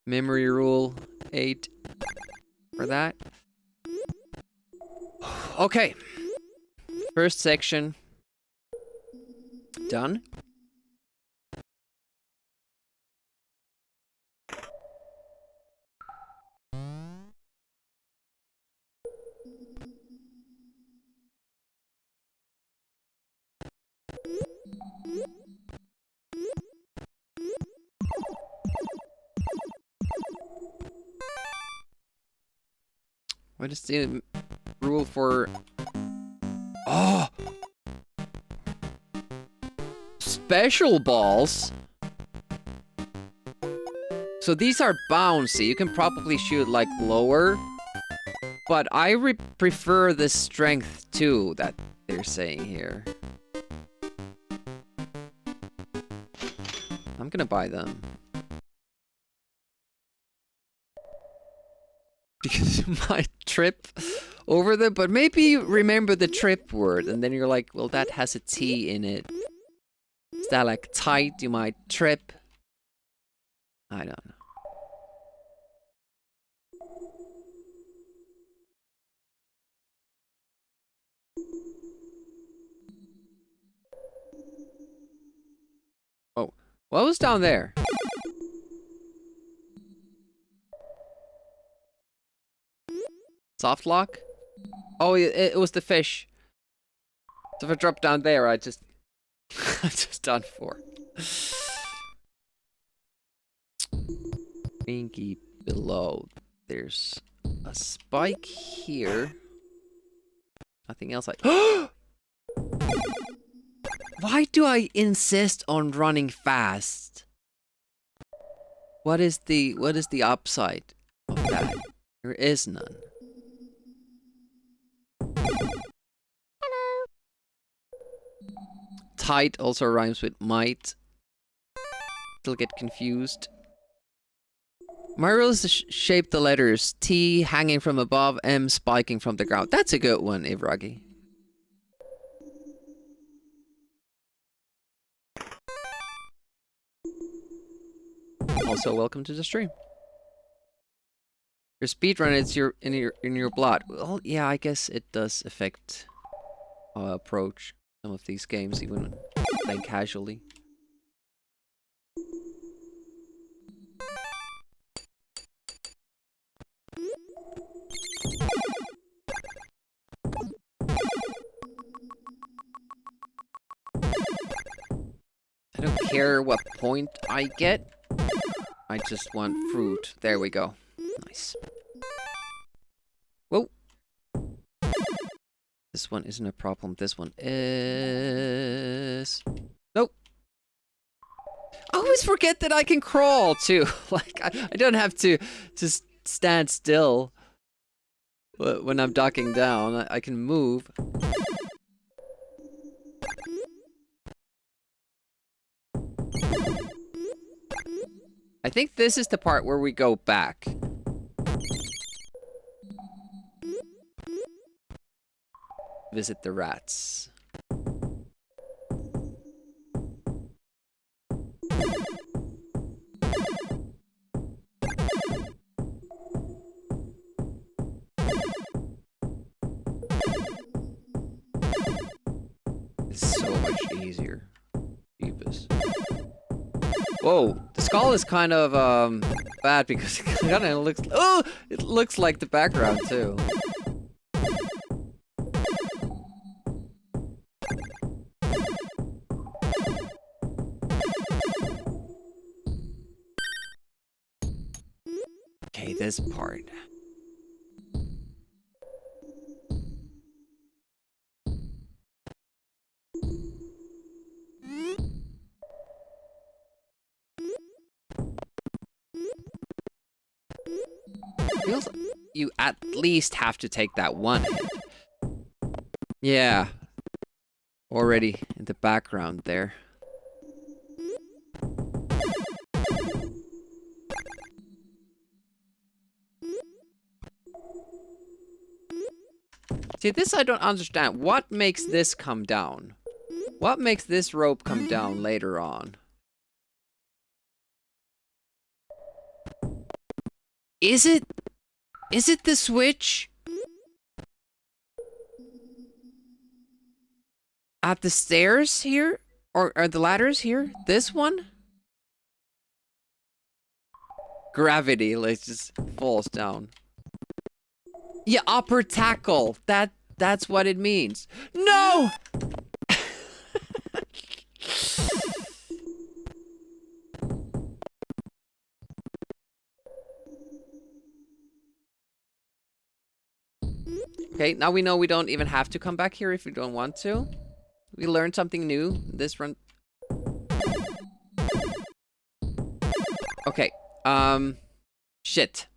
memory rule 8 for that? Okay. First section done. What is the rule for... Oh! Special balls? So these are bouncy. You can probably shoot like lower. But I prefer the strength 2 that they're saying here. I'm gonna buy them. Because you might trip over them, but maybe remember the trip word, and then you're like, well, that has a T in it. Stalactite, you might trip. I don't know. Oh, what was down there? Soft lock? Oh, it was the fish. So if I drop down there, I just... I'm just done for. Pinky below. There's a spike here. Nothing else Why do I insist on running fast? What is the upside of that? There is none. Tight also rhymes with might. Still get confused. My rule is to shape the letters T hanging from above, M spiking from the ground. That's a good one, Ivragi. Also, welcome to the stream. Your speedrun is in your blood. Well, yeah, I guess it does affect how I approach some of these games, even when playing casually. I don't care what point I get. I just want fruit. There we go. Nice. Whoa. This one isn't a problem. This one is... Nope. I always forget that I can crawl, too. Like, I don't have to just stand still when I'm docking down. I can move. I think this is the part where we go back. Visit the rats. It's so much easier. Jeebus. Whoa, the skull is kind of bad because it kind of looks. Oh, it looks like the background too. Okay, this part. Feels like you at least have to take that one hit. Yeah. Already in the background there. See, this I don't understand. What makes this come down? What makes this rope come down later on? Is it the switch? At the stairs here? Or are the ladders here? This one? Gravity, like, just falls down. Yeah, upper tackle. That's what it means. No! Okay, now we know we don't even have to come back here if we don't want to. We learned something new this run. Okay, shit.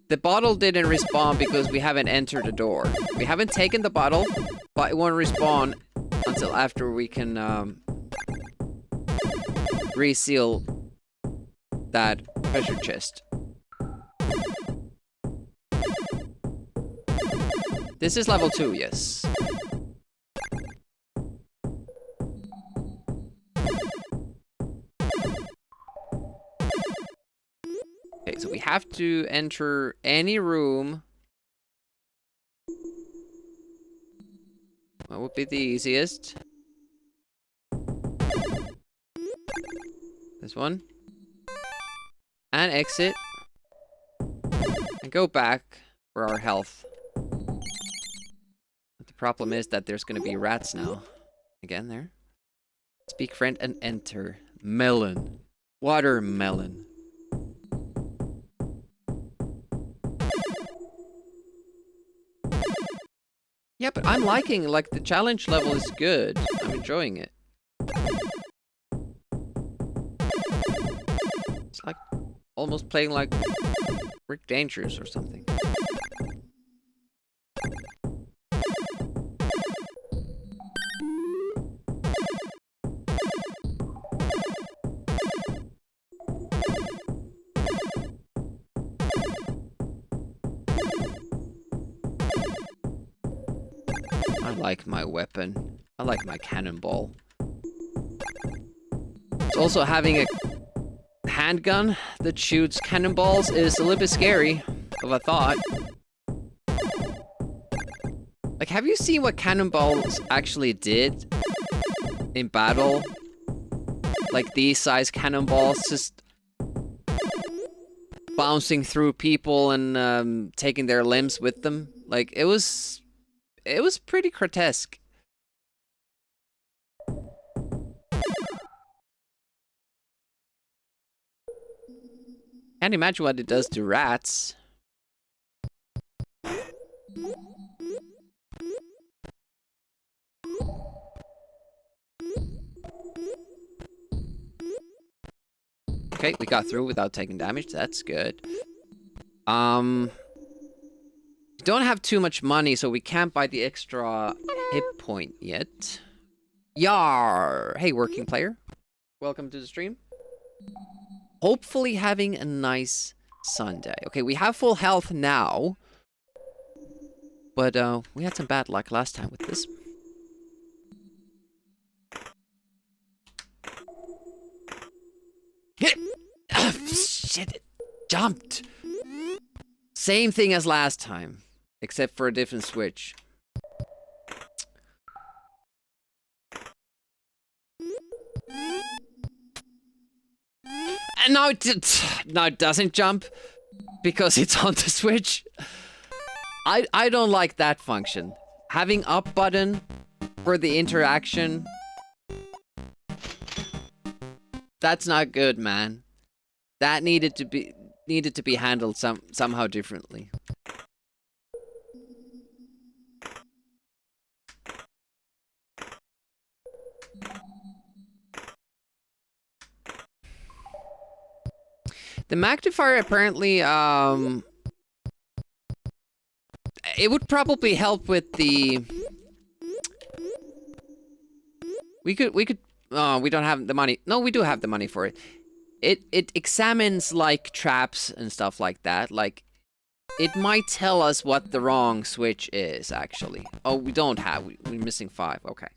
The bottle didn't respawn because we haven't entered the door. We haven't taken the bottle, but it won't respawn until after we can, reseal that treasure chest. This is level 2, yes. Okay, so we have to enter any room. What would be the easiest? This one. And exit. And go back for our health. But the problem is that there's gonna be rats now. Again there. Speak friend and enter. Melon. Watermelon. Yeah, but I'm liking, like, the challenge level is good. I'm enjoying it. It's like almost playing like Rick Dangerous or something. I like my weapon. I like my cannonball. It's also having a handgun that shoots cannonballs is a little bit scary of a thought. Like, have you seen what cannonballs actually did in battle? Like, these size cannonballs just bouncing through people and taking their limbs with them. Like, it was pretty grotesque. Can't imagine what it does to rats. Okay, we got through without taking damage. That's good. Don't have too much money, so we can't buy the extra hit point yet. Yar! Hey, working player. Welcome to the stream. Hopefully having a nice Sunday. Okay, we have full health now. But, we had some bad luck last time with this. Shit, it jumped. Same thing as last time, except for a different switch. And now it doesn't jump because it's on the switch. I don't like that function. Having up button for the interaction. That's not good, man. That needed to be handled somehow differently. The magnifier apparently it would probably help with the we could we don't have the money. No, we do have the money for it. It examines like traps and stuff like that. Like it might tell us what the wrong switch is actually. Oh, we don't have. We're missing 5. Okay.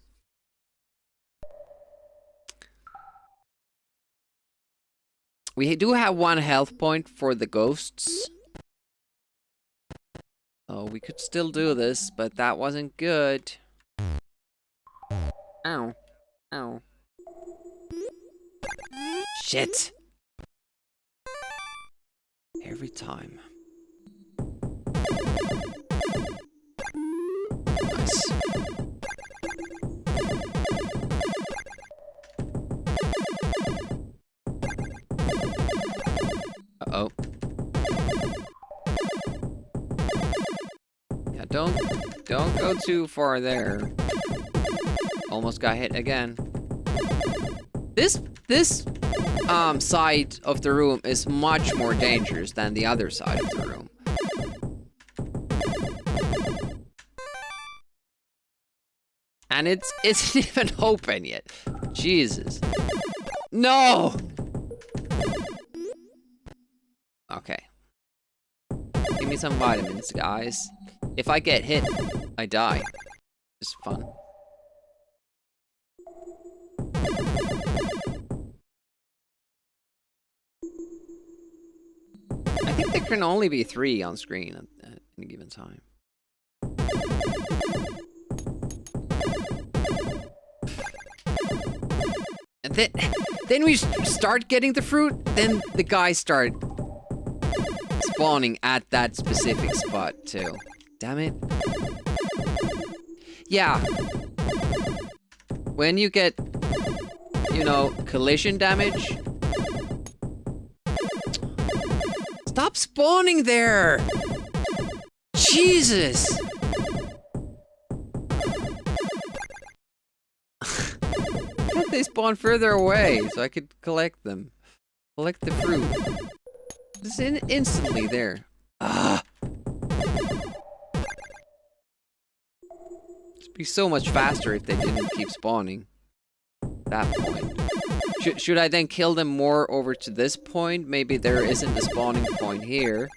We do have 1 health point for the ghosts. Oh, we could still do this, but that wasn't good. Ow. Ow. Shit! Every time. Nice. Uh-oh. Yeah, don't go too far there. Almost got hit again. This side of the room is much more dangerous than the other side of the room. And it isn't even open yet. Jesus. No! Okay. Give me some vitamins, guys. If I get hit, I die. It's fun. I think there can only be 3 on screen at any given time. And then we start getting the fruit, then the guys start spawning at that specific spot too. Damn it. Yeah. When you get, you know, collision damage. Stop spawning there! Jesus! Can't they spawn further away so I could collect them? Collect the fruit. It's instantly there. Ah! It'd be so much faster if they didn't keep spawning. That point. Should I then kill them more over to this point? Maybe there isn't a spawning point here.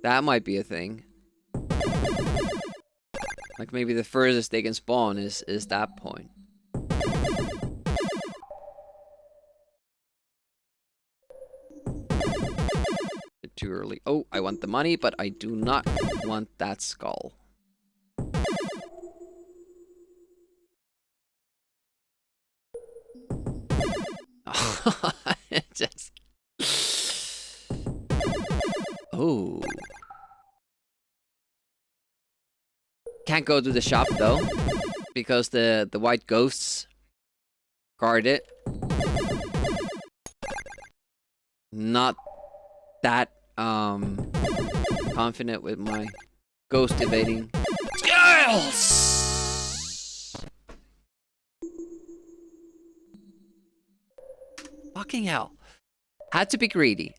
That might be a thing. Like maybe the furthest they can spawn is that point. Bit too early. Oh, I want the money, but I do not want that skull. Just... Oh. Can't go to the shop though, because the white ghosts guard it. Not that confident with my ghost evading skills. Fucking hell. Had to be greedy.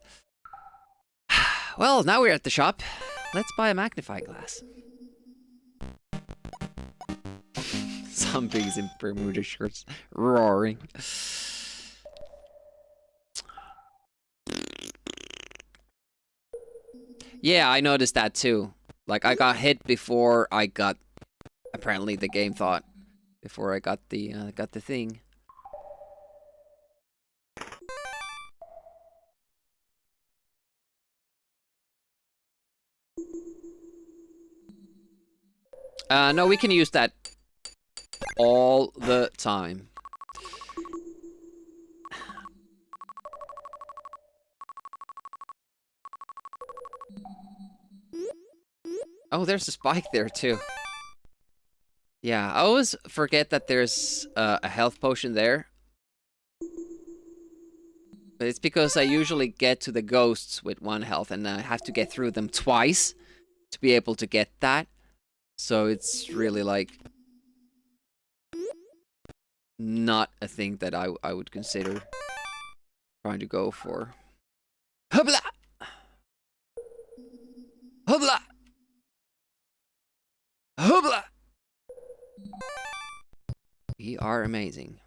Well, now we're at the shop. Let's buy a magnifying glass. Zombies in Bermuda shirts roaring. Yeah, I noticed that too. Like, I got hit before I got... Apparently the game thought. Before I got the thing. No, we can use that all the time. Oh, there's a spike there too. Yeah, I always forget that there's a health potion there. But it's because I usually get to the ghosts with 1 health and I have to get through them twice to be able to get that. So it's really like not a thing that I would consider trying to go for. Hubla! Hubla! Hubla! We are amazing.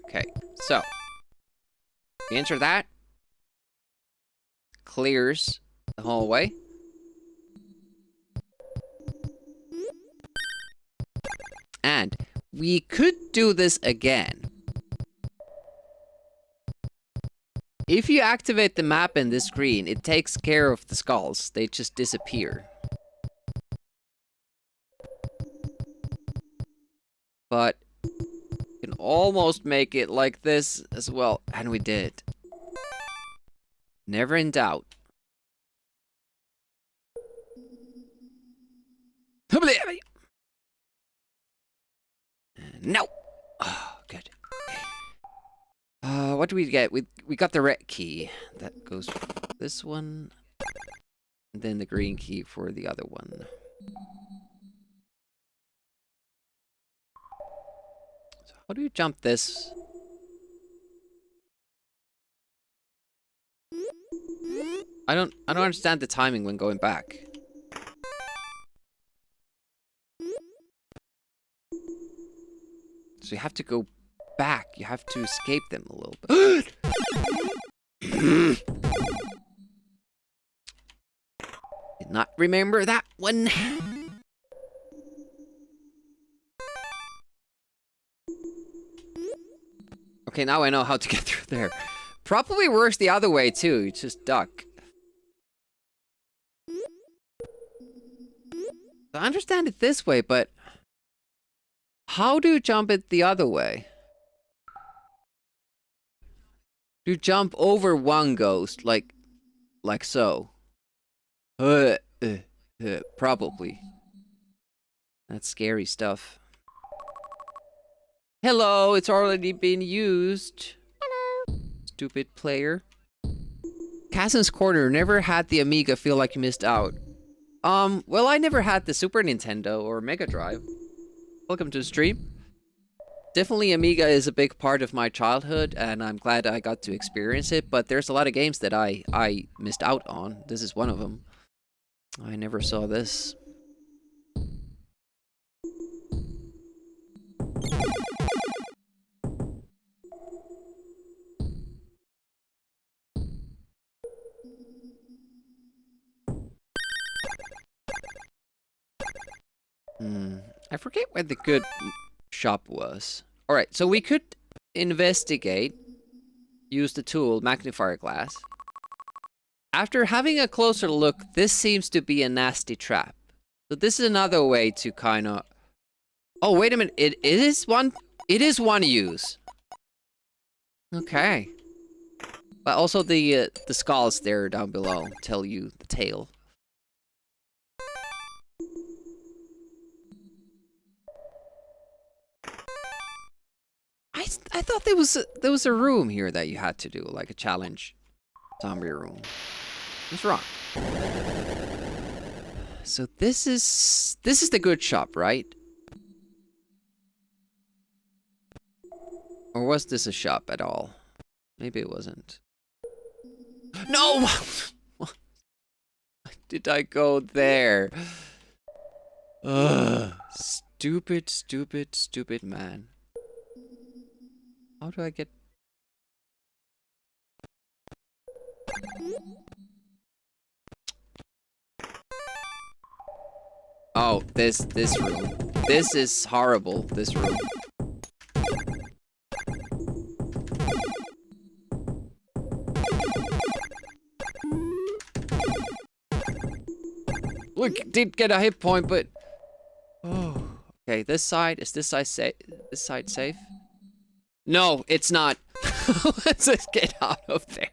Okay, so we enter that. Clears the hallway. And we could do this again. If you activate the map in this screen, it takes care of the skulls. They just disappear. But you can almost make it like this as well. And we did. Never in doubt. No! Oh, good. What do we get? We got the red key. That goes for this one. And then the green key for the other one. So how do you jump this? I don't understand the timing when going back. So you have to go back. You have to escape them a little bit. Did not remember that one. Okay, now I know how to get through there. Probably works the other way too. You just duck. I understand it this way, but how do you jump it the other way? Do you jump over one ghost, like so? Probably. That's scary stuff. Hello, it's already been used. Hello. Stupid player. Cassin's Corner, never had the Amiga, feel like you missed out. Well, I never had the Super Nintendo or Mega Drive. Welcome to the stream. Definitely Amiga is a big part of my childhood, and I'm glad I got to experience it, but there's a lot of games that I missed out on. This is one of them. I never saw this. I forget where the good shop was. Alright, so we could investigate, use the tool, magnifier glass. After having a closer look, this seems to be a nasty trap. So this is another way to kind of... Oh, wait a minute, it is one use. Okay. But also the skulls there down below tell you the tale. I thought there was a room here that you had to do, like a challenge zombie room. What's wrong? So this is the good shop, right? Or was this a shop at all? Maybe it wasn't. No! Why did I go there? Ugh. Stupid, stupid, stupid man. How do I get... Oh, this room. This is horrible, this room. Look, did get a hit point, but... Oh. Okay, this side, is this side safe? This side safe? No, it's not. Let's just get out of there.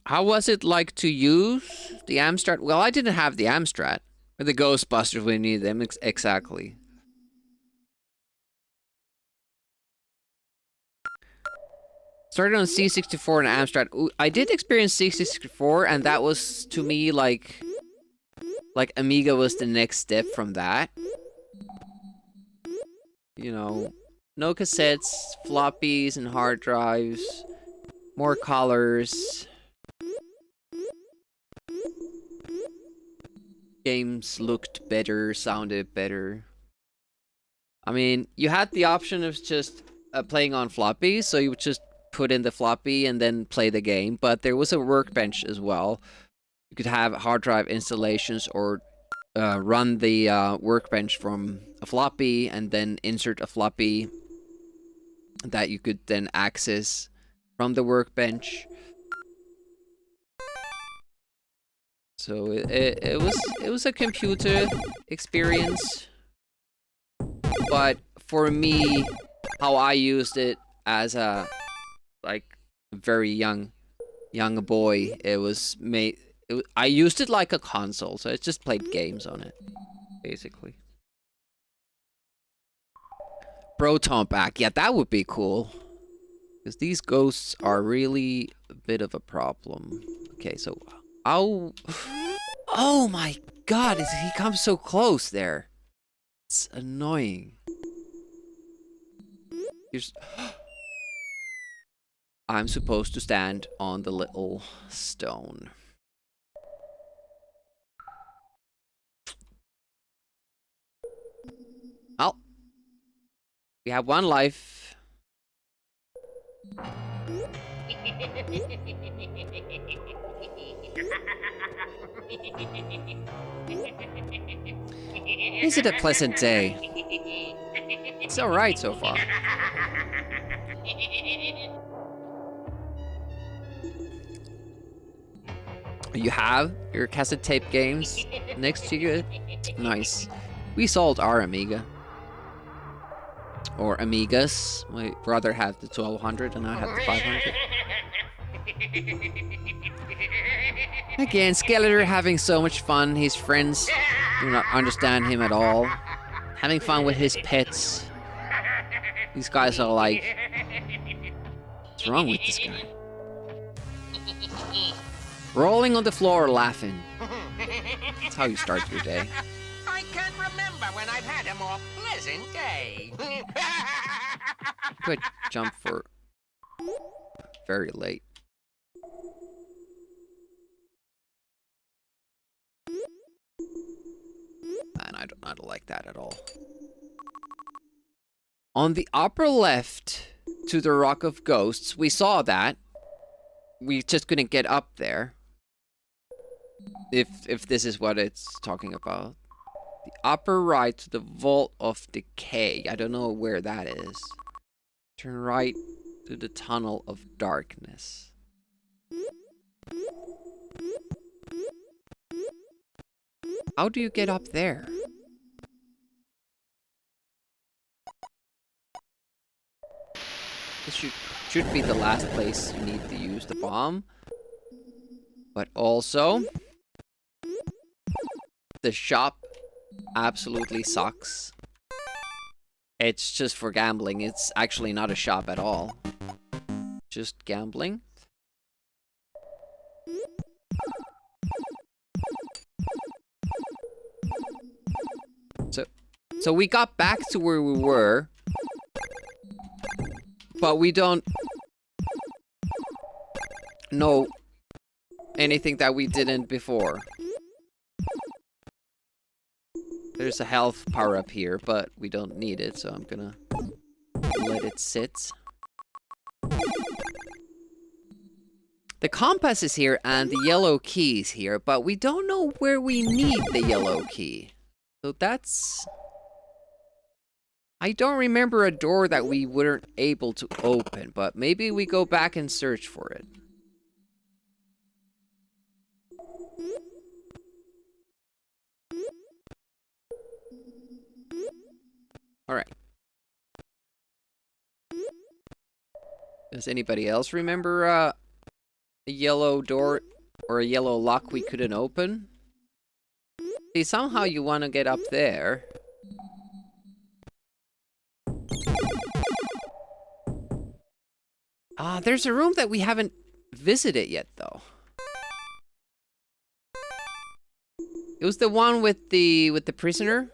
How was it like to use the Amstrad? Well, I didn't have the Amstrad. Or the Ghostbusters, we needed them, exactly. Started on C64 and Amstrad. Ooh, I did experience C64, and that was, to me, like Amiga was the next step from that. You know, no cassettes, floppies, and hard drives. More colors. Games looked better, sounded better. I mean, you had the option of just playing on floppies, so you would just put in the floppy and then play the game, but there was a workbench as well. You could have hard drive installations or run the workbench from a floppy and then insert a floppy that you could then access from the workbench. So it was a computer experience, but for me, how I used it as a very young boy, I used it like a console, so I just played games on it, basically. Proton pack, yeah, that would be cool. Because these ghosts are really a bit of a problem. Okay, so... Oh my god, he comes so close there. It's annoying. I'm supposed to stand on the little stone. Well, we have one life. Is it a pleasant day? It's alright so far. You have your cassette tape games next to you? Nice. We sold our Amiga. Or Amigas. My brother had the 1200 and I had the 500. Again, Skeletor having so much fun. His friends do not understand him at all. Having fun with his pets. These guys are like... What's wrong with this guy? Rolling on the floor laughing. That's how you start your day. I can't remember when I've had a more pleasant day. Good jump for very late. Man, I don't like that at all. On the upper left to the Rock of Ghosts, we saw that. We just couldn't get up there. If this is what it's talking about. The upper right to the Vault of Decay. I don't know where that is. Turn right to the Tunnel of Darkness. How do you get up there? This should be the last place you need to use the bomb. But also... the shop absolutely sucks. It's just for gambling. It's actually not a shop at all. Just gambling. So we got back to where we were, but we don't know anything that we didn't before. There's a health power-up here, but we don't need it, so I'm gonna let it sit. The compass is here and the yellow key is here, but we don't know where we need the yellow key. So that's... I don't remember a door that we weren't able to open, but maybe we go back and search for it. Alright. Does anybody else remember a yellow door or a yellow lock we couldn't open? See, somehow you want to get up there. There's a room that we haven't visited yet, though. It was the one with the prisoner.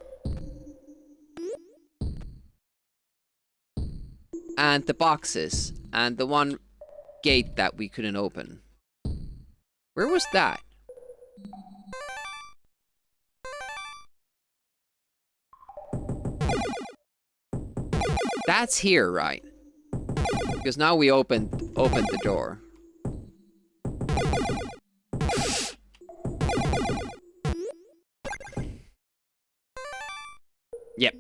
And the boxes. And the one gate that we couldn't open. Where was that? That's here, right? Because now we opened the door. Yep.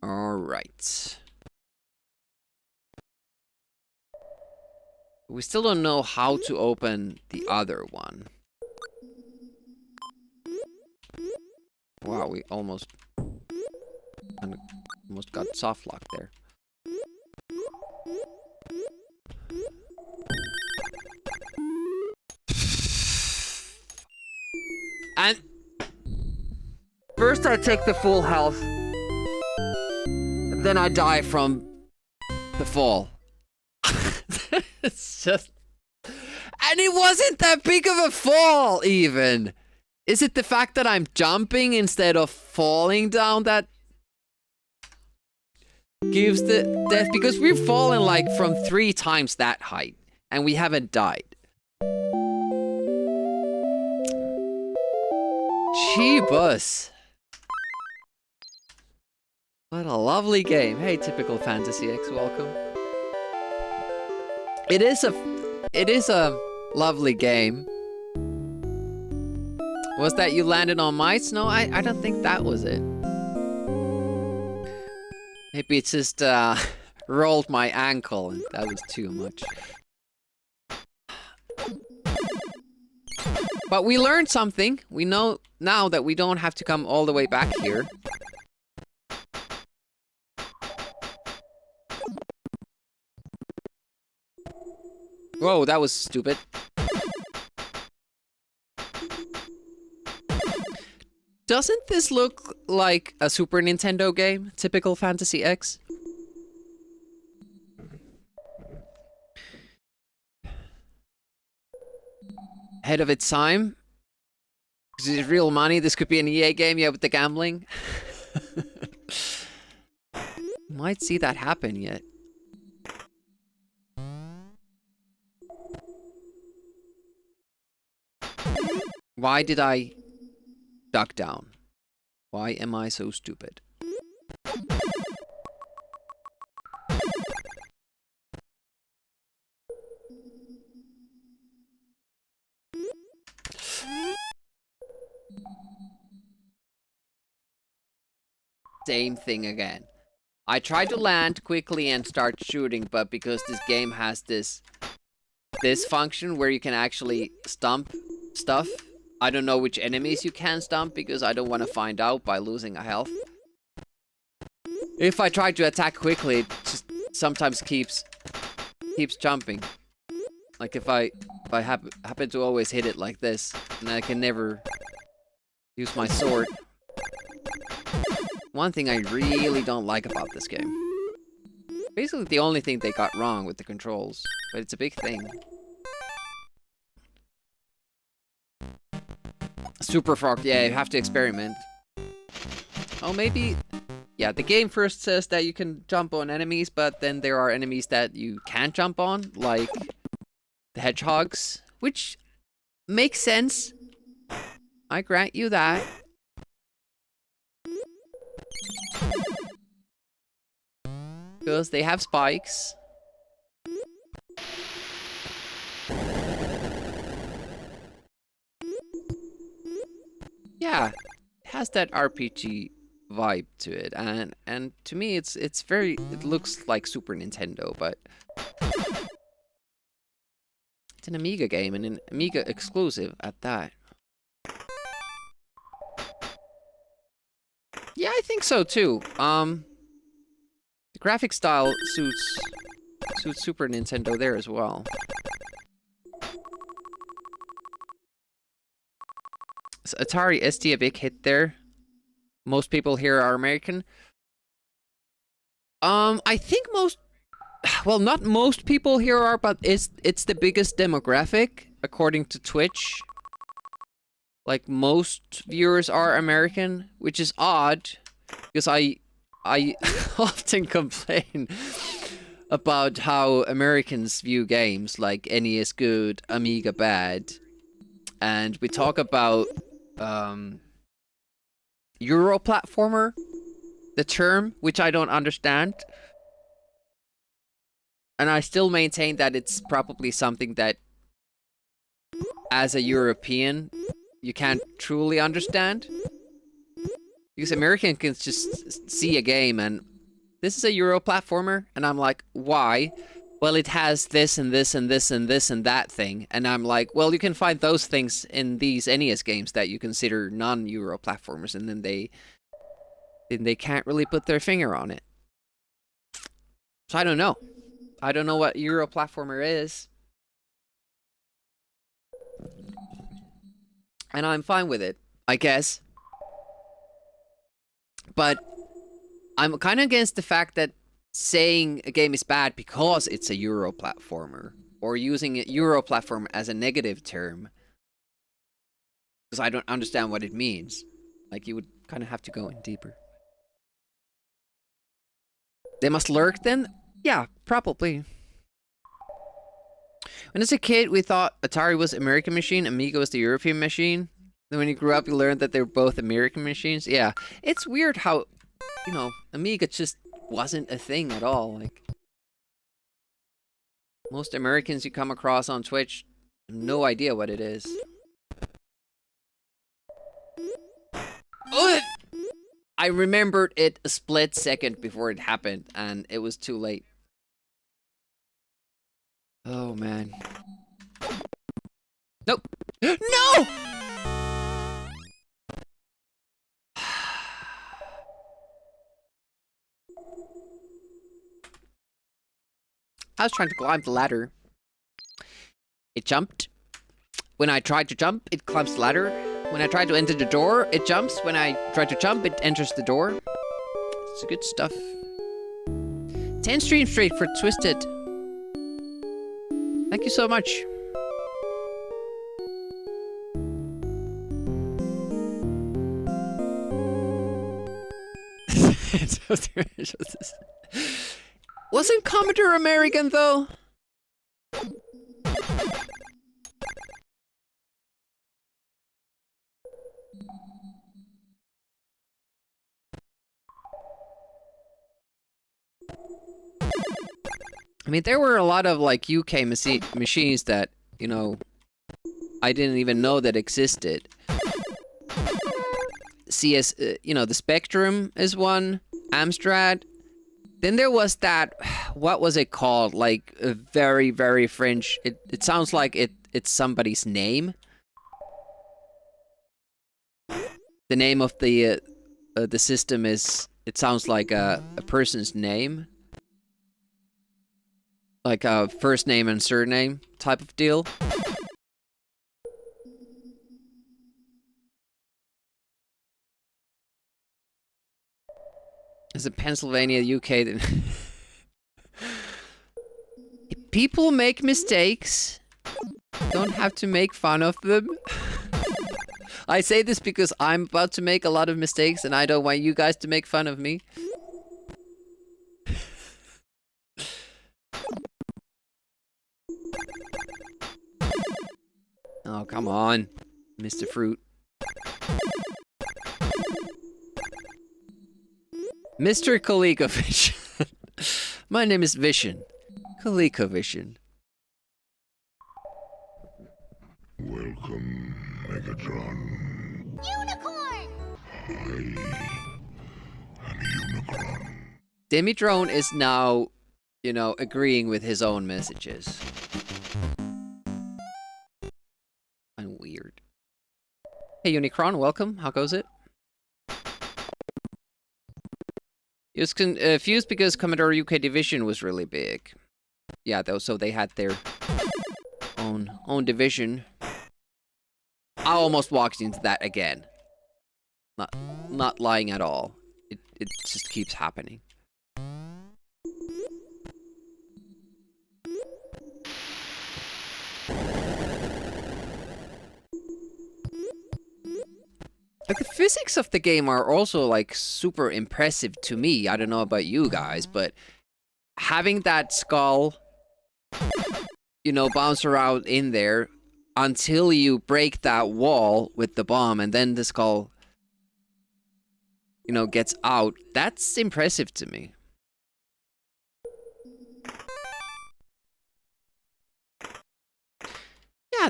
All right. We still don't know how to open the other one. Wow, we almost got soft lock there. And first I take the full health, and then I die from the fall. It's just... And it wasn't that big of a fall, even. Is it the fact that I'm jumping instead of falling down that gives the death? Because we've fallen like from 3 times that height, and we haven't died. Jeebus. What a lovely game. Hey, Typical Fantasy X, welcome. It is a lovely game. Was that you landed on mice? No, I don't think that was it. Maybe it's just rolled my ankle and that was too much. But we learned something. We know now that we don't have to come all the way back here. Whoa, that was stupid. Doesn't this look like a Super Nintendo game? Typical Fantasy X? Ahead of its time? This is real money. This could be an EA game, yeah, with the gambling. Might see that happen yet. Why did I duck down? Why am I so stupid? Same thing again. I tried to land quickly and start shooting, but because this game has this function where you can actually stomp stuff, I don't know which enemies you can stomp because I don't want to find out by losing a health. If I try to attack quickly, it just sometimes keeps jumping. Like if I happen to always hit it like this, and I can never use my sword. One thing I really don't like about this game. Basically the only thing they got wrong with the controls, but it's a big thing. Super frog, yeah, you have to experiment. Oh, maybe... Yeah, the game first says that you can jump on enemies, but then there are enemies that you can't jump on, like the hedgehogs, which makes sense. I grant you that. Because they have spikes. Yeah, it has that RPG vibe to it, and to me it looks like Super Nintendo, but it's an Amiga game and an Amiga exclusive at that. Yeah, I think so too. The graphic style suits Super Nintendo there as well. Is Atari ST a big hit there? Most people here are American. I think well, not most people here are, but it's the biggest demographic according to Twitch. Like, most viewers are American, which is odd, because I often complain about how Americans view games, like NES good, Amiga bad, and we talk about Euro platformer, the term, which I don't understand. And I still maintain that it's probably something that, as a European, you can't truly understand. Because Americans can just see a game and, this is a Euro platformer, and I'm like, why? Well, it has this and this and this and this and that thing. And I'm like, well, you can find those things in these NES games that you consider non-Euro platformers, and then they can't really put their finger on it. So I don't know. I don't know what Euro platformer is. And I'm fine with it, I guess. But I'm kind of against the fact that saying a game is bad because it's a Euro platformer, or using a Euro platform as a negative term, because I don't understand what it means. Like, you would kind of have to go in deeper. They must lurk then? Yeah, probably. When as a kid, we thought Atari was American machine, Amiga was the European machine. Then when you grew up, you learned that they were both American machines. Yeah, it's weird how, you know, Amiga just wasn't a thing at all. Like, most Americans you come across on Twitch have no idea what it is. Oh! I remembered it a split second before it happened, and it was too late. Oh, man. Nope. No! I was trying to climb the ladder. It jumped. When I tried to jump, it climbs the ladder. When I tried to enter the door, it jumps. When I try to jump, it enters the door. It's good stuff. 10 stream straight for Twisted. Thank you so much. Wasn't Commodore American, though? I mean, there were a lot of, like, UK machines that, you know, I didn't even know that existed. You know, the Spectrum is one. Amstrad. Then there was that, what was it called? Like, a very, very French. It sounds like it's somebody's name. The name of the system is, it sounds like a person's name. Like a first name and surname type of deal. Is it Pennsylvania, UK? If people make mistakes, don't have to make fun of them. I say this because I'm about to make a lot of mistakes and I don't want you guys to make fun of me. Oh, come on, Mr. Fruit. Mr. ColecoVision. My name is Vision. ColecoVision. Welcome, Megatron. Unicorn! I am Unicron. Demitron is now, you know, agreeing with his own messages. I'm weird. Hey, Unicron, welcome. How goes it? It was confused because Commodore UK Division was really big. Yeah, though, so they had their own division. I almost walked into that again. Not lying at all. It just keeps happening. Like, the physics of the game are also, like, super impressive to me. I don't know about you guys, but having that skull, you know, bounce around in there until you break that wall with the bomb, and then the skull, you know, gets out, that's impressive to me. Yeah,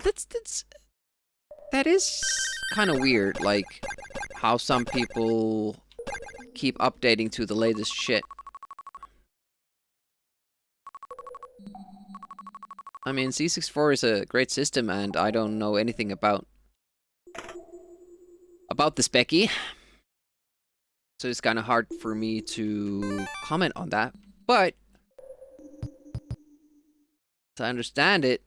that is kind of weird, like, how some people keep updating to the latest shit. I mean, C64 is a great system, and I don't know anything about the specky. So it's kind of hard for me to comment on that. But, as I understand it,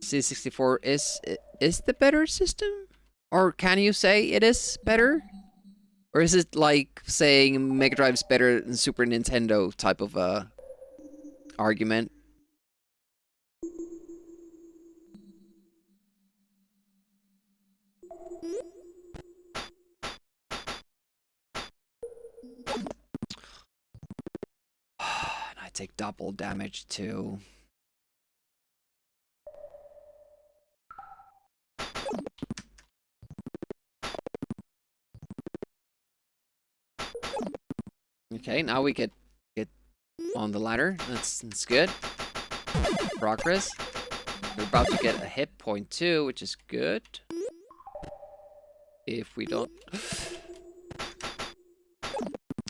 C64 is the better system? Or can you say it is better? Or is it like saying Mega Drive's better than Super Nintendo type of argument? And I take double damage too. Okay, now we get on the ladder. That's good. Progress. We're about to get a hit point too, which is good. If we don't...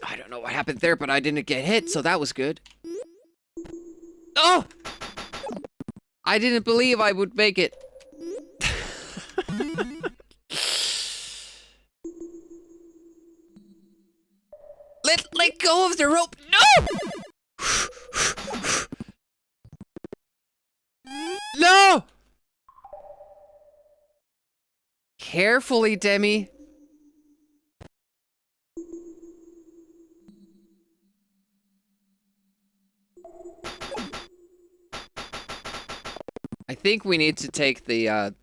I don't know what happened there, but I didn't get hit, so that was good. Oh! I didn't believe I would make it. Let go of the rope. No! No! Carefully, Demi. I think we need to take the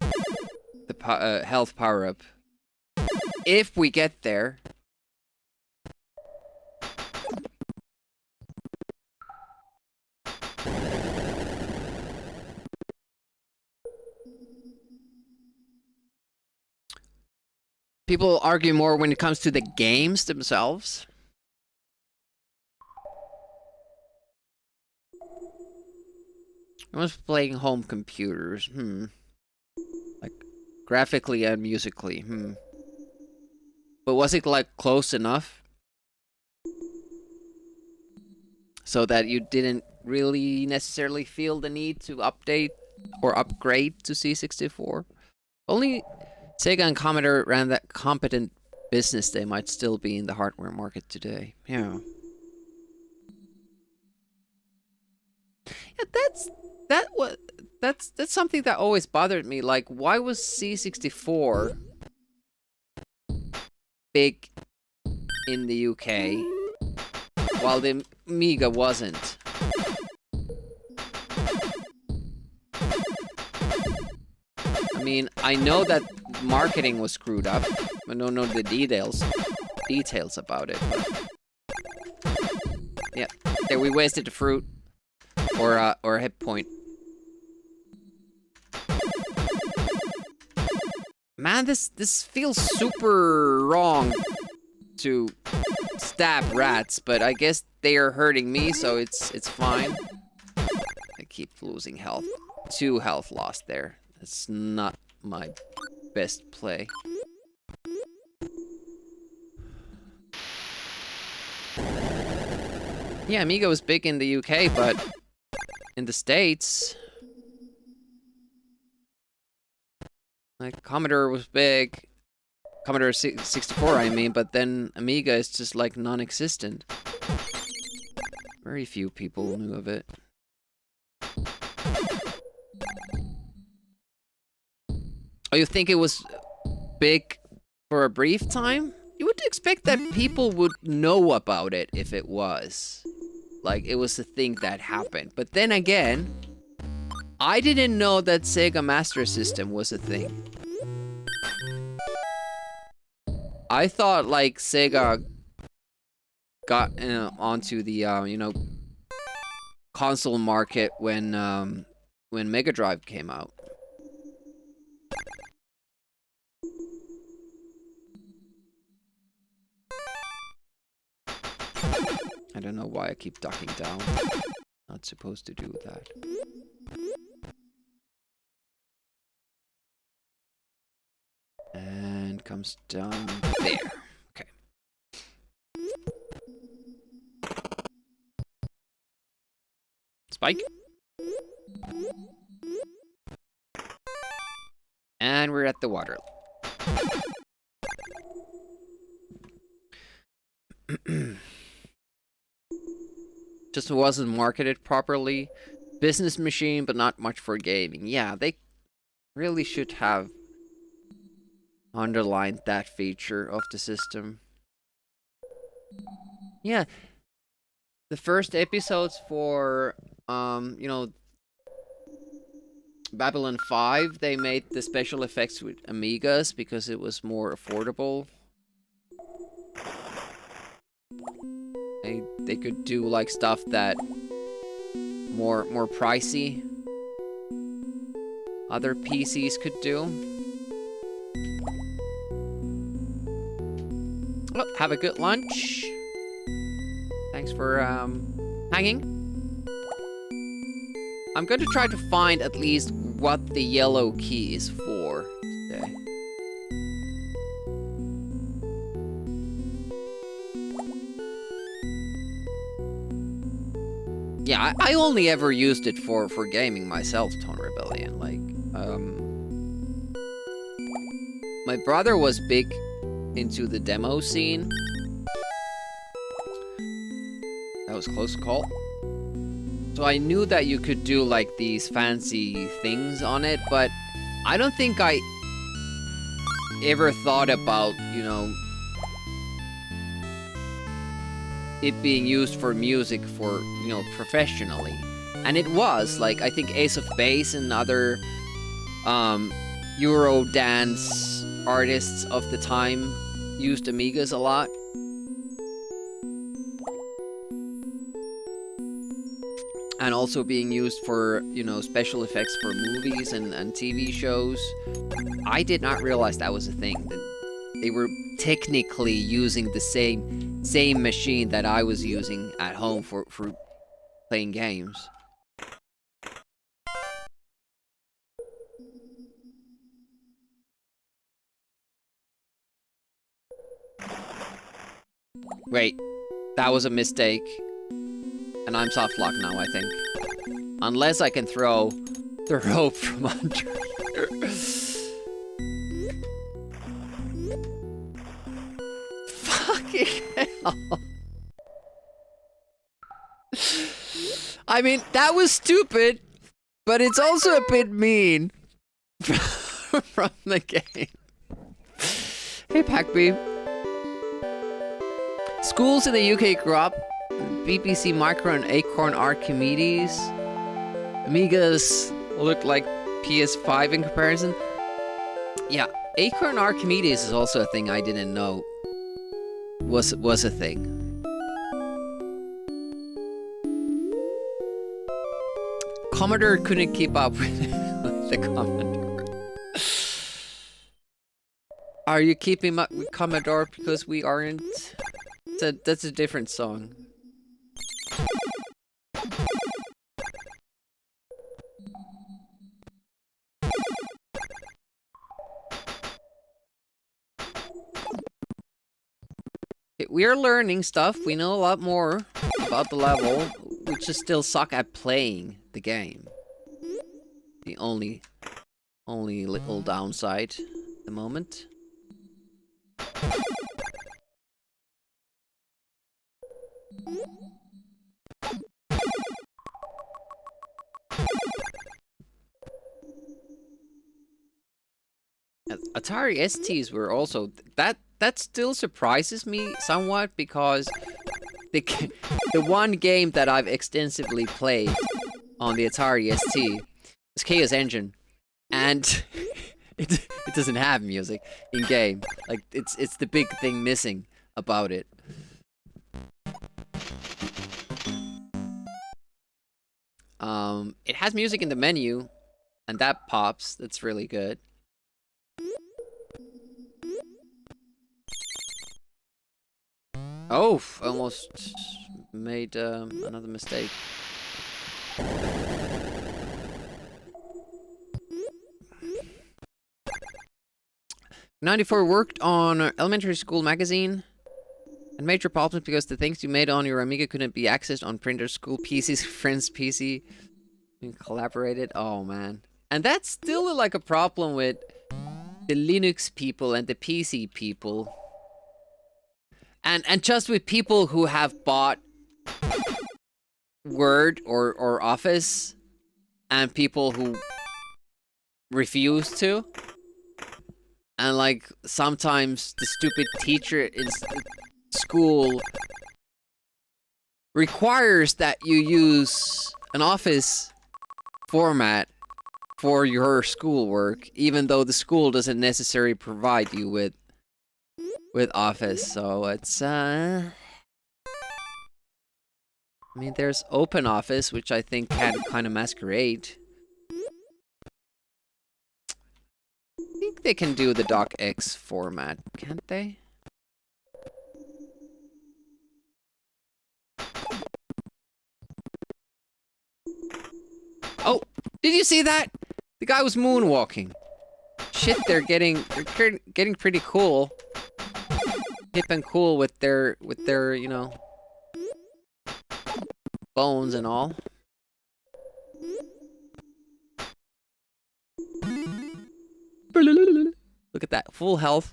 health power up. If we get there. People argue more when it comes to the games themselves. I was playing home computers. Like, graphically and musically. But was it, like, close enough? So that you didn't really necessarily feel the need to update or upgrade to C64? Only Sega and Commodore ran that competent business, they might still be in the hardware market today. Yeah. Yeah, that's something that always bothered me. Like, why was C64 big in the UK while the Amiga wasn't? I mean, I know that marketing was screwed up. I don't know the details about it. But... yeah, there we wasted the fruit or a hit point. Man, this feels super wrong to stab rats, but I guess they are hurting me, so it's fine. I keep losing health. 2 health lost there. That's not my best play. Yeah, Amiga was big in the UK, but in the States, like Commodore was big. Commodore 64, I mean, but then Amiga is just like non-existent. Very few people knew of it. Oh, you think it was big for a brief time? You would expect that people would know about it if it was. Like, it was a thing that happened. But then again, I didn't know that Sega Master System was a thing. I thought, like, Sega got onto the, you know, console market when Mega Drive came out. I don't know why I keep ducking down. Not supposed to do that. And comes down there. Okay. Spike. And we're at the water. Just wasn't marketed properly. Business machine, but not much for gaming. Yeah, they really should have underlined that feature of the system. Yeah. The first episodes for, you know, Babylon 5, they made the special effects with Amigas because it was more affordable. They could do like stuff that more pricey other PCs could do. Well, have a good lunch. Thanks for hanging. I'm going to try to find at least what the yellow key is for today. Yeah, I only ever used it for gaming myself, Tone Rebellion. Like, my brother was big into the demo scene. That was a close call. So I knew that you could do, like, these fancy things on it, but I don't think I ever thought about, you know, it being used for music for, you know, professionally. And it was, like, I think Ace of Base and other Euro dance artists of the time used Amigas a lot. And also being used for, you know, special effects for movies and TV shows. I did not realize that was a thing. That they were technically using the same machine that I was using at home for playing games. Wait, that was a mistake. And I'm soft locked now, I think. Unless I can throw the rope from under. Fucking hell. I mean, that was stupid, but it's also a bit mean from the game. Hey, Packby. Schools in the UK grew up. BBC Micro and Acorn Archimedes. Amigas look like PS5 in comparison. Yeah, Acorn Archimedes is also a thing I didn't know was a thing. Commodore couldn't keep up with the Commodore. Are you keeping up with Commodore because we aren't? That's a different song. We are learning stuff. We know a lot more about the level. We just still suck at playing the game. The only little downside at the moment. Atari STs were also that still surprises me somewhat because the one game that I've extensively played on the Atari ST is Chaos Engine, and it doesn't have music in game. Like it's the big thing missing about it. It has music in the menu, and that pops. That's really good. Oh, almost made another mistake. '94 worked on elementary school magazine and major problems because the things you made on your Amiga couldn't be accessed on printers, school PCs, friends' PC. We collaborated. Oh man, and that's still like a problem with the Linux people and the PC people. And just with people who have bought Word or Office, and people who refuse to. And like sometimes the stupid teacher in school requires that you use an Office format for your schoolwork, even though the school doesn't necessarily provide you with Office. So it's I mean, there's Open Office, which I think can kind of masquerade. I think they can do the docx format, can't they? Oh, did you see that? The guy was moonwalking. Shit, they're getting pretty cool. Hip and cool with their you know, bones and all. Look at that, full health.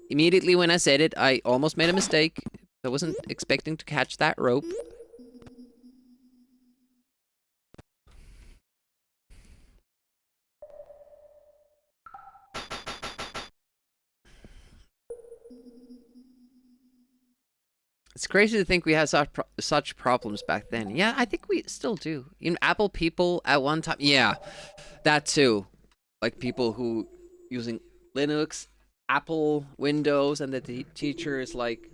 Immediately when I said it, I almost made a mistake. I wasn't expecting to catch that rope. It's crazy to think we had such problems back then. Yeah, I think we still do. Even Apple people at one time. Yeah, that too. Like people who using Linux, Apple, Windows, and that the teacher is like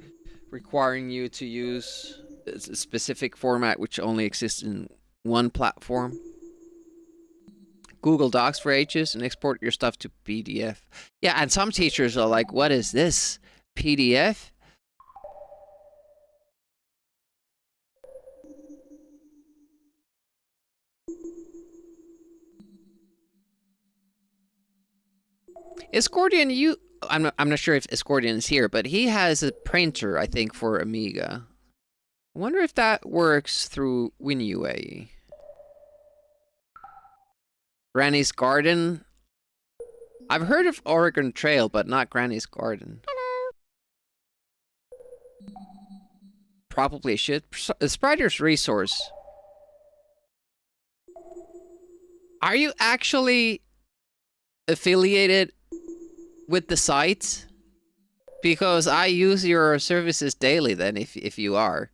requiring you to use a specific format which only exists in one platform. Google Docs for ages and export your stuff to PDF. Yeah, and some teachers are like, what is this? PDF? Escordian, I'm not sure if Escordian is here, but he has a printer, I think, for Amiga. I wonder if that works through WinUAE. Granny's Garden. I've heard of Oregon Trail, but not Granny's Garden. Hello. Probably should. Sprider's Resource. Are you actually affiliated with the site? Because I use your services daily then, if you are.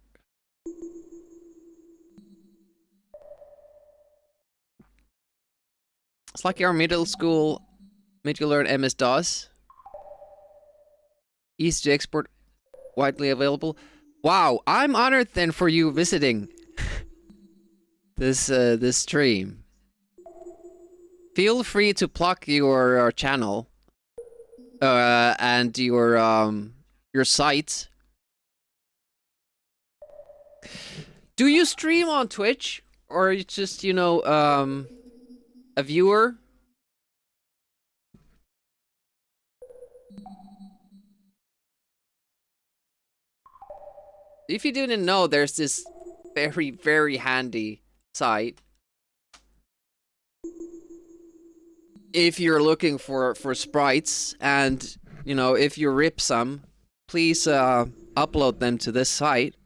It's like your middle school Made you learn MS-DOS. Easy to export, widely available. Wow, I'm honored then for you visiting this stream. Feel free to plug your channel and your site. Do you stream on Twitch, or are you just, you know, a viewer? If you didn't know, there's this very, very handy site. If you're looking for sprites, and, you know, if you rip some, please upload them to this site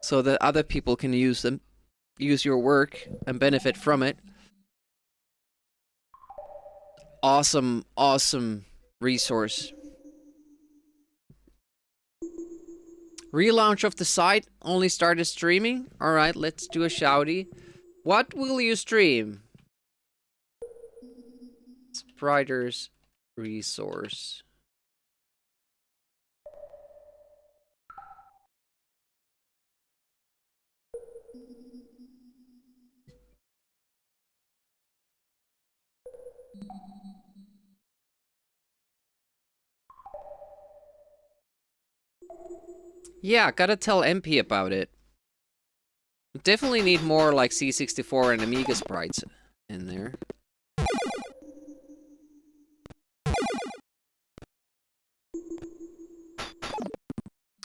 so that other people can use them, use your work, and benefit from it. Awesome, awesome resource. Relaunch of the site, only started streaming? Alright, let's do a shouty. What will you stream? Spriters resource. Yeah, gotta tell MP about it. Definitely need more like C64 and Amiga sprites in there.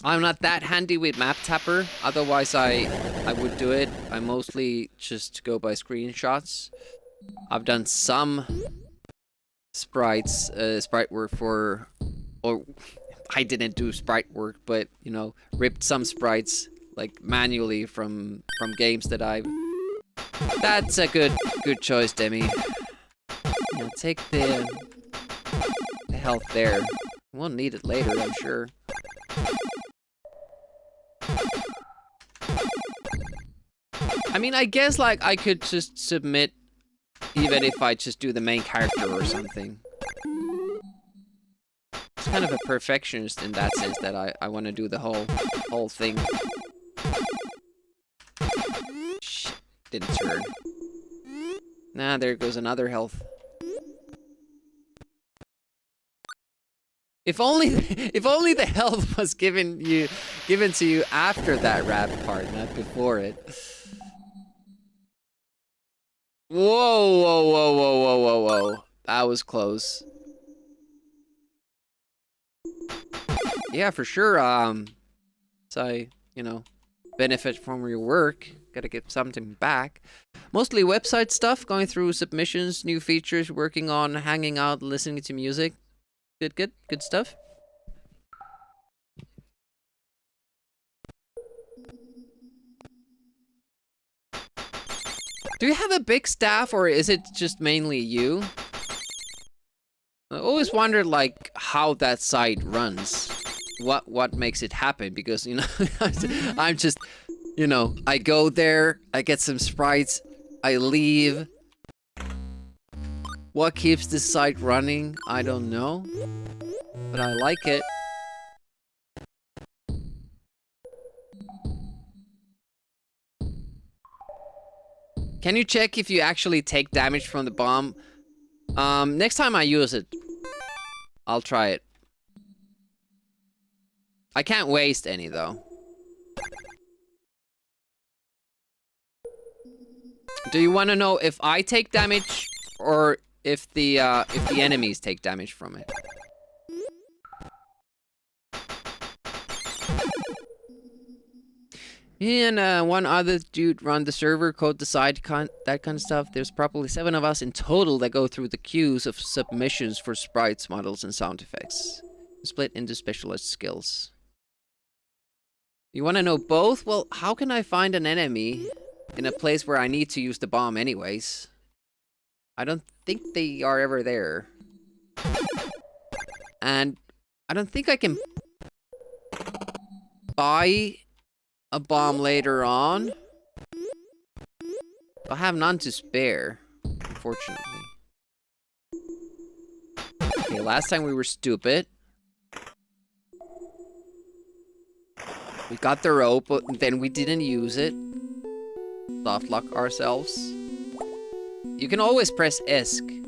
I'm not that handy with Map Tapper, otherwise I would do it. I mostly just go by screenshots. I've done some sprites, sprite work for, or I didn't do sprite work, but, you know, ripped some sprites, like, manually from games that I've... That's a good choice, Demi. Yeah, take the health there. We'll need it later, I'm sure. I mean, I guess, like, I could just submit, even if I just do the main character or something. Kind of a perfectionist in that sense, that I want to do the whole thing. Shit, didn't turn. Nah, there goes another health. If only the health was given to you after that rap part, not before it. Whoa, whoa, whoa, whoa, whoa, whoa, whoa. That was close. Yeah, for sure, so, you know, benefit from your work, gotta get something back. Mostly website stuff, going through submissions, new features, working on, hanging out, listening to music. Good stuff. Do you have a big staff, or is it just mainly you? I always wondered, like, how that site runs. What makes it happen, because, you know, I'm just, you know, I go there, I get some sprites, I leave. What keeps this site running? I don't know, but I like it. Can you check if you actually take damage from the bomb? Next time I use it, I'll try it. I can't waste any, though. Do you want to know if I take damage, or if the enemies take damage from it? And one other dude run the server, code the site, that kind of stuff. There's probably 7 of us in total that go through the queues of submissions for sprites, models, and sound effects. Split into specialist skills. You want to know both? Well, how can I find an enemy in a place where I need to use the bomb anyways? I don't think they are ever there. And I don't think I can buy a bomb later on. I have none to spare, unfortunately. Okay, last time we were stupid. We got the rope, but then we didn't use it. Soft lock ourselves. You can always press ESC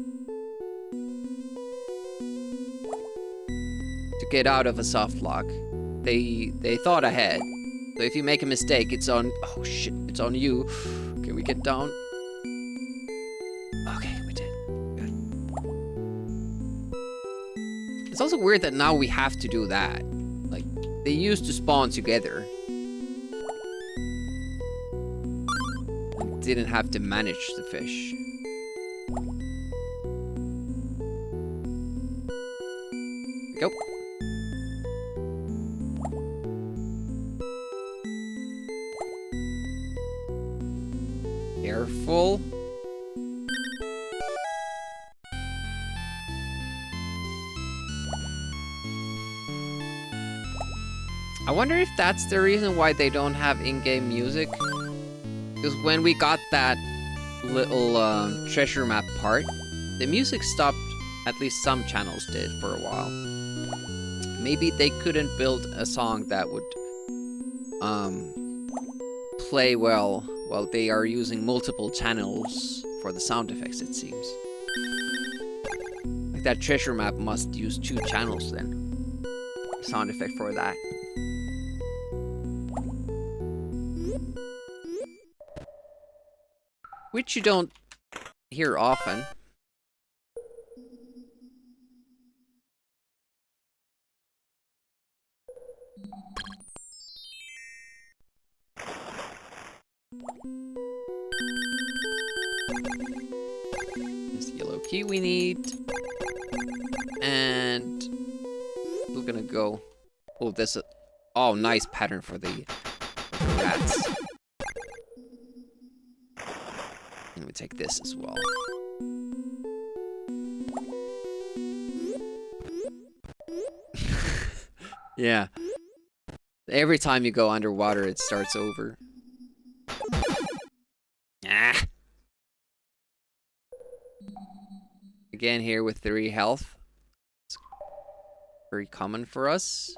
to get out of a soft lock. They thought ahead. So if you make a mistake, it's on... Oh shit, it's on you. Can we get down? Okay, we did. Good. It's also weird that now we have to do that. Like, they used to spawn together. And didn't have to manage the fish. Go. Careful. I wonder if that's the reason why they don't have in-game music. Because when we got that little treasure map part, the music stopped. At least some channels did for a while. Maybe they couldn't build a song that would play well while they are using multiple channels for the sound effects, it seems. Like that treasure map must use 2 channels then. Sound effect for that. Which you don't hear often. There's the yellow key we need. And we're gonna go. Oh, this is. Oh, nice pattern for the rats. And we take this as well. Yeah. Every time you go underwater, it starts over. Ah. Again, here with 3 health. It's very common for us.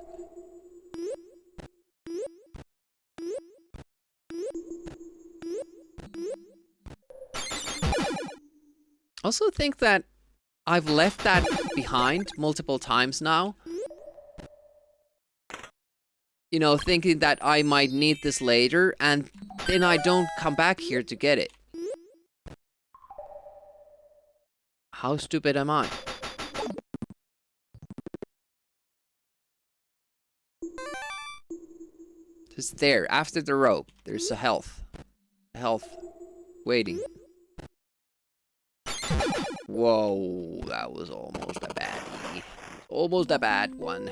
Also think that I've left that behind multiple times now. You know, thinking that I might need this later, and then I don't come back here to get it. How stupid am I? Just there, after the rope, there's a health. Health. Waiting. Whoa, that was almost a baddie. Almost a bad one.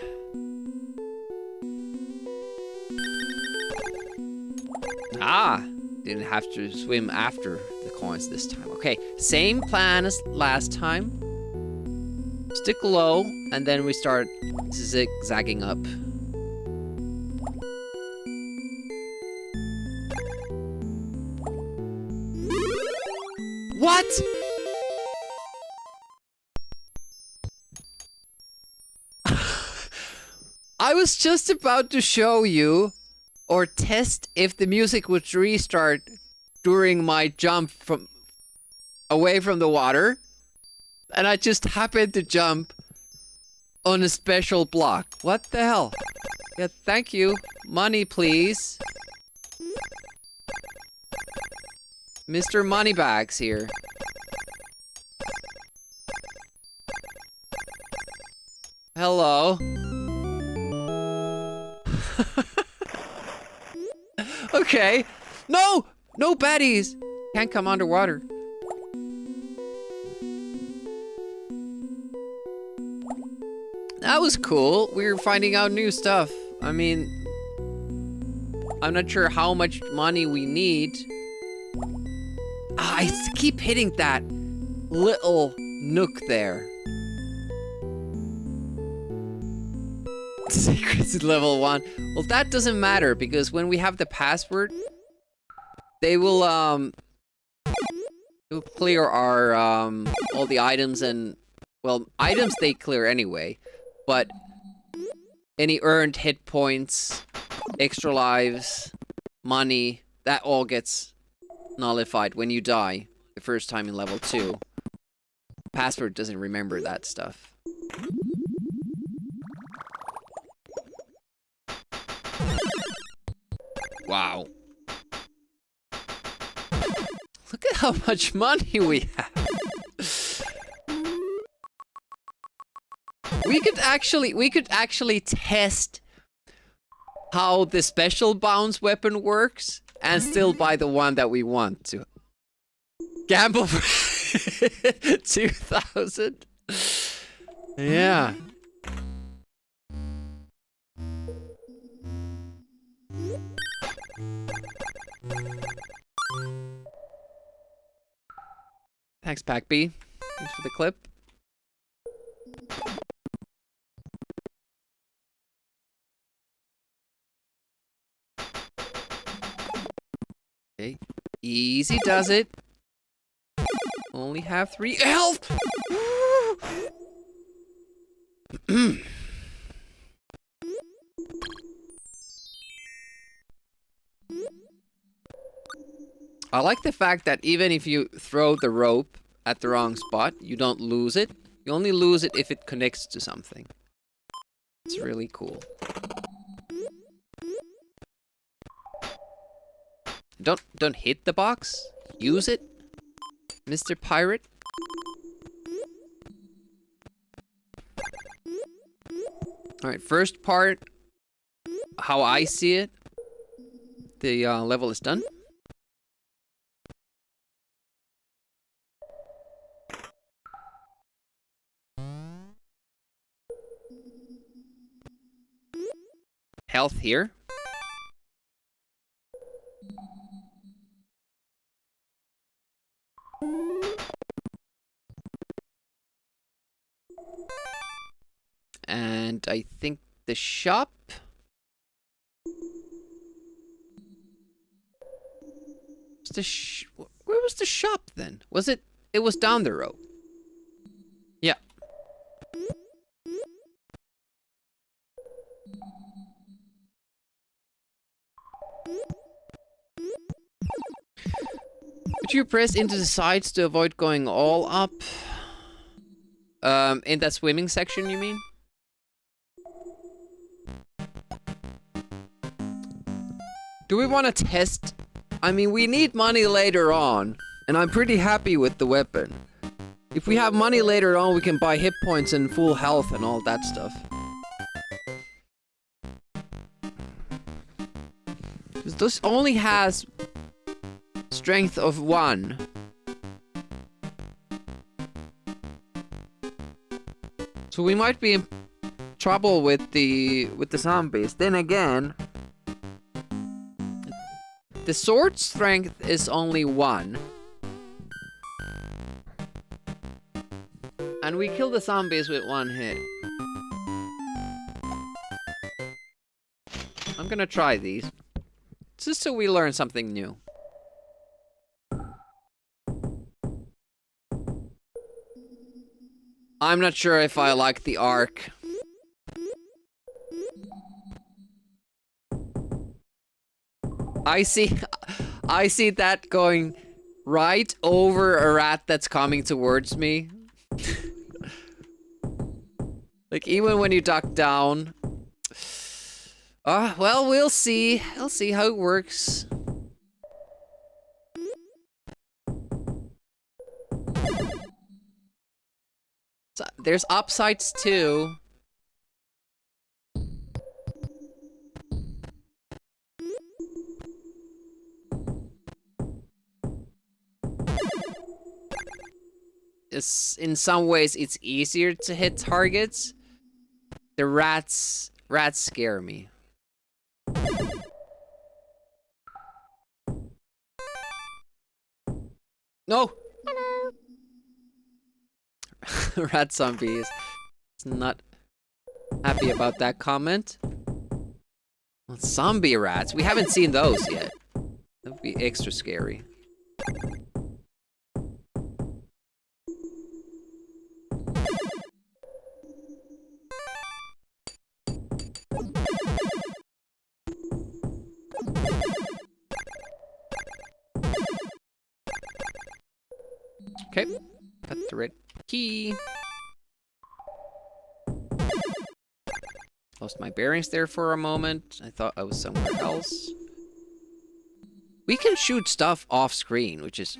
Ah, didn't have to swim after the coins this time. Okay, same plan as last time. Stick low, and then we start zigzagging up. What? I was just about to show you or test if the music would restart during my jump from away from the water, and I just happened to jump on a special block. What the hell? Yeah, thank you. Money, please. Mr. Moneybags here. Hello. Okay. No! No baddies! Can't come underwater. That was cool. We were finding out new stuff. I mean, I'm not sure how much money we need. I keep hitting that little nook there. Secrets level 1. Well, that doesn't matter because when we have the password, they will it will clear our all the items and Well, items stay clear anyway, but any earned hit points, extra lives, money, that all gets nullified when you die the first time in level 2. Password doesn't remember that stuff. Wow. Look at how much money we have. We could actually test how the special bounce weapon works and still buy the one that we want to. Gamble for 2,000. Yeah. Thanks, Pack B. Thanks for the clip. Okay. Easy does it. Only have 3 health! I like the fact that even if you throw the rope at the wrong spot, you don't lose it. You only lose it if it connects to something. It's really cool. Don't hit the box. Use it, Mr. Pirate. Alright, first part, how I see it, the level is done. Health here. And I think the shop. Where was the shop then? Was it? It was down the road. Yeah. Could you press into the sides to avoid going all up? In that swimming section, you mean? Do we want to test? I mean, we need money later on, and I'm pretty happy with the weapon. If we have money later on, we can buy hit points and full health and all that stuff. This only has strength of 1. So we might be in trouble with the zombies. Then again, the sword strength is only 1. And we kill the zombies with 1 hit. I'm gonna try these. Just so we learn something new. I'm not sure if I like the arc. I see that going right over a rat that's coming towards me. Like, even when you duck down. Well, we'll see. We'll see how it works. So, there's upsides too. In some ways, it's easier to hit targets. The rats scare me. No! Hello! Rat zombies. Not happy about that comment. Well, zombie rats. We haven't seen those yet. That would be extra scary. Okay. Got the red key. Lost my bearings there for a moment. I thought I was somewhere else. We can shoot stuff off screen, which is...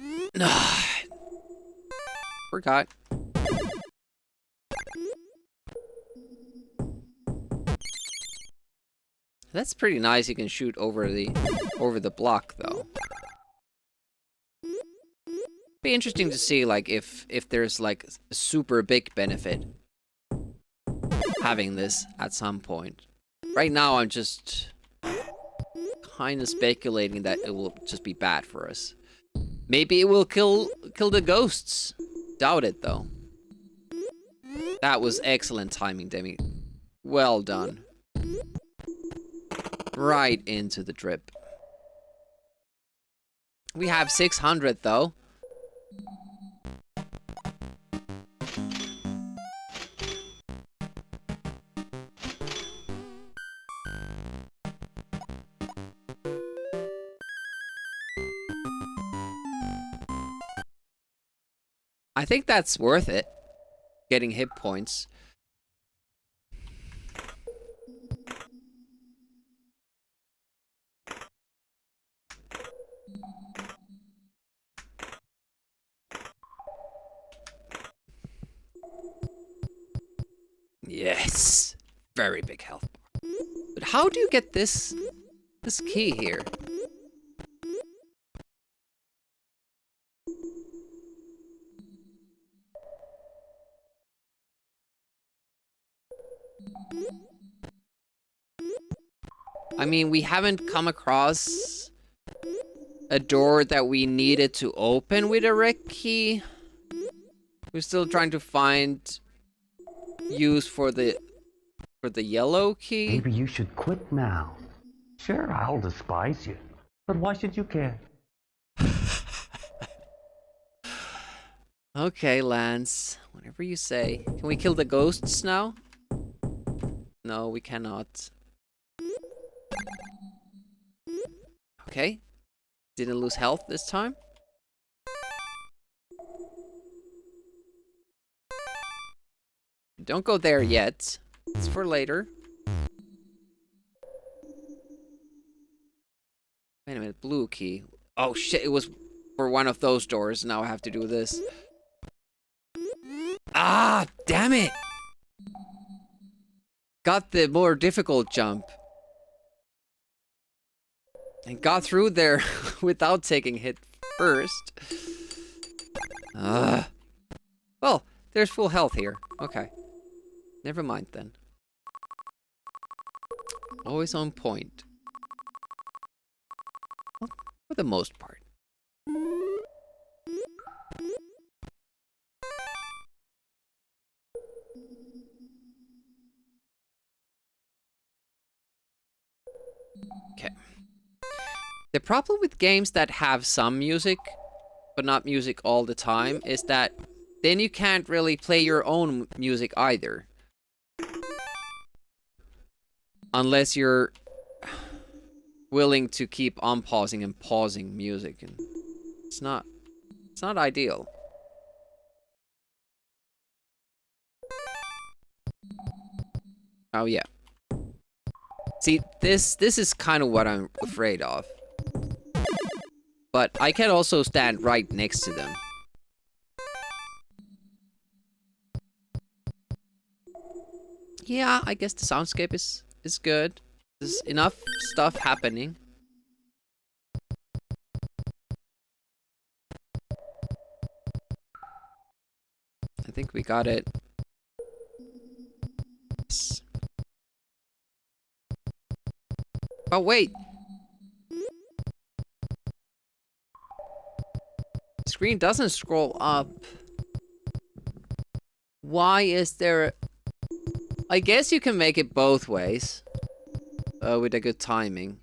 Forgot. That's pretty nice. You can shoot over the block, though. Be interesting to see, like, if there's like a super big benefit having this at some point. Right now, I'm just kind of speculating that it will just be bad for us. Maybe it will kill the ghosts. Doubt it, though. That was excellent timing, Demi. Well done. Right into the drip. We have 600, though. I think that's worth it. Getting hit points. Yes. Very big health bar. But how do you get this key here? I mean, we haven't come across a door that we needed to open with a red key. We're still trying to find use for the yellow key. Maybe you should quit now. Sure, I'll despise you. But why should you care? Okay, Lance. Whatever you say. Can we kill the ghosts now? No, we cannot. Okay. Didn't lose health this time. Don't go there yet. It's for later. Wait a minute, blue key. Oh shit, it was for one of those doors. Now I have to do this. Ah, damn it! Got the more difficult jump. And got through there without taking hit first. Well, there's full health here. Okay. Never mind then. Always on point. Well, for the most part. Okay. The problem with games that have some music, but not music all the time, is that then you can't really play your own music either. Unless you're willing to keep unpausing and pausing music, and it's not ideal. Oh yeah. See, this is kind of what I'm afraid of. But I can also stand right next to them. Yeah, I guess the soundscape is good. There's enough stuff happening. I think we got it. Yes. Oh, wait! The screen doesn't scroll up. Why is there... I guess you can make it both ways. With a good timing.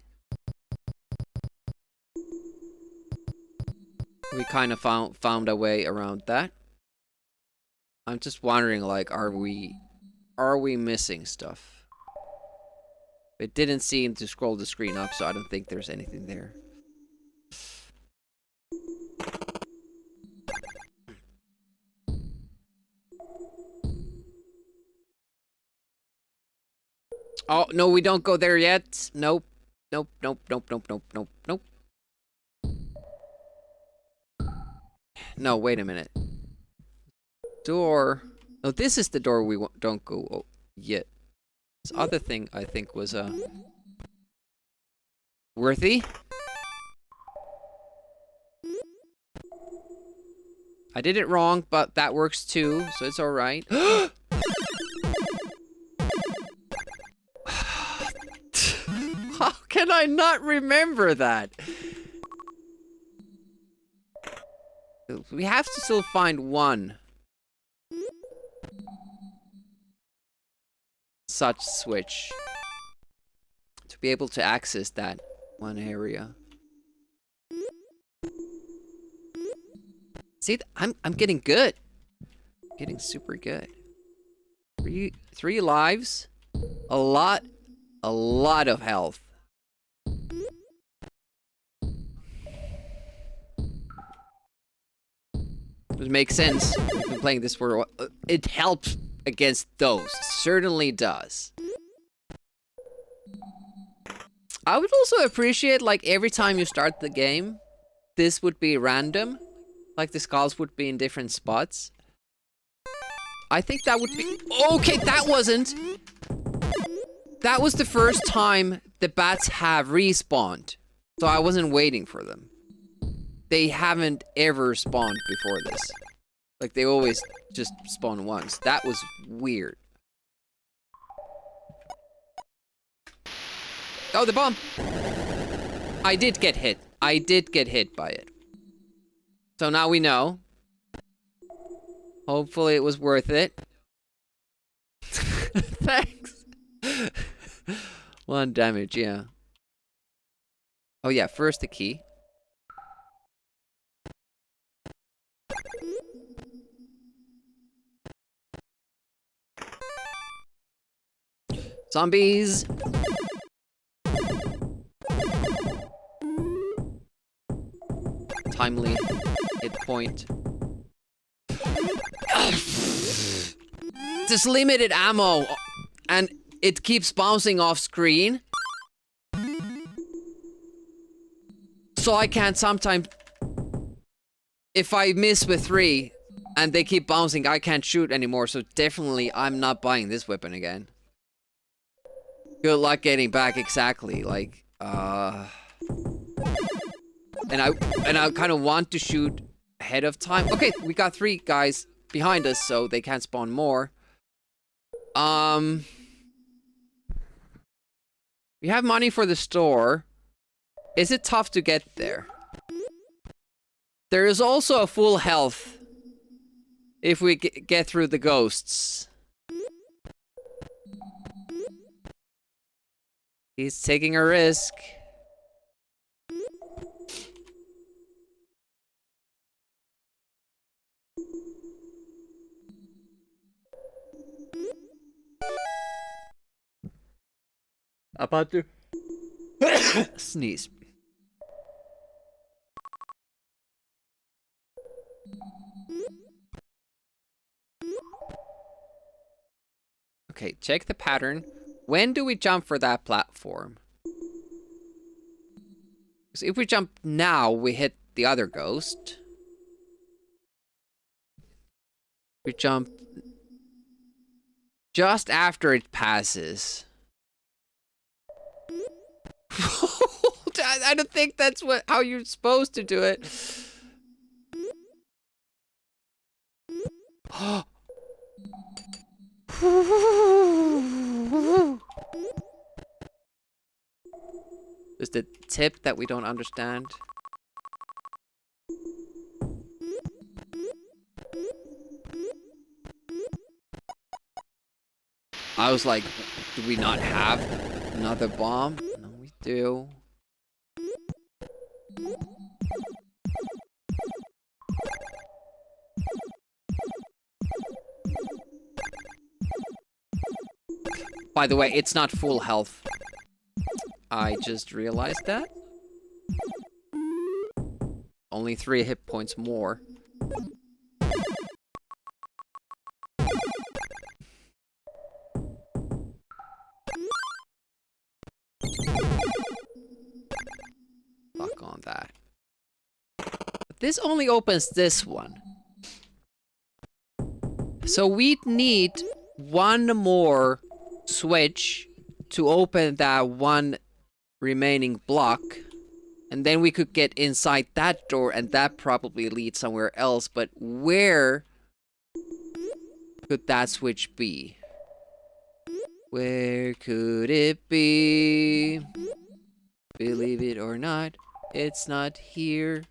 We kind of found a way around that. I'm just wondering, like, are we missing stuff? It didn't seem to scroll the screen up, so I don't think there's anything there. Oh, no, we don't go there yet. Nope. Nope, nope, nope, nope, nope, nope, nope. No, wait a minute. Door. No, this is the door we don't go yet. This other thing, I think, was, worthy. I did it wrong, but that works too, so it's alright. How can I not remember that? We have to still find one such switch to be able to access that one area. See, I'm getting good. Getting super good. Three lives, a lot of health. It makes sense. We've been playing this for a while. It helps against those. Certainly does. I would also appreciate, like, every time you start the game, this would be random. Like, the skulls would be in different spots. I think that would be... Okay, that wasn't... That was the first time the bats have respawned. So I wasn't waiting for them. They haven't ever spawned before this. Like, they always just spawn once. That was weird. Oh, the bomb! I did get hit. I did get hit by it. So now we know. Hopefully it was worth it. Thanks. 1 damage, yeah. Oh yeah, first the key. Zombies! Timely hit point. This limited ammo, and it keeps bouncing off screen. So I can't sometimes... If I miss with 3, and they keep bouncing, I can't shoot anymore, so definitely I'm not buying this weapon again. Good luck getting back exactly, like, And I kind of want to shoot ahead of time. Okay, we got 3 guys behind us, so they can't spawn more. We have money for the store. Is it tough to get there? There is also a full health if we get through the ghosts. He's taking a risk. About to sneeze. Okay, check the pattern. When do we jump for that platform? Because if we jump now, we hit the other ghost. We jump just after it passes. I don't think that's how you're supposed to do it. There's the tip that we don't understand. I was like, do we not have another bomb? No, we do. By the way, it's not full health. I just realized that. Only 3 hit points more. But this only opens this one. So we'd need one more switch to open that one remaining block. And then we could get inside that door, and that probably leads somewhere else. But where could that switch be? Where could it be? Believe it or not, it's not here.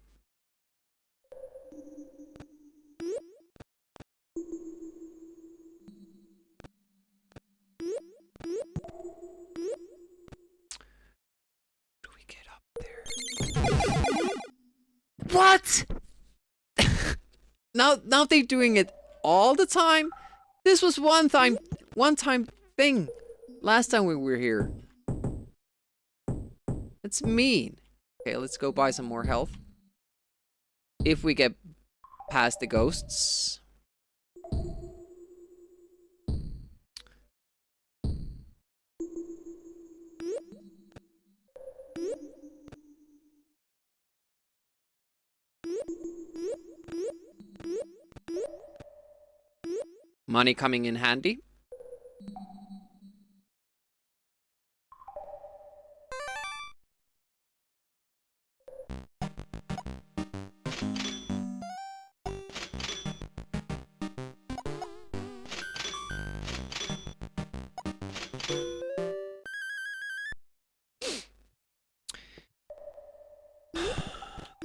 Do we get up there? What? Now they're doing it all the time? This was one time thing last time we were here. That's mean. Okay, let's go buy some more health. If we get past the ghosts. Money coming in handy.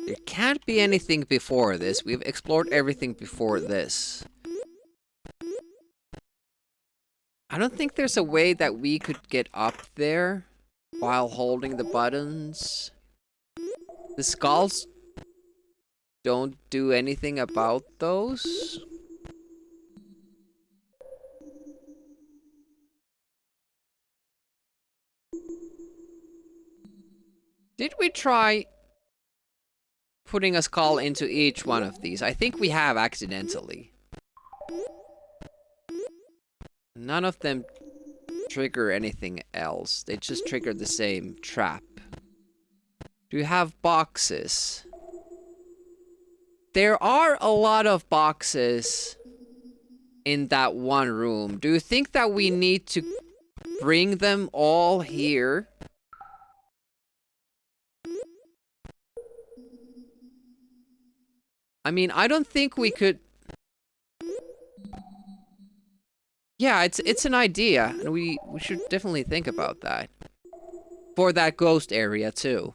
There can't be anything before this. We've explored everything before this. I don't think there's a way that we could get up there while holding the buttons. The skulls don't do anything about those. Did we try putting a skull into each one of these? I think we have accidentally. None of them trigger anything else. They just trigger the same trap. Do you have boxes? There are a lot of boxes in that one room. Do you think that we need to bring them all here? I mean, I don't think we could... Yeah, it's an idea, and we should definitely think about that. For that ghost area, too.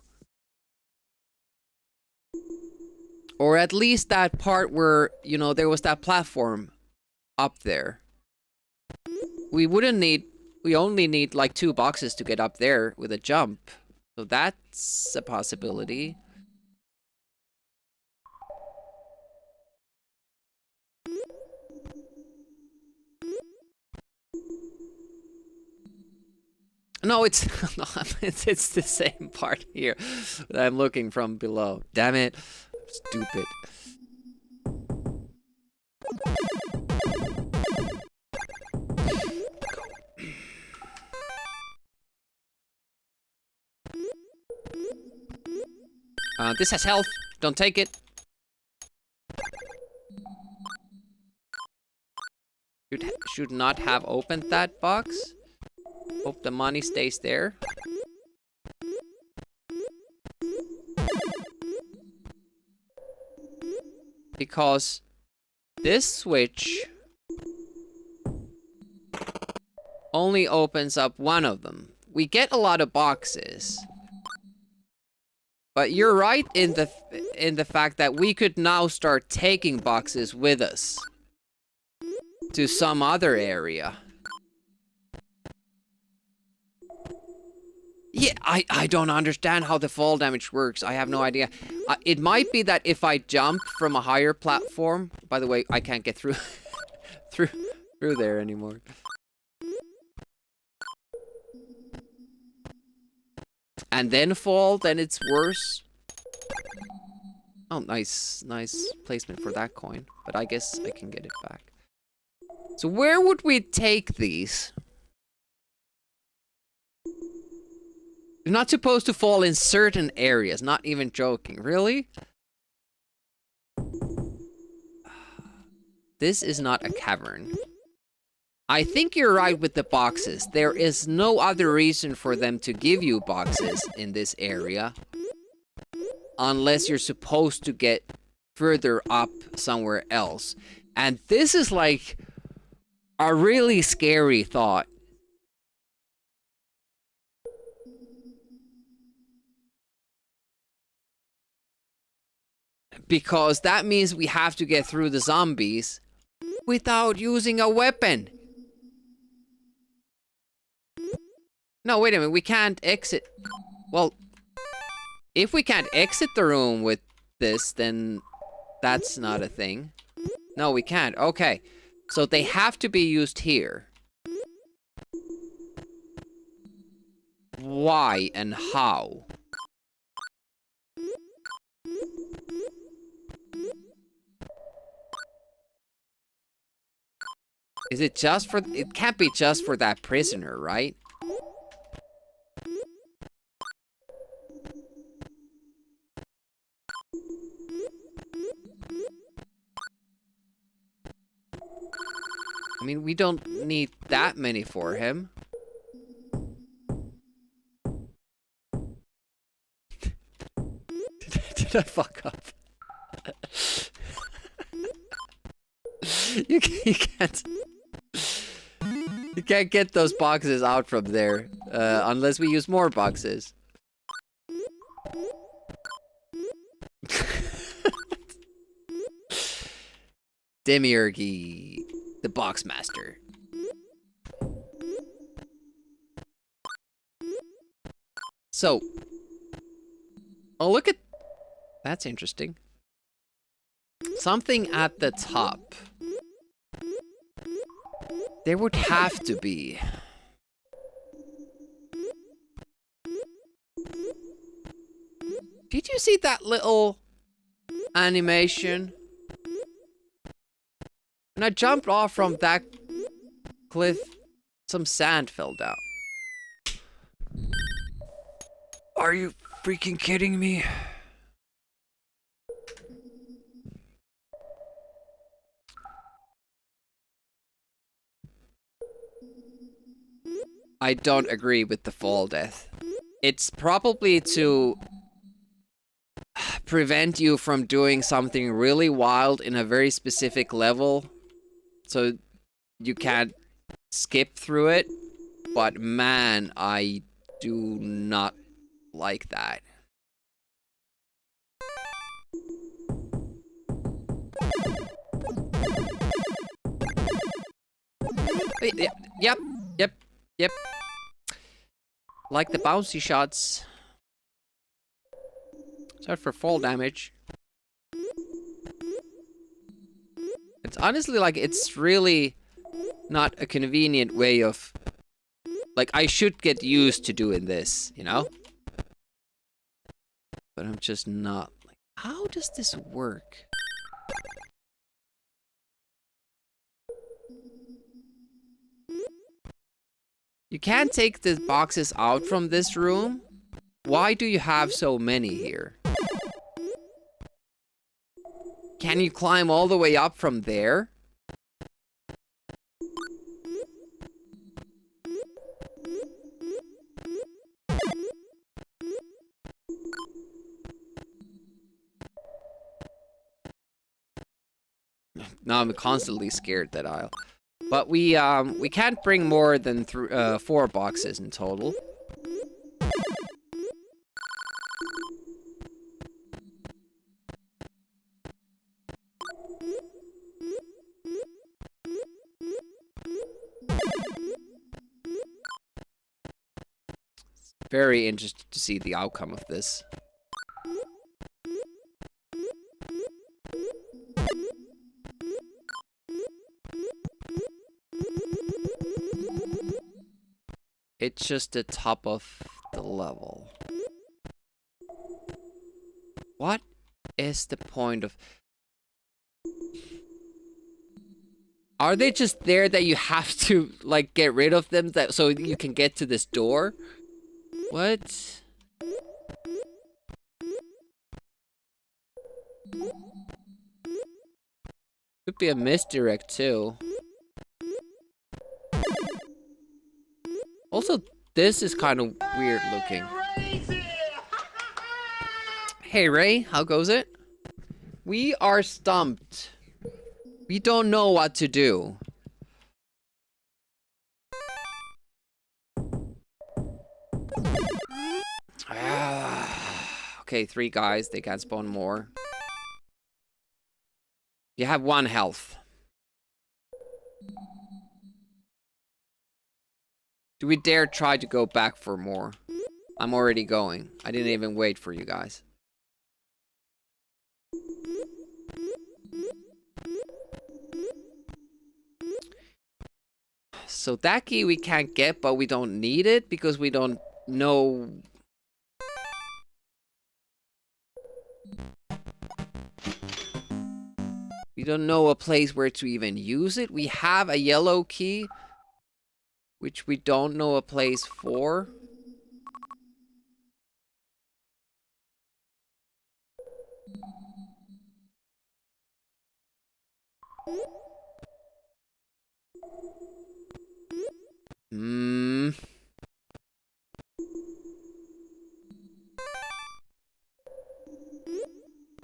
Or at least that part where, you know, there was that platform up there. We only need like 2 boxes to get up there with a jump. So that's a possibility. No, it's it's the same part here that I'm looking from below. Damn it. Stupid. This has health. Don't take it. Should not have opened that box. Hope the money stays there. Because this switch only opens up one of them. We get a lot of boxes. But you're right in the fact that we could now start taking boxes with us to some other area. Yeah, I don't understand how the fall damage works. I have no idea. It might be that if I jump from a higher platform... By the way, I can't get through through there anymore. And then fall, then it's worse. Oh, nice placement for that coin. But I guess I can get it back. So where would we take these? You're not supposed to fall in certain areas, not even joking. Really? This is not a cavern. I think you're right with the boxes. There is no other reason for them to give you boxes in this area. Unless you're supposed to get further up somewhere else. And this is like a really scary thought. Because that means we have to get through the zombies without using a weapon. No, wait a minute, we can't exit. Well, if we can't exit the room with this, then that's not a thing. No, we can't. Okay. So they have to be used here. Why and how? Is it just for... It can't be just for that prisoner, right? I mean, we don't need that many for him. Did I fuck up? You can't... You can't get those boxes out from there, unless we use more boxes. Demiurgy, the box master. So, oh, look at... That's interesting. Something at the top. There would have to be. Did you see that little animation? When I jumped off from that cliff, some sand fell down. Are you freaking kidding me? I don't agree with the fall death. It's probably to prevent you from doing something really wild in a very specific level, so you can't skip through it. But man, I do not like that. Yep. Like the bouncy shots. Sorry for fall damage. It's honestly like, it's really not a convenient way of... Like, I should get used to doing this, you know? But I'm just not... Like, how does this work? You can't take the boxes out from this room? Why do you have so many here? Can you climb all the way up from there? Now I'm constantly scared that I'll... But we can't bring more than 4 boxes in total. Very interested to see the outcome of this. It's just the top of the level. What is the point of... Are they just there that you have to, like, get rid of them so you can get to this door? What? Could be a misdirect too. Also, this is kind of weird looking. Hey Ray, how goes it? We are stumped. We don't know what to do. Okay, 3 guys. They can't spawn more. You have 1 health. Do we dare try to go back for more? I'm already going. I didn't even wait for you guys. So that key we can't get, but we don't need it because we don't know. We don't know a place where to even use it. We have a yellow key, which we don't know a place for.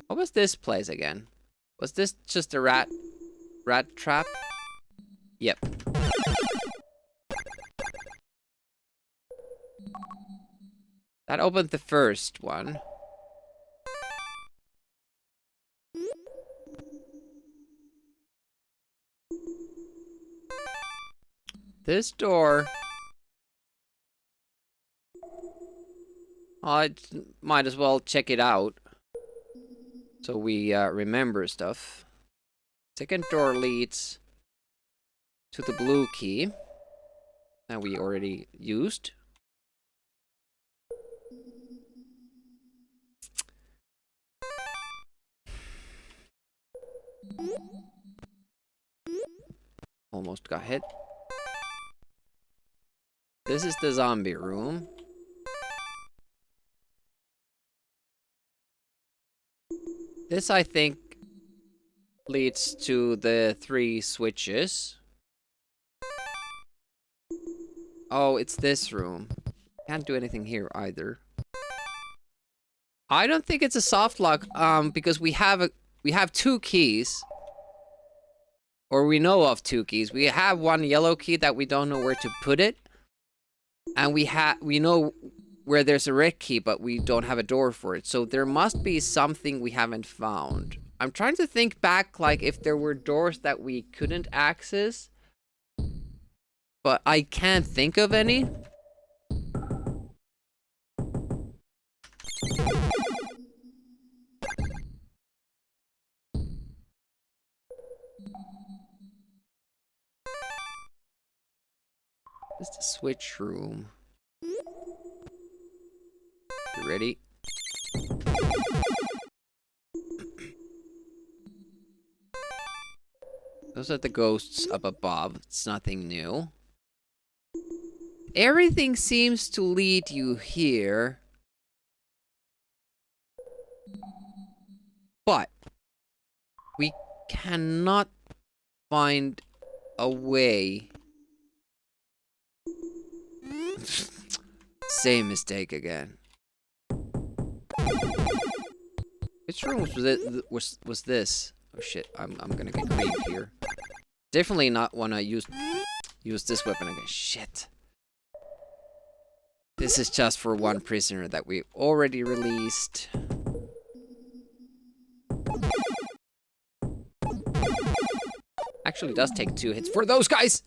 What was this place again? Was this just a rat trap? Yep. That opened the first one. This door. I might as well check it out. So we remember stuff. Second door leads to the blue key that we already used. Almost got hit. This is the zombie room. This, I think, leads to the 3 switches. Oh, it's this room. Can't do anything here either. I don't think it's a soft lock, because we have 2 keys. Or we know of 2 keys. We have 1 yellow key that we don't know where to put it. And we know where there's a red key, but we don't have a door for it. So there must be something we haven't found. I'm trying to think back, like, if there were doors that we couldn't access. But I can't think of any. This is the switch room. You ready? Those are the ghosts up above. It's nothing new. Everything seems to lead you here. But we cannot find a way. Same mistake again. Which room was this? Oh shit! I'm gonna get creamed here. Definitely not wanna use this weapon again. Shit. This is just for 1 prisoner that we already released. Actually, it does take 2 hits for those guys.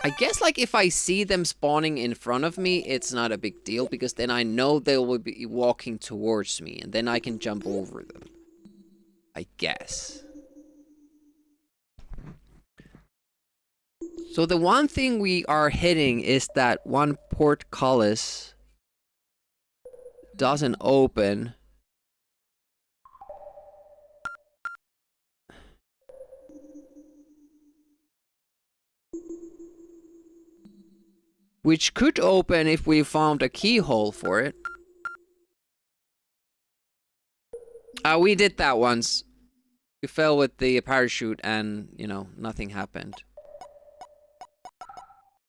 I guess, like, if I see them spawning in front of me, it's not a big deal, because then I know they will be walking towards me, and then I can jump over them. I guess. So the one thing we are hitting is that 1 portcullis doesn't open. Which could open if we found a keyhole for it. We did that once. You fell with the parachute and, you know, nothing happened.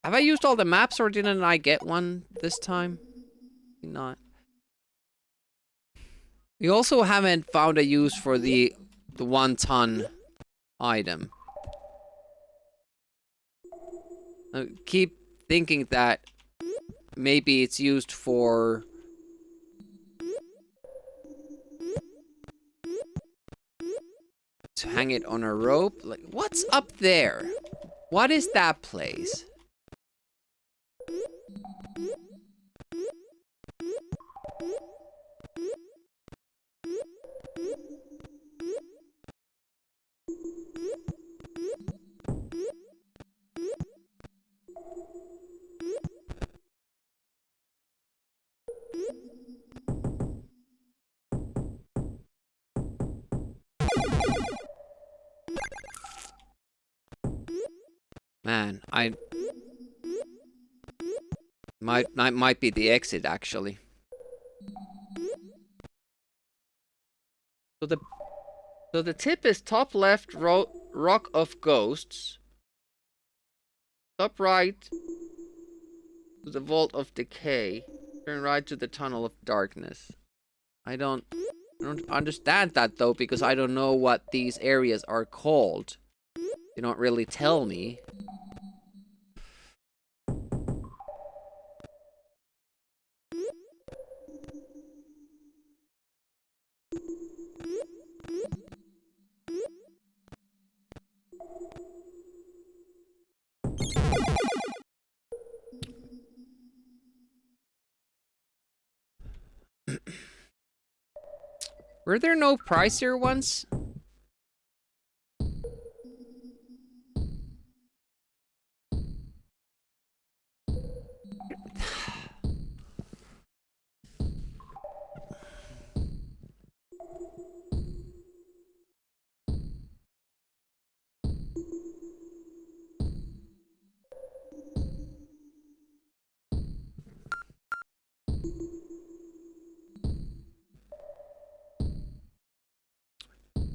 Have I used all the maps or didn't I get one this time? Not. We also haven't found a use for the 1 ton item. I keep thinking that maybe it's used for to hang it on a rope. Like, what's up there? What is that place? Man, I might be the exit actually. So the tip is top left rock of ghosts. Top right to the vault of decay. Turn right to the tunnel of darkness. I don't understand that though, because I don't know what these areas are called. They don't really tell me. Were there no pricier ones?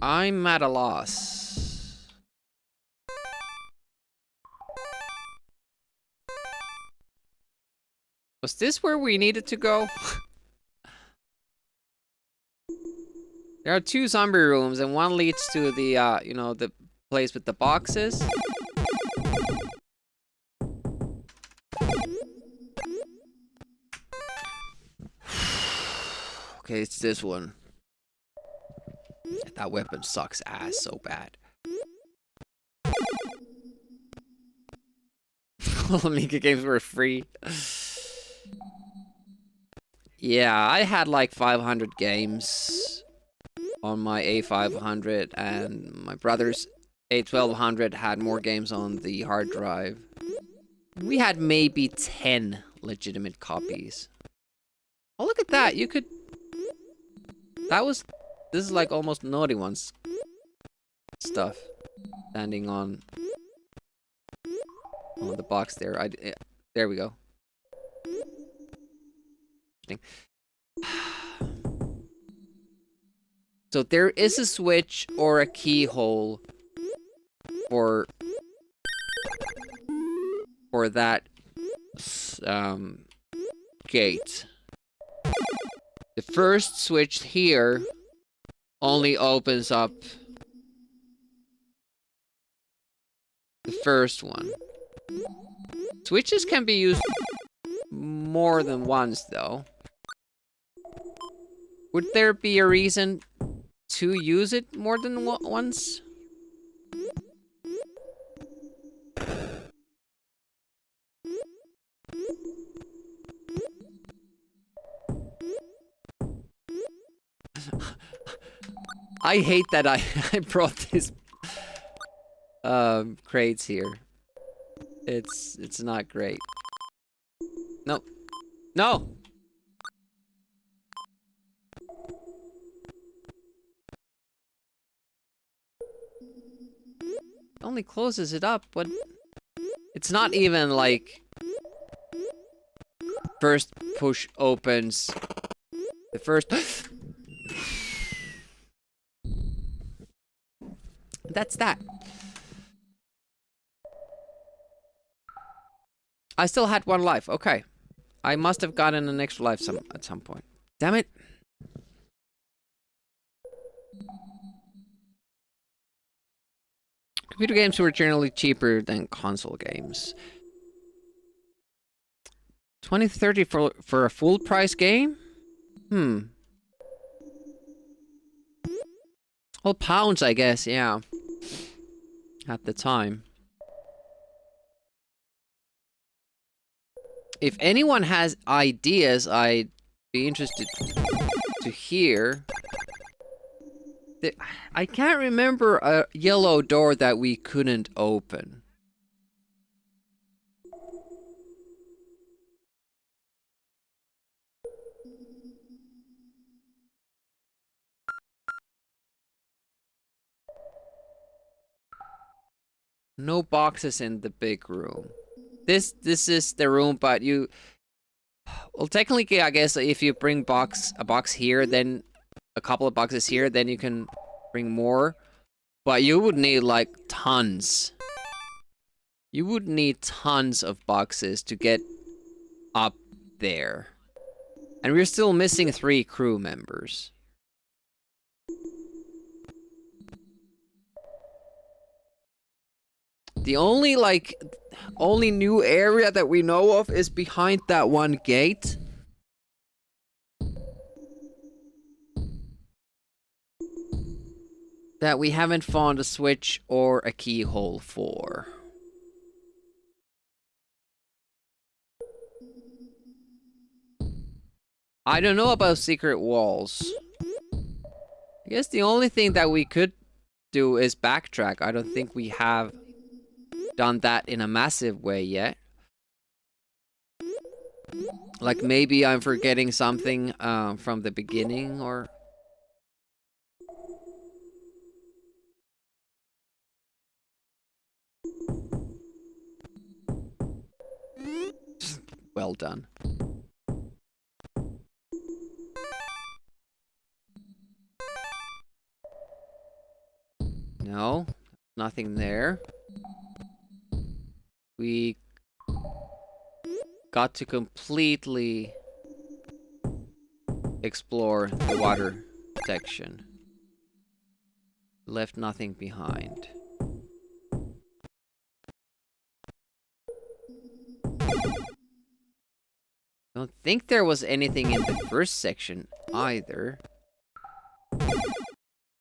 I'm at a loss. Was this where we needed to go? There are 2 zombie rooms and one leads to the, you know, the place with the boxes. Okay, it's this one. That weapon sucks ass so bad. All Amiga games were free. Yeah, I had like 500 games on my A500, and my brother's A1200 had more games on the hard drive. We had maybe 10 legitimate copies. Oh, look at that. You could... This is like almost Naughty One's stuff. Standing on the box there. There we go. So there is a switch or a keyhole for that gate. The first switch here only opens up the first one. Switches can be used more than once, though. Would there be a reason to use it more than once? I hate that I brought these crates here. It's not great. No. No! Only closes it up, but it's not even like first push opens the first That's that. I still had 1 life. Okay. I must have gotten an extra life at some point. Damn it. Computer games were generally cheaper than console games. 20-30 for a full price game? Well, pounds, I guess, yeah. At the time. If anyone has ideas, I'd be interested to hear. I can't remember a yellow door that we couldn't open. No boxes in the big room. This is the room, but you... Well, technically, I guess if you bring a box here, then a couple of boxes here, then you can bring more. But you would need, like, tons. You would need tons of boxes to get up there. And we're still missing 3 crew members. The only, like, only new area that we know of is behind that one gate. That we haven't found a switch or a keyhole for. I don't know about secret walls. I guess the only thing that we could do is backtrack. I don't think we have done that in a massive way yet. Like maybe I'm forgetting something from the beginning or... Well done. No, nothing there. We got to completely explore the water section. Left nothing behind. Don't think there was anything in the first section either.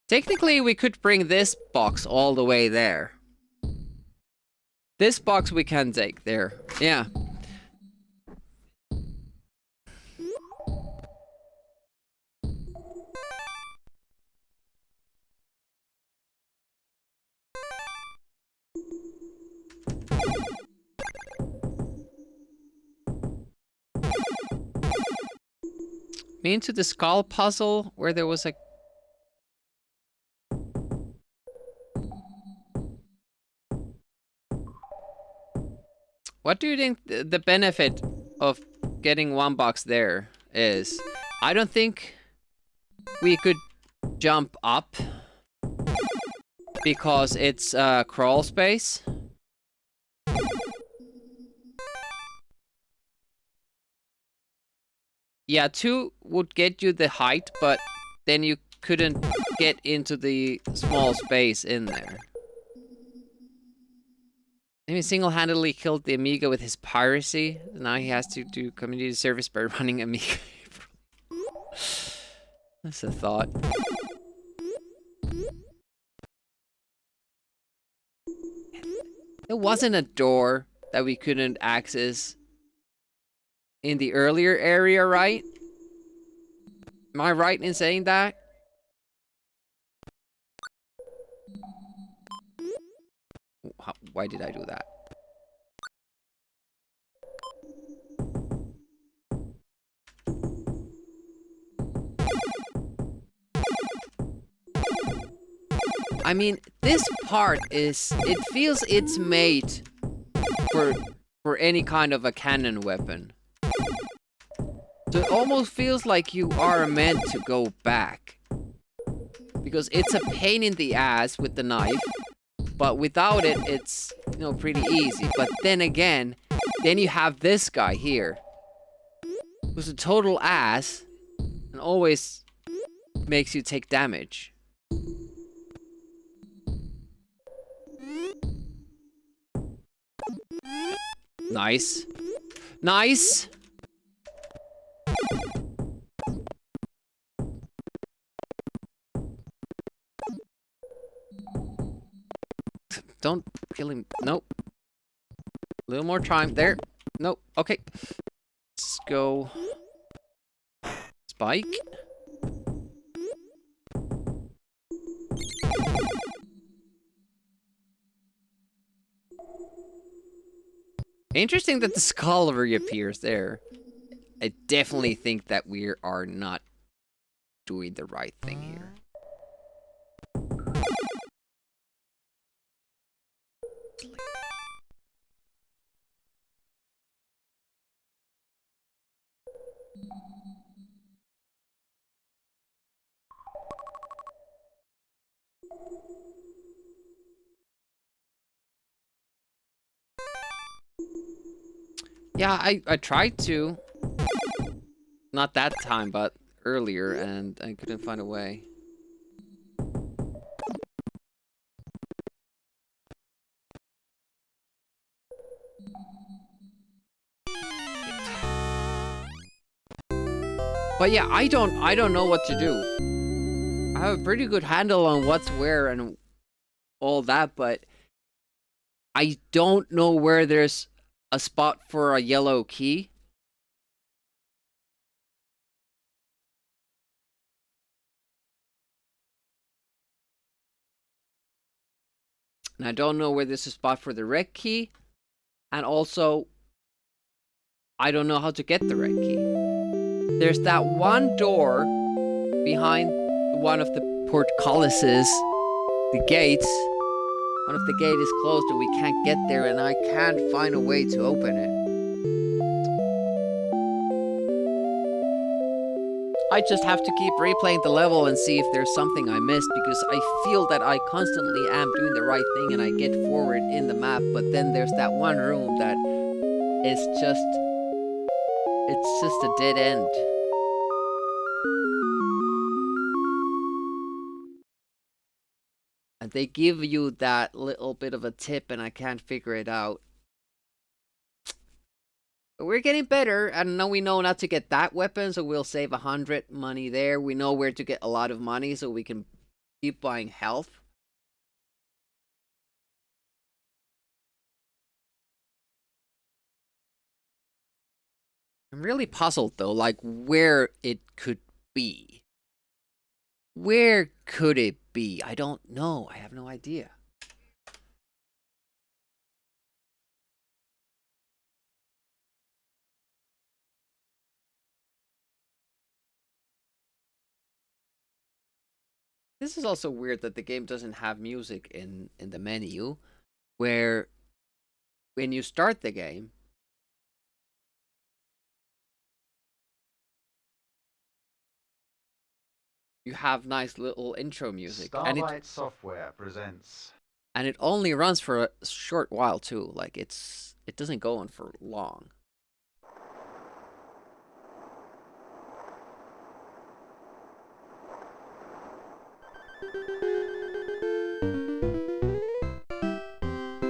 Technically, we could bring this box all the way there. This box we can take there. Yeah. Me into the skull puzzle where there was a... What do you think the benefit of getting 1 box there is? I don't think we could jump up because it's crawl space. Yeah, 2 would get you the height, but then you couldn't get into the small space in there. He single-handedly killed the Amiga with his piracy. Now he has to do community service by running Amiga. That's a thought. There wasn't a door that we couldn't access in the earlier area, right? Am I right in saying that? Why did I do that? I mean, this part is... It feels it's made for any kind of a cannon weapon. So it almost feels like you are meant to go back. Because it's a pain in the ass with the knife. But without it, it's, you know, pretty easy. But then again, then you have this guy here, who's a total ass and always makes you take damage. Nice. Nice! Don't kill him. Nope. A little more time. There. Nope. Okay. Let's go. Spike. Interesting that the skull reappears there. I definitely think that we are not doing the right thing here. Yeah, I tried to. Not that time, but earlier, and I couldn't find a way. But yeah, I don't know what to do. I have a pretty good handle on what's where and all that, but I don't know where there's a spot for a yellow key. And I don't know where there's a spot for the red key. And also, I don't know how to get the red key. There's that one door behind one of the portcullises, the gates. One of the gate is closed and we can't get there, and I can't find a way to open it. I just have to keep replaying the level and see if there's something I missed, because I feel that I constantly am doing the right thing and I get forward in the map, but then there's that one room that is just... it's just a dead end. And they give you that little bit of a tip and I can't figure it out. But we're getting better, and now we know not to get that weapon, so we'll save 100 money there. We know where to get a lot of money so we can keep buying health. I'm really puzzled though, like where it could be. Where could it be? I don't know. I have no idea. This is also weird that the game doesn't have music in the menu, where when you start the game, you have nice little intro music. Starlight Software presents. And it only runs for a short while too. Like it doesn't go on for long.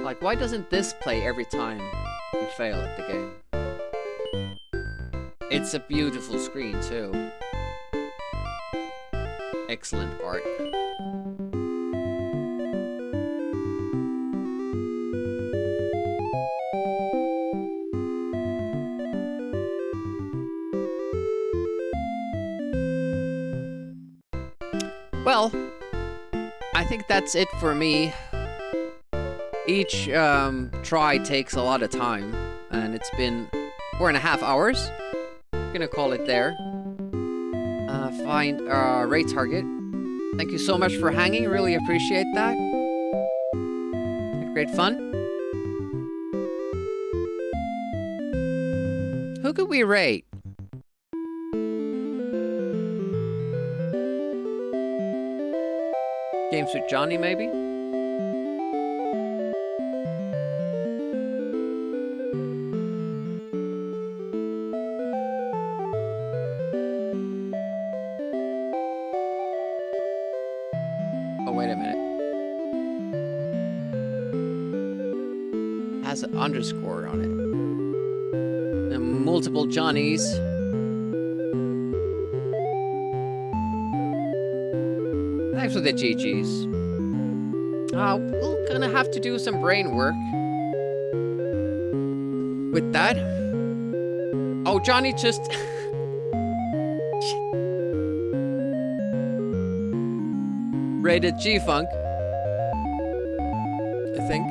Like, why doesn't this play every time you fail at the game? It's a beautiful screen too. Excellent art. Well, I think that's it for me. Each try takes a lot of time, and it's been 4.5 hours. I'm gonna call it there. Find raid target. Thank you so much for hanging, really appreciate that. Had great fun. Who could we rate? Games with Johnny, maybe? underscore on it. And multiple Johnnies. Thanks for the GGs. We're gonna have to do some brain work with that. Oh, Johnny just... rated G-Funk, I think.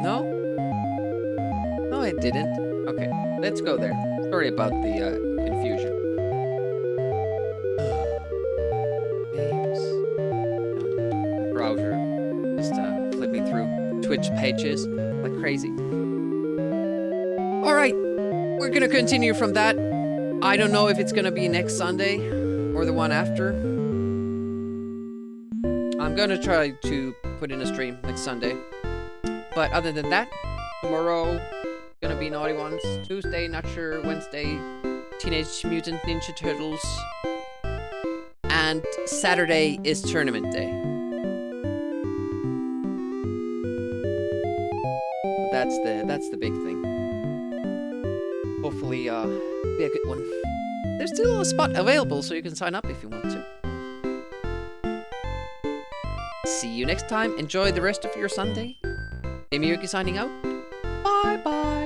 No? No, it didn't. Okay, let's go there. Sorry about the confusion. Games. Browser. Just flipping through Twitch pages like crazy. Alright, we're gonna continue from that. I don't know if it's gonna be next Sunday or the one after. I'm gonna try to put in a stream next Sunday. But other than that, tomorrow gonna be Naughty Ones. Tuesday, not sure. Wednesday, Teenage Mutant Ninja Turtles. And Saturday is Tournament Day. That's the big thing. Hopefully, be a good one. There's still a spot available, so you can sign up if you want to. See you next time. Enjoy the rest of your Sunday. Amiga signing out. Bye bye.